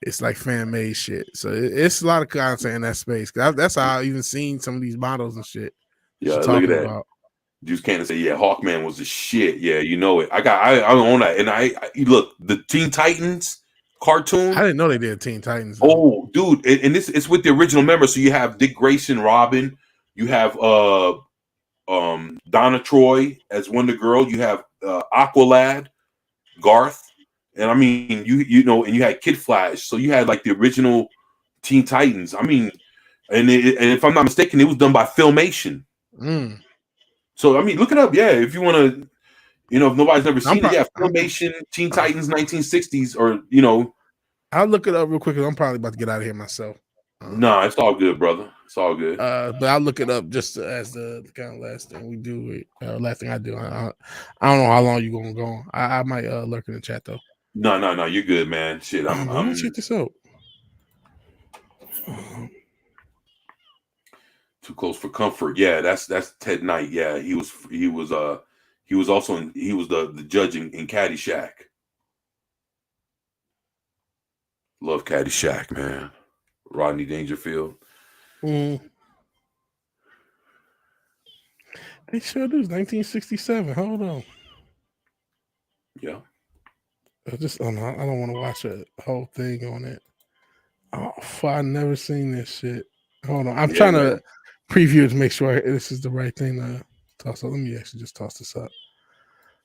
It's like fan made shit. So it's a lot of content in that space. That's how I even seen some of these models and shit. Yeah, look at that. Juice Cannon say, yeah, Hawkman was the shit. Yeah, you know it. I own that. And I look, the Teen Titans cartoon. I didn't know they did Teen Titans. Oh, dude. And this it's with the original members. So you have Dick Grayson, Robin. You have Donna Troy as Wonder Girl. You have Aqualad, Garth. And I mean, you know, and you had Kid Flash. So you had like the original Teen Titans. I mean, and if I'm not mistaken, it was done by Filmation. So I mean, look it up. Yeah, if you want to, you know, if nobody's never seen it, yeah, Filmation, Teen Titans, 1960s, or you know, I'll look it up real quick. I'm probably about to get out of here myself. Nah, it's all good, brother. It's all good. But I'll look it up just as the kind of last thing we do. Last thing I do. I don't know how long you're gonna go. I might lurk in the chat though. No, you're good, man. Shit, let me check this out. Too Close for Comfort. Yeah, that's Ted Knight. Yeah, he was also the judge in Caddyshack. Love Caddyshack, man. Rodney Dangerfield. They sure do. 1967. Hold on. Yeah. I don't want to watch a whole thing on it. Oh, I never seen this shit. Hold on. I'm trying to preview it to make sure this is the right thing to toss up. Let me actually just toss this up.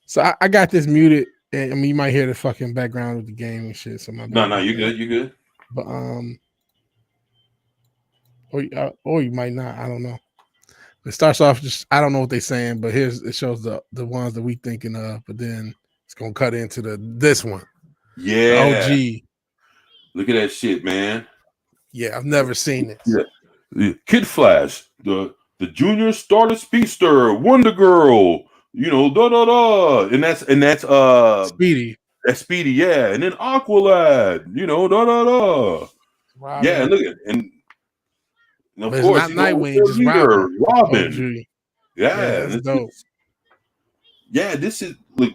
So I got this muted. And, I mean, you might hear the fucking background of the game and shit. So no, you're good. You're good. But or you might not. I don't know. It starts off just I don't know what they're saying, but it shows the ones that we thinking of. But then it's gonna cut into this one. Yeah. The OG. Look at that shit, man. Yeah, I've never seen it. Yeah. Kid Flash, the Junior Starter Speedster, Wonder Girl, you know, and that's Speedy. That's Speedy, yeah. And then Aqualad, you know, Robin. Yeah, look at and of but course, it's not Nightwing, just Robin. OG. Yeah, that's dope. This is look.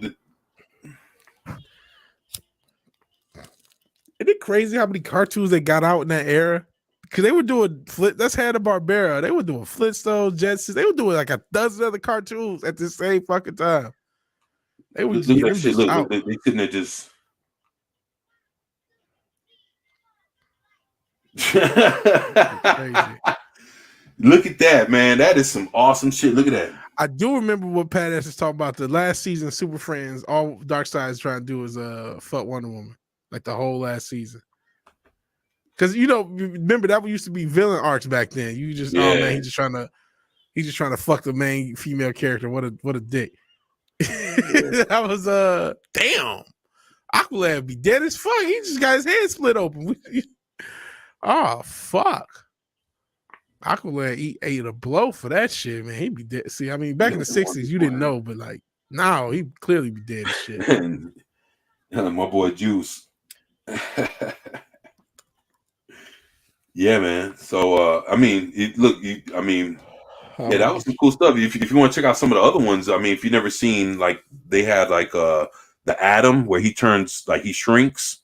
Isn't it crazy how many cartoons they got out in that era? Because they were doing that's Hanna-Barbera. They were doing Flintstones, Jetsons. They were doing like a dozen other cartoons at the same fucking time. They were Look getting at that them shit. just Look, out. they sitting there just. Crazy. Look at that, man. That is some awesome shit. Look at that. I do remember what Pat S is talking about. The last season of Super Friends, all Darkseid is trying to do is fuck Wonder Woman. Like the whole last season. Because remember that used to be villain arcs back then. You just oh man, he's just trying to fuck the main female character. What a dick. That was damn. Aqualad be dead as fuck. He just got his head split open. Oh fuck. Aqualad ate a blow for that shit, man. He'd be dead. See, I mean, back in the 60s, you didn't know, but like now he clearly be dead as shit. And my boy Juice. Yeah, man. So I mean, that was some cool stuff. If you want to check out some of the other ones, I mean, if you've never seen, like, they had like the Atom where he turns, like, he shrinks.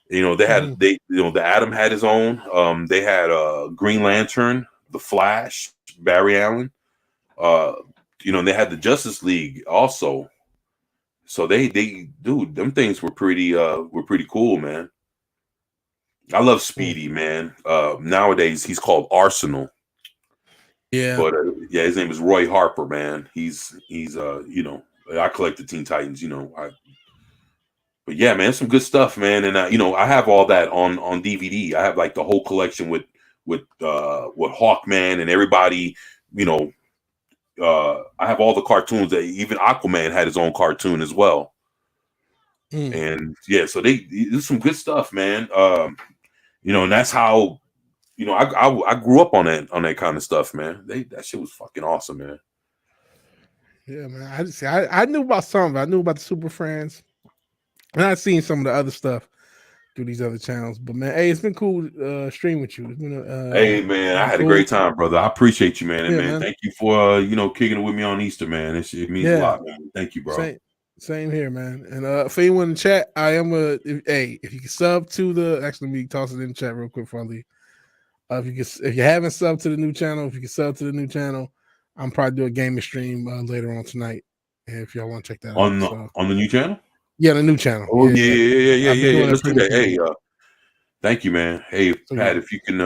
They had the Atom had his own. They had Green Lantern, the Flash, Barry Allen. They had the Justice League also. So they dude, them things were pretty cool, man. I love Speedy, man. Nowadays he's called Arsenal. Yeah. But his name is Roy Harper, man. He's I collect the Teen Titans, but yeah, man, some good stuff, man. And I have all that on DVD. I have like the whole collection with Hawkman and everybody. I have all the cartoons. That even Aquaman had his own cartoon as well. And yeah, so they do some good stuff, man. And that's how I grew up on that kind of stuff, man. That shit was fucking awesome, man. Yeah, man. I knew about some. I knew about the Super Friends. And I've seen some of the other stuff through these other channels. But man, hey, it's been cool streaming with you. It's been hey man, I had a great time, brother. I appreciate you, man. And man, thank you for kicking it with me on Easter, man. It means a lot, man. Thank you, bro. Same here, man. And for anyone in the chat, I am if you can sub to let me toss it in the chat real quick before I leave. If you haven't subbed to the new channel, if you can sub to the new channel, I'm probably do a gaming stream later on tonight. If y'all want to check that out. On the new channel? Yeah, the new channel. Oh yeah. Let's do that. Hey, thank you, man. Hey, Pat, if you can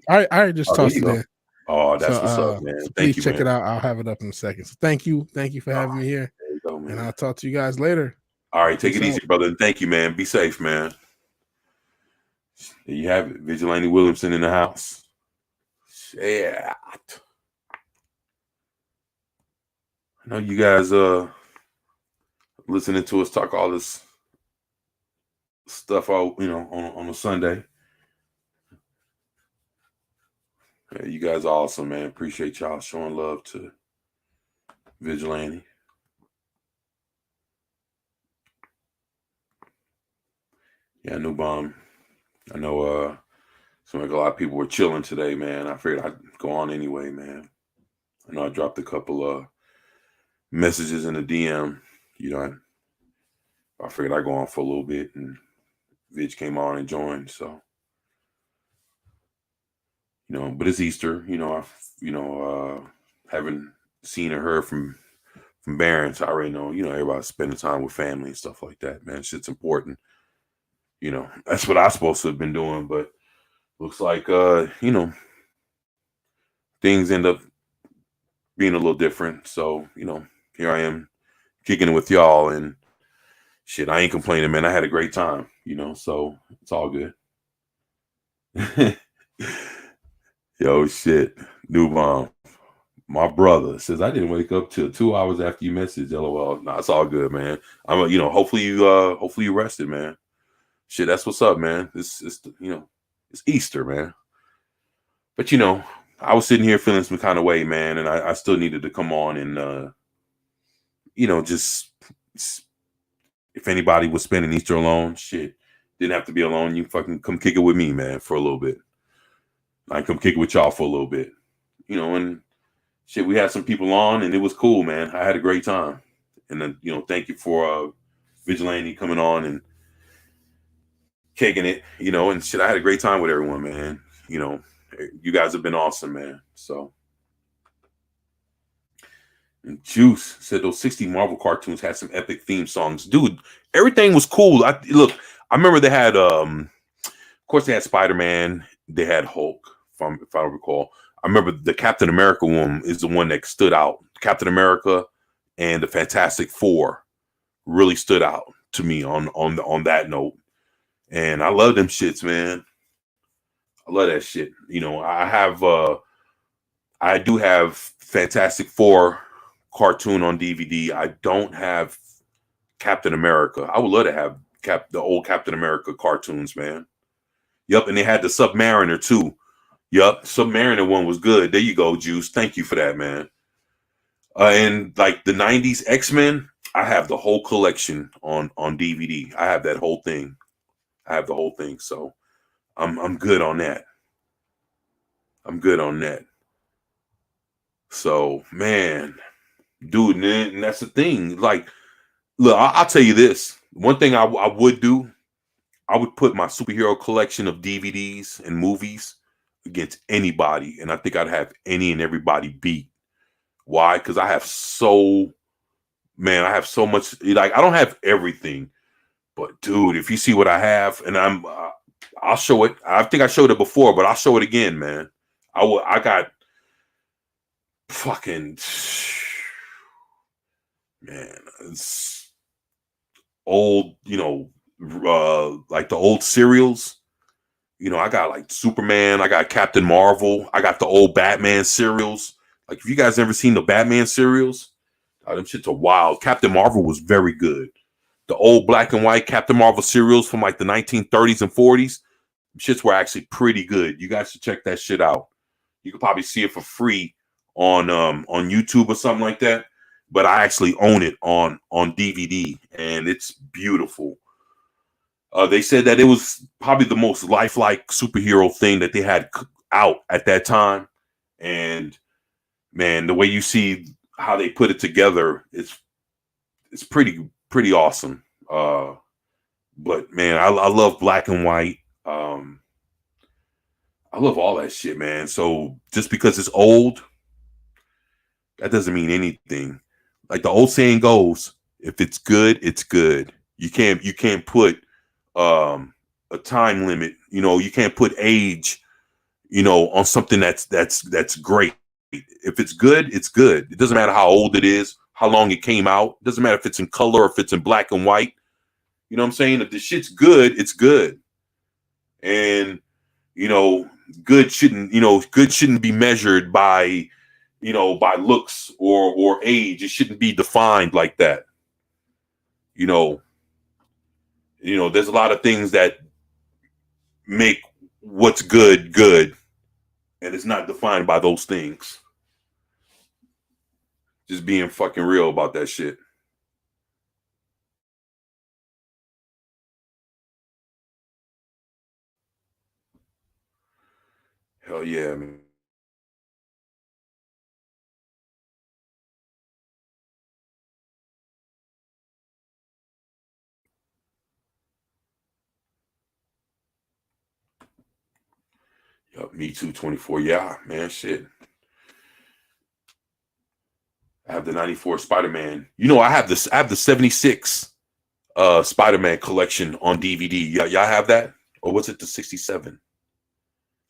I just tossed it in. Oh, that's what's up, man. So thank you, check it out. I'll have it up in a second. So thank you for having me here. There you go, man. And I'll talk to you guys later. All right, take it easy, brother, and thank you, man. Be safe, man. There you have it. Vigilante Williamson in the house. Shit. I know you guys listening to us talk all this stuff out, on a Sunday. Yeah, you guys are awesome, man. Appreciate y'all showing love to Vigilante. Yeah, New Bomb. I know seems like a lot of people were chilling today, man. I figured I'd go on anyway, man. I know I dropped a couple of messages in the DM. I figured I'd go on for a little bit, and Vidge came on and joined. So, but it's Easter. Haven't seen or heard from Baron, so I already know. Everybody's spending time with family and stuff like that. Man, shit's important. That's what I'm supposed to have been doing, but looks like things end up being a little different. So, here I am kicking it with y'all, and shit, I ain't complaining, man. I had a great time, so it's all good. Yo, shit. New Bomb. My brother says I didn't wake up till 2 hours after you messaged. LOL. Nah, it's all good, man. I'm hopefully you rested, man. Shit, that's what's up, man. It's Easter, man. But I was sitting here feeling some kind of way, man, and I still needed to come on and just if anybody was spending Easter alone, shit, didn't have to be alone. You fucking come kick it with me, man, for a little bit. I come kick it with y'all for a little bit, and shit, we had some people on, and it was cool, man. I had a great time, and then thank you for Vigilante coming on and kicking it, and shit. I had a great time with everyone, man. You guys have been awesome, man. So, Juice said those 60 Marvel cartoons had some epic theme songs. Dude, everything was cool. I remember they had of course they had Spider-Man, they had Hulk, if I recall. I remember the Captain America one is the one that stood out. Captain America and the Fantastic Four really stood out to me on that note. And I love them shits, man. I love that shit. You know, I do have Fantastic Four cartoon on DVD. I don't have Captain America. I would love to have the old Captain America cartoons, man. Yep, and they had the Submariner too. Yep, Submariner one was good. There you go, Juice. Thank you for that, man. And like the 90s X-Men, I have the whole collection on DVD. I have that whole thing. I have the whole thing. So I'm good on that. I'm good on that. So, man, dude, and that's the thing. Like, look, I'll tell you this. One thing I would do, I would put my superhero collection of DVDs and movies against anybody. And I think I'd have any and everybody beat. Why? Because I have so much. Like, I don't have everything. But, dude, if you see what I have, and I'll show it. I think I showed it before, but I'll show it again, man. I got fucking, man, it's old, you know, like the old serials. You know, I got like Superman, I got Captain Marvel, I got the old Batman serials. Like, if you guys ever seen the Batman serials, them shits are wild. Captain Marvel was very good. The old black and white Captain Marvel serials from like the 1930s and 40s, shits were actually pretty good. You guys should check that shit out. You could probably see it for free on YouTube or something like that. But I actually own it on DVD, and it's beautiful. They said that it was probably the most lifelike superhero thing that they had out at that time. And man, the way you see how they put it together, it's pretty awesome. But man, I love black and white. I love all that shit, man. So just because it's old, that doesn't mean anything. Like the old saying goes, if it's good, it's good. You can't put a time limit. You know, you can't put age, you know, on something that's great. If it's good, it's good. It doesn't matter how old it is, how long it came out. It doesn't matter if it's in color or if it's in black and white. You know what I'm saying? If the shit's good, it's good. And, you know, good shouldn't be measured by, you know, by looks or age. It shouldn't be defined like that. You know, there's a lot of things that make what's good, and it's not defined by those things. Just being fucking real about that shit. Hell yeah, man. Yup, Me Too 24. Yeah, man, shit. I have the 94 Spider-Man. You know, I have the 76 Spider-Man collection on DVD. Y'all have that? Or was it the 67?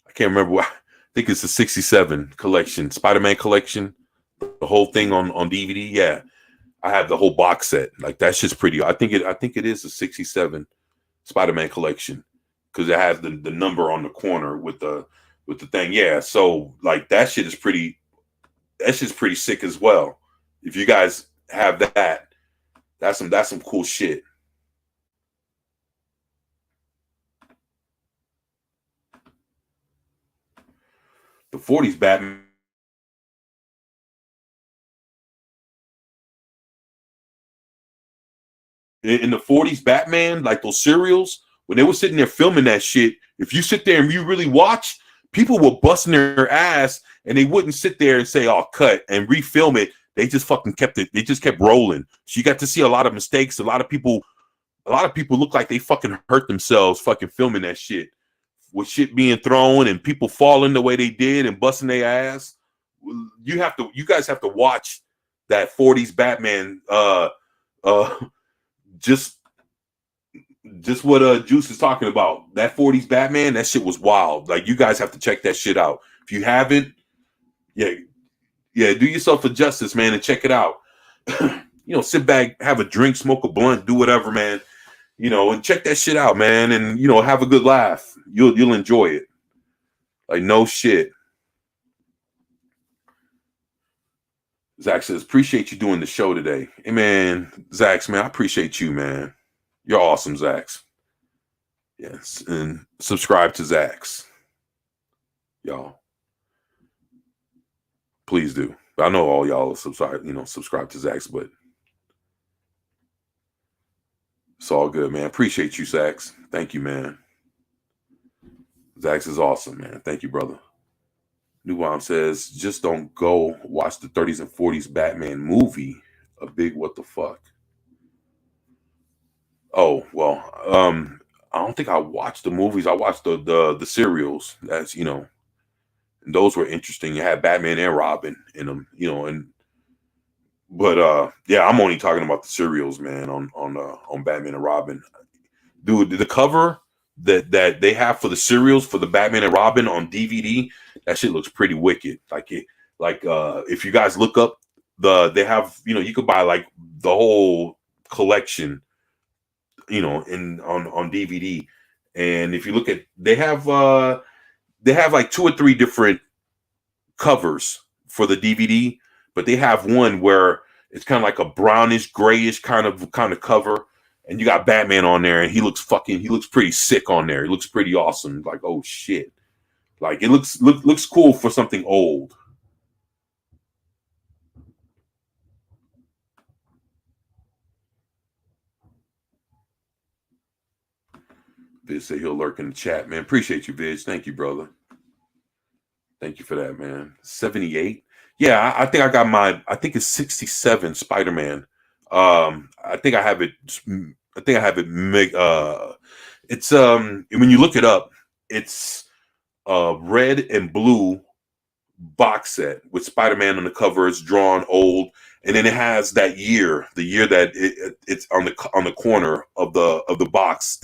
I can't remember. I think it's the 67 collection, Spider-Man collection. The whole thing on DVD. Yeah. I have the whole box set. Like, that shit's pretty. I think it is the 67 Spider-Man collection, because it has the number on the corner with the thing. Yeah. So like that shit's pretty sick as well. If you guys have that, that's some cool shit. The 40s Batman. In the 40s Batman, like those serials, when they were sitting there filming that shit, if you sit there and you really watch, people were busting their ass, and they wouldn't sit there and say, "Oh, cut," and refilm it. They just fucking kept it. They just kept rolling. So you got to see a lot of mistakes. A lot of people look like they fucking hurt themselves fucking filming that shit, with shit being thrown and people falling the way they did and busting their ass. You guys have to watch that 40s Batman, just what Juice is talking about. That 40s Batman, that shit was wild. Like, you guys have to check that shit out. If you haven't, yeah, do yourself a justice, man, and check it out. Sit back, have a drink, smoke a blunt, do whatever, man. And check that shit out, man, and have a good laugh. You'll enjoy it. Like, no shit. Zach says, appreciate you doing the show today. Hey, man, Zach, man, I appreciate you, man. You're awesome, Zax. Yes, and subscribe to Zax, y'all. Please do. I know all y'all subscribe to Zax, but it's all good, man. Appreciate you, Zax. Thank you, man. Zax is awesome, man. Thank you, brother. New Bomb says, just don't go watch the 30s and 40s Batman movie. A big what the fuck. Oh, well, I don't think I watched the movies. I watched the serials. That's, and those were interesting. You had Batman and Robin in them, but yeah, I'm only talking about the serials, man, on Batman and Robin. Dude, the cover that they have for the serials for the Batman and Robin on DVD, that shit looks pretty wicked. If you guys look up they have, you could buy like the whole collection, on DVD. And if you look at, they have like 2 or 3 different covers for the DVD, but they have one where it's kind of like a brownish, grayish kind of cover, and you got Batman on there, and he looks pretty sick on there. He looks pretty awesome. Like, oh shit. Like, it looks cool for something old. Viz say he'll lurk in the chat, man. Appreciate you, Viz. Thank you, brother. Thank you for that, man. 78. Yeah, I think I think it's 67 Spider-Man. I think I have it. It's when you look it up, it's a red and blue box set with Spider-Man on the cover. It's drawn old, and then it has that year, the year that it's on the corner of the box. I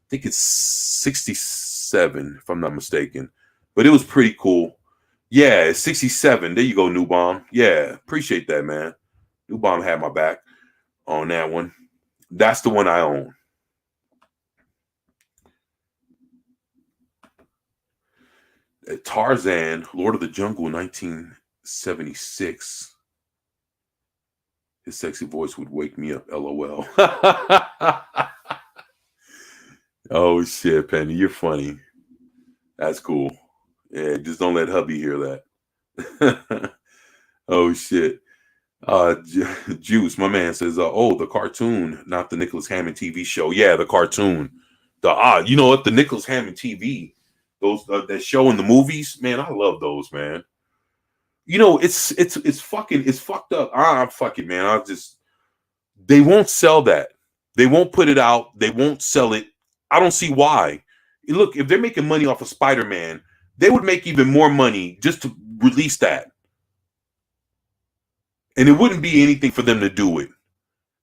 think it's 67, if I'm not mistaken. But it was pretty cool. Yeah, it's 67. There you go, New Bomb. Yeah, appreciate that, man. New Bomb had my back on that one. That's the one I own. Tarzan, Lord of the Jungle, 1976. His sexy voice would wake me up, LOL. Oh, shit, Penny. You're funny. That's cool. Yeah, just don't let hubby hear that. Oh, shit. Juice, my man says, the cartoon, not the Nicholas Hammond TV show. Yeah, the cartoon. You know what? The Nicholas Hammond TV, those that show in the movies, man, I love those, man. It's fucked up. Fuck it, man. They won't sell that. They won't put it out. They won't sell it. I don't see why. Look, if they're making money off of Spider-Man, they would make even more money just to release that. And it wouldn't be anything for them to do it.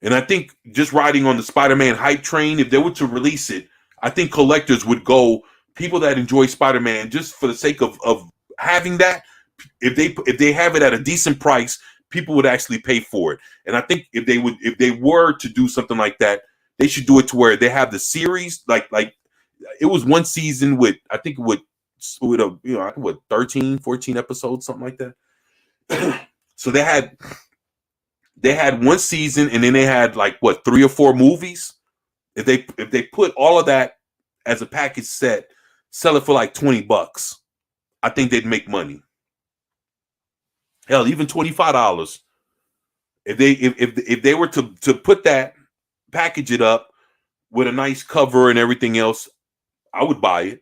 And I think just riding on the Spider-Man hype train, if they were to release it, I think collectors would go, people that enjoy Spider-Man, just for the sake of having that, if they have it at a decent price, people would actually pay for it. And I think if they were to do something like that, they should do it to where they have the series, like it was one season with, I think with 13, 14 episodes, something like that. So they had one season, and then they had 3 or 4 movies. If they put all of that as a package set, sell it for like $20, I think they'd make money. Hell, even $25. If they were to put that, package it up with a nice cover and everything else, I would buy it.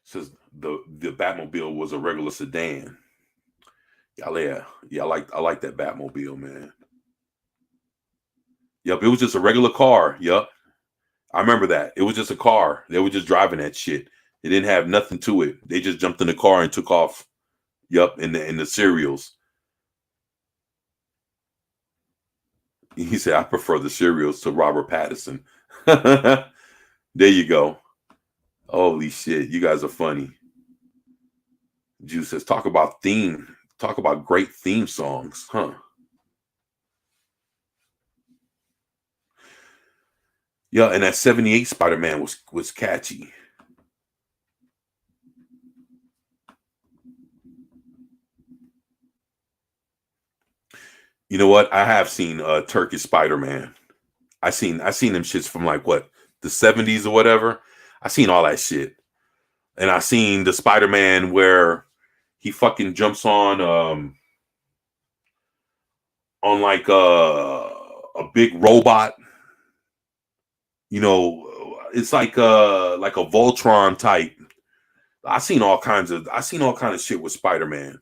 Says the Batmobile was a regular sedan. Yeah, I like that Batmobile, man. Yep, it was just a regular car. Yep. I remember that. It was just a car. They were just driving that shit. It didn't have nothing to it. They just jumped in the car and took off. Yup, in the cereals. He said, I prefer the cereals to Robert Pattinson. There you go. Holy shit. You guys are funny. Juice says, talk about great theme songs. Huh. Yeah, and that 78 Spider-Man was catchy. You know what? I have seen Turkish Spider-Man. I seen them shits from like what, the 70s or whatever. I seen all that shit. And I seen the Spider-Man where he fucking jumps on like a big robot. You know, it's like a Voltron type. I seen all kinds of shit with Spider-Man.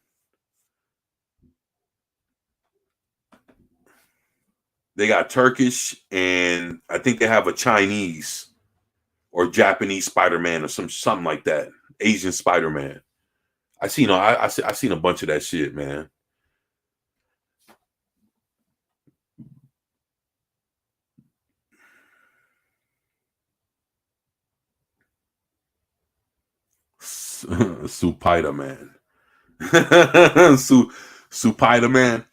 They got Turkish, and I think they have a Chinese or Japanese Spider-Man or something like that. Asian Spider-Man. I seen a bunch of that shit, man. Spider-Man. Spider-Man.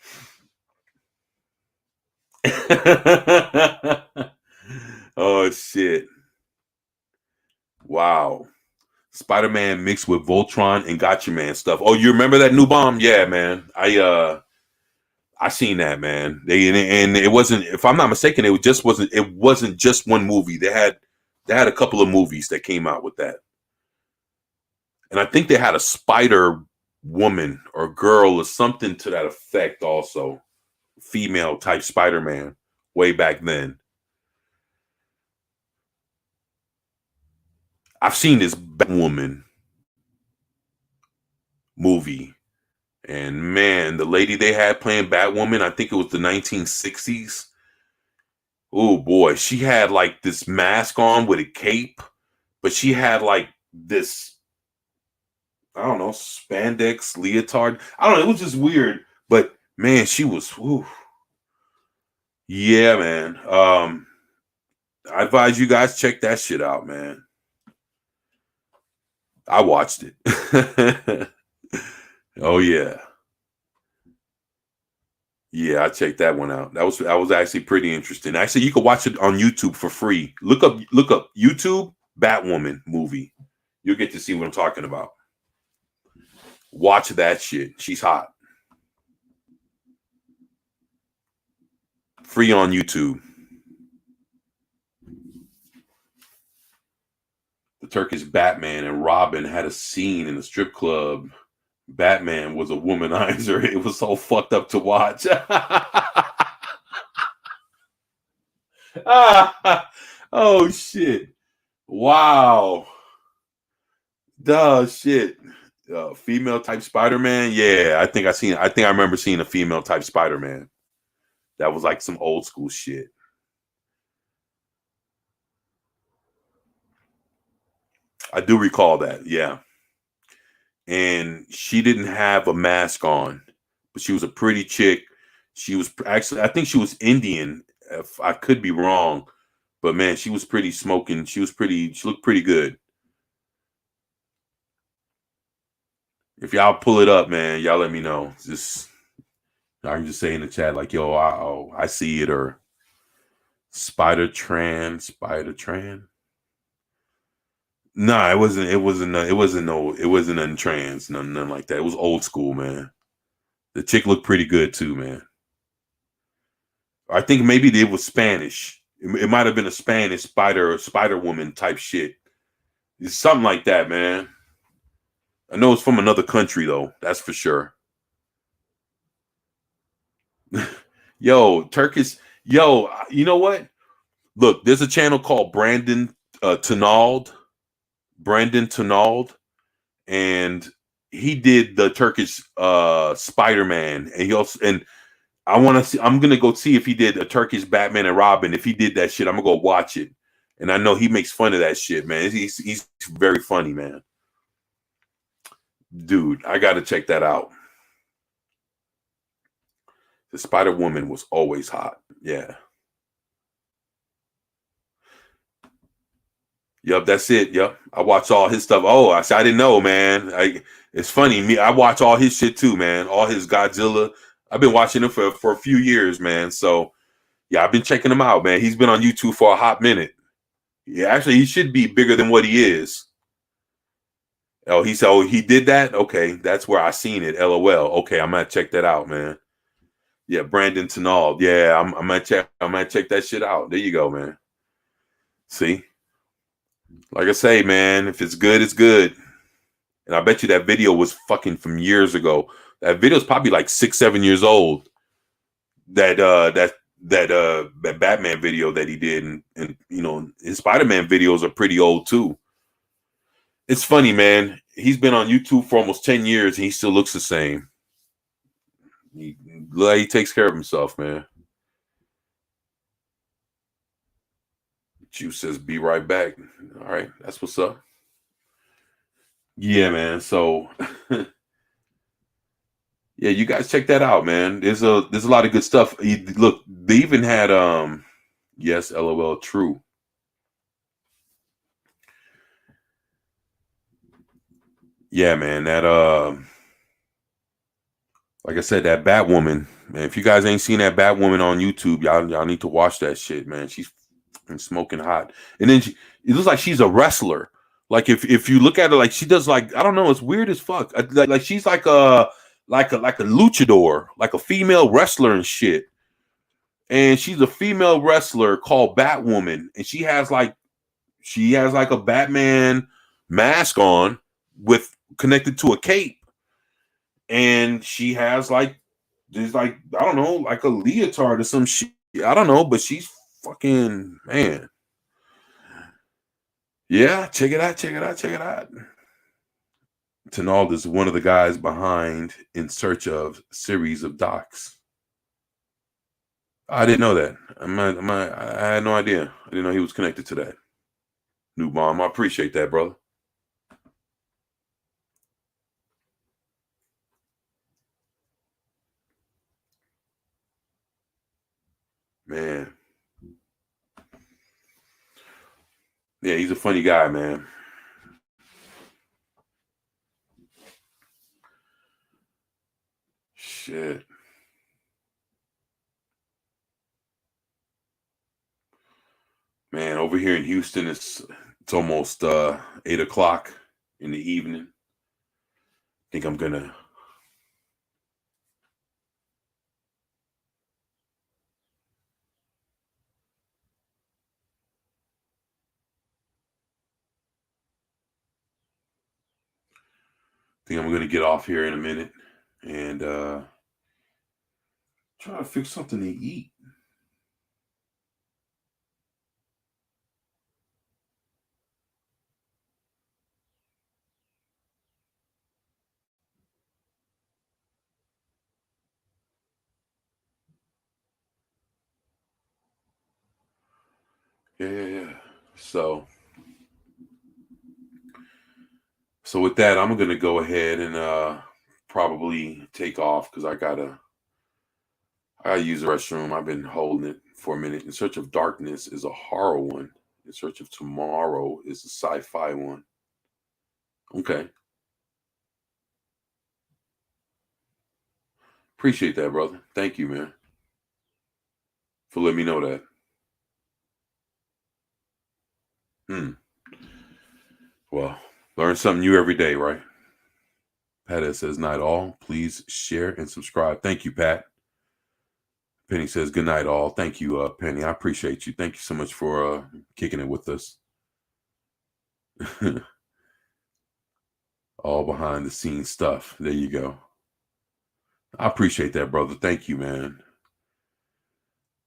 Oh shit. Wow. Spider-Man mixed with Voltron and Gotcha Man stuff. Oh, you remember that new bomb? Yeah, man. I seen that, man. And it wasn't, if I'm not mistaken, it wasn't just one movie. They had a couple of movies that came out with that. And I think they had a Spider Woman or girl or something to that effect also. Female type Spider-Man way back then. I've seen this Batwoman movie, and man, the lady they had playing Batwoman, I think it was the 1960s. Oh boy, she had like this mask on with a cape, but she had like this, I don't know, spandex leotard. I don't know, it was just weird, but man, she was, whew. Yeah, man. I advise you guys check that shit out, man. I watched it. Oh yeah. Yeah, I checked that one out. That was actually pretty interesting. Actually, you can watch it on YouTube for free. Look up YouTube Batwoman movie. You'll get to see what I'm talking about. Watch that shit. She's hot. Free on YouTube. The Turkish Batman and Robin had a scene in a strip club. Batman was a womanizer. It was so fucked up to watch. Oh shit! Wow. Duh, shit. Female type Spider-Man. Yeah, I think I remember seeing a female type Spider-Man. That was like some old school shit. I do recall that. Yeah. And she didn't have a mask on, but she was a pretty chick. She was actually, I think she was Indian. If I could be wrong, but man, she was pretty smoking. She looked pretty good. If y'all pull it up, man, y'all let me know. I can just say in the chat like, yo, I see it, or Spider-Tran. Nah, it wasn't nothing trans, nothing like that. It was old school, man. The chick looked pretty good too, man. I think maybe it was Spanish. It might have been a Spanish Spider Woman type shit. It's something like that, man. I know it's from another country though. That's for sure. Yo, Turkish. Yo, you know what? Look, there's a channel called Brandon Ternald, and he did the Turkish Spider-Man, and I'm gonna go see if he did a Turkish Batman and Robin. If he did that shit, I'm gonna go watch it. And I know he makes fun of that shit, man. He's very funny, man. Dude, I got to check that out. The Spider-Woman was always hot. Yeah. Yep, that's it. Yep. I watch all his stuff. Oh, I didn't know, man. It's funny. I watch all his shit too, man. All his Godzilla. I've been watching him for a few years, man. So yeah, I've been checking him out, man. He's been on YouTube for a hot minute. Yeah, actually, he should be bigger than what he is. Oh, he said, oh, he did that? Okay, that's where I seen it. LOL. Okay, I'm gonna check that out, man. Yeah, Brandon Tenold. Yeah, I'm gonna check that shit out. There you go, man. See? Like I say, man, if it's good, it's good. And I bet you that video was fucking from years ago. That video is probably like 6-7 years old. That Batman video that he did, and you know, his Spider-Man videos are pretty old too. It's funny, man. He's been on YouTube for almost 10 years and he still looks the same. He takes care of himself, man. Juice says, be right back. All right, that's what's up. Yeah, man. So yeah, you guys check that out, man. There's a lot of good stuff. Look, they even had yes, LOL, true. Yeah, man, that like I said, that Batwoman, man. If you guys ain't seen that Batwoman on YouTube, y'all need to watch that shit, man. She's fucking smoking hot. And then it looks like she's a wrestler. Like if you look at her, like she does, like, I don't know, it's weird as fuck. Like she's like a luchador, like a female wrestler and shit. And she's a female wrestler called Batwoman, and she has like a Batman mask on with connected to a cape, and she has like there's like, I don't know, like a leotard or some shit. I don't know, but she's fucking, man. Yeah, check it out. Tenold is one of the guys behind In Search Of series of docs. I didn't know that. I had no idea. I didn't know he was connected to that. New Bomb. I appreciate that, brother. Man. Yeah, he's a funny guy, man. Shit. Man, over here in Houston, it's almost 8 o'clock in the evening. I think I'm gonna get off here in a minute and try to fix something to eat. Yeah. So with that, I'm gonna go ahead and probably take off because I gotta use the restroom. I've been holding it for a minute. In Search of Darkness is a horror one. In Search of Tomorrow is a sci-fi one. Okay. Appreciate that, brother. Thank you, man, for letting me know that. Well, learn something new every day, right? Pat says, night all. Please share and subscribe. Thank you, Pat. Penny says, good night all. Thank you, Penny. I appreciate you. Thank you so much for kicking it with us. All behind the scenes stuff. There you go. I appreciate that, brother. Thank you, man.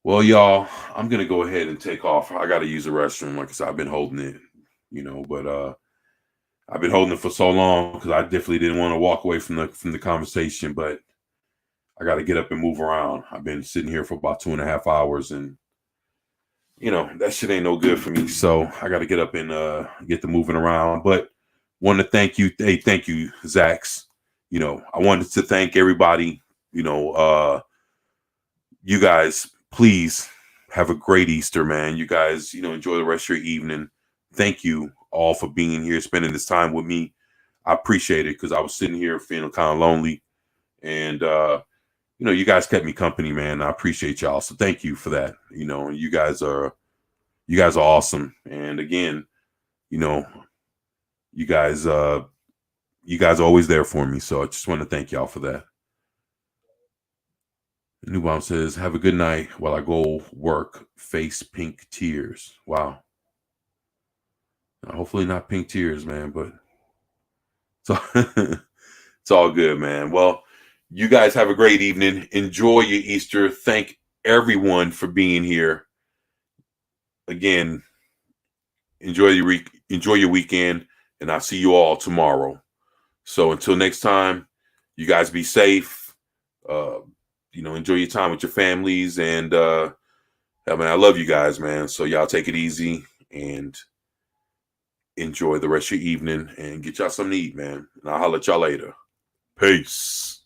Well, y'all, I'm going to go ahead and take off. I got to use the restroom. Like I said, I've been holding it, but I've been holding it for so long because I definitely didn't want to walk away from the conversation, but I got to get up and move around. I've been sitting here for about 2.5 hours, and you know, that shit ain't no good for me. So I got to get up and get to moving around. But want to thank you. Hey, thank you, Zax. You know, I wanted to thank everybody. You know, you guys, please have a great Easter, man. You guys, you know, enjoy the rest of your evening. Thank you all for being here, spending this time with me. I appreciate it because I was sitting here feeling kind of lonely. And you know, you guys kept me company, man. I appreciate y'all. So thank you for that. You know, you guys are awesome. And again, you know, you guys are always there for me. So I just want to thank y'all for that. New Bomb says, have a good night while I go work. Face pink tears. Wow. Hopefully not pink tears, man, but so it's all good, man. Well, you guys have a great evening. Enjoy your Easter. Thank everyone for being here. Again, enjoy your weekend, and I'll see you all tomorrow. So until next time, you guys be safe. You know, enjoy your time with your families, and I mean, I love you guys, man. So y'all take it easy and enjoy the rest of your evening, and get y'all something to eat, man. And I'll holler at y'all later. Peace.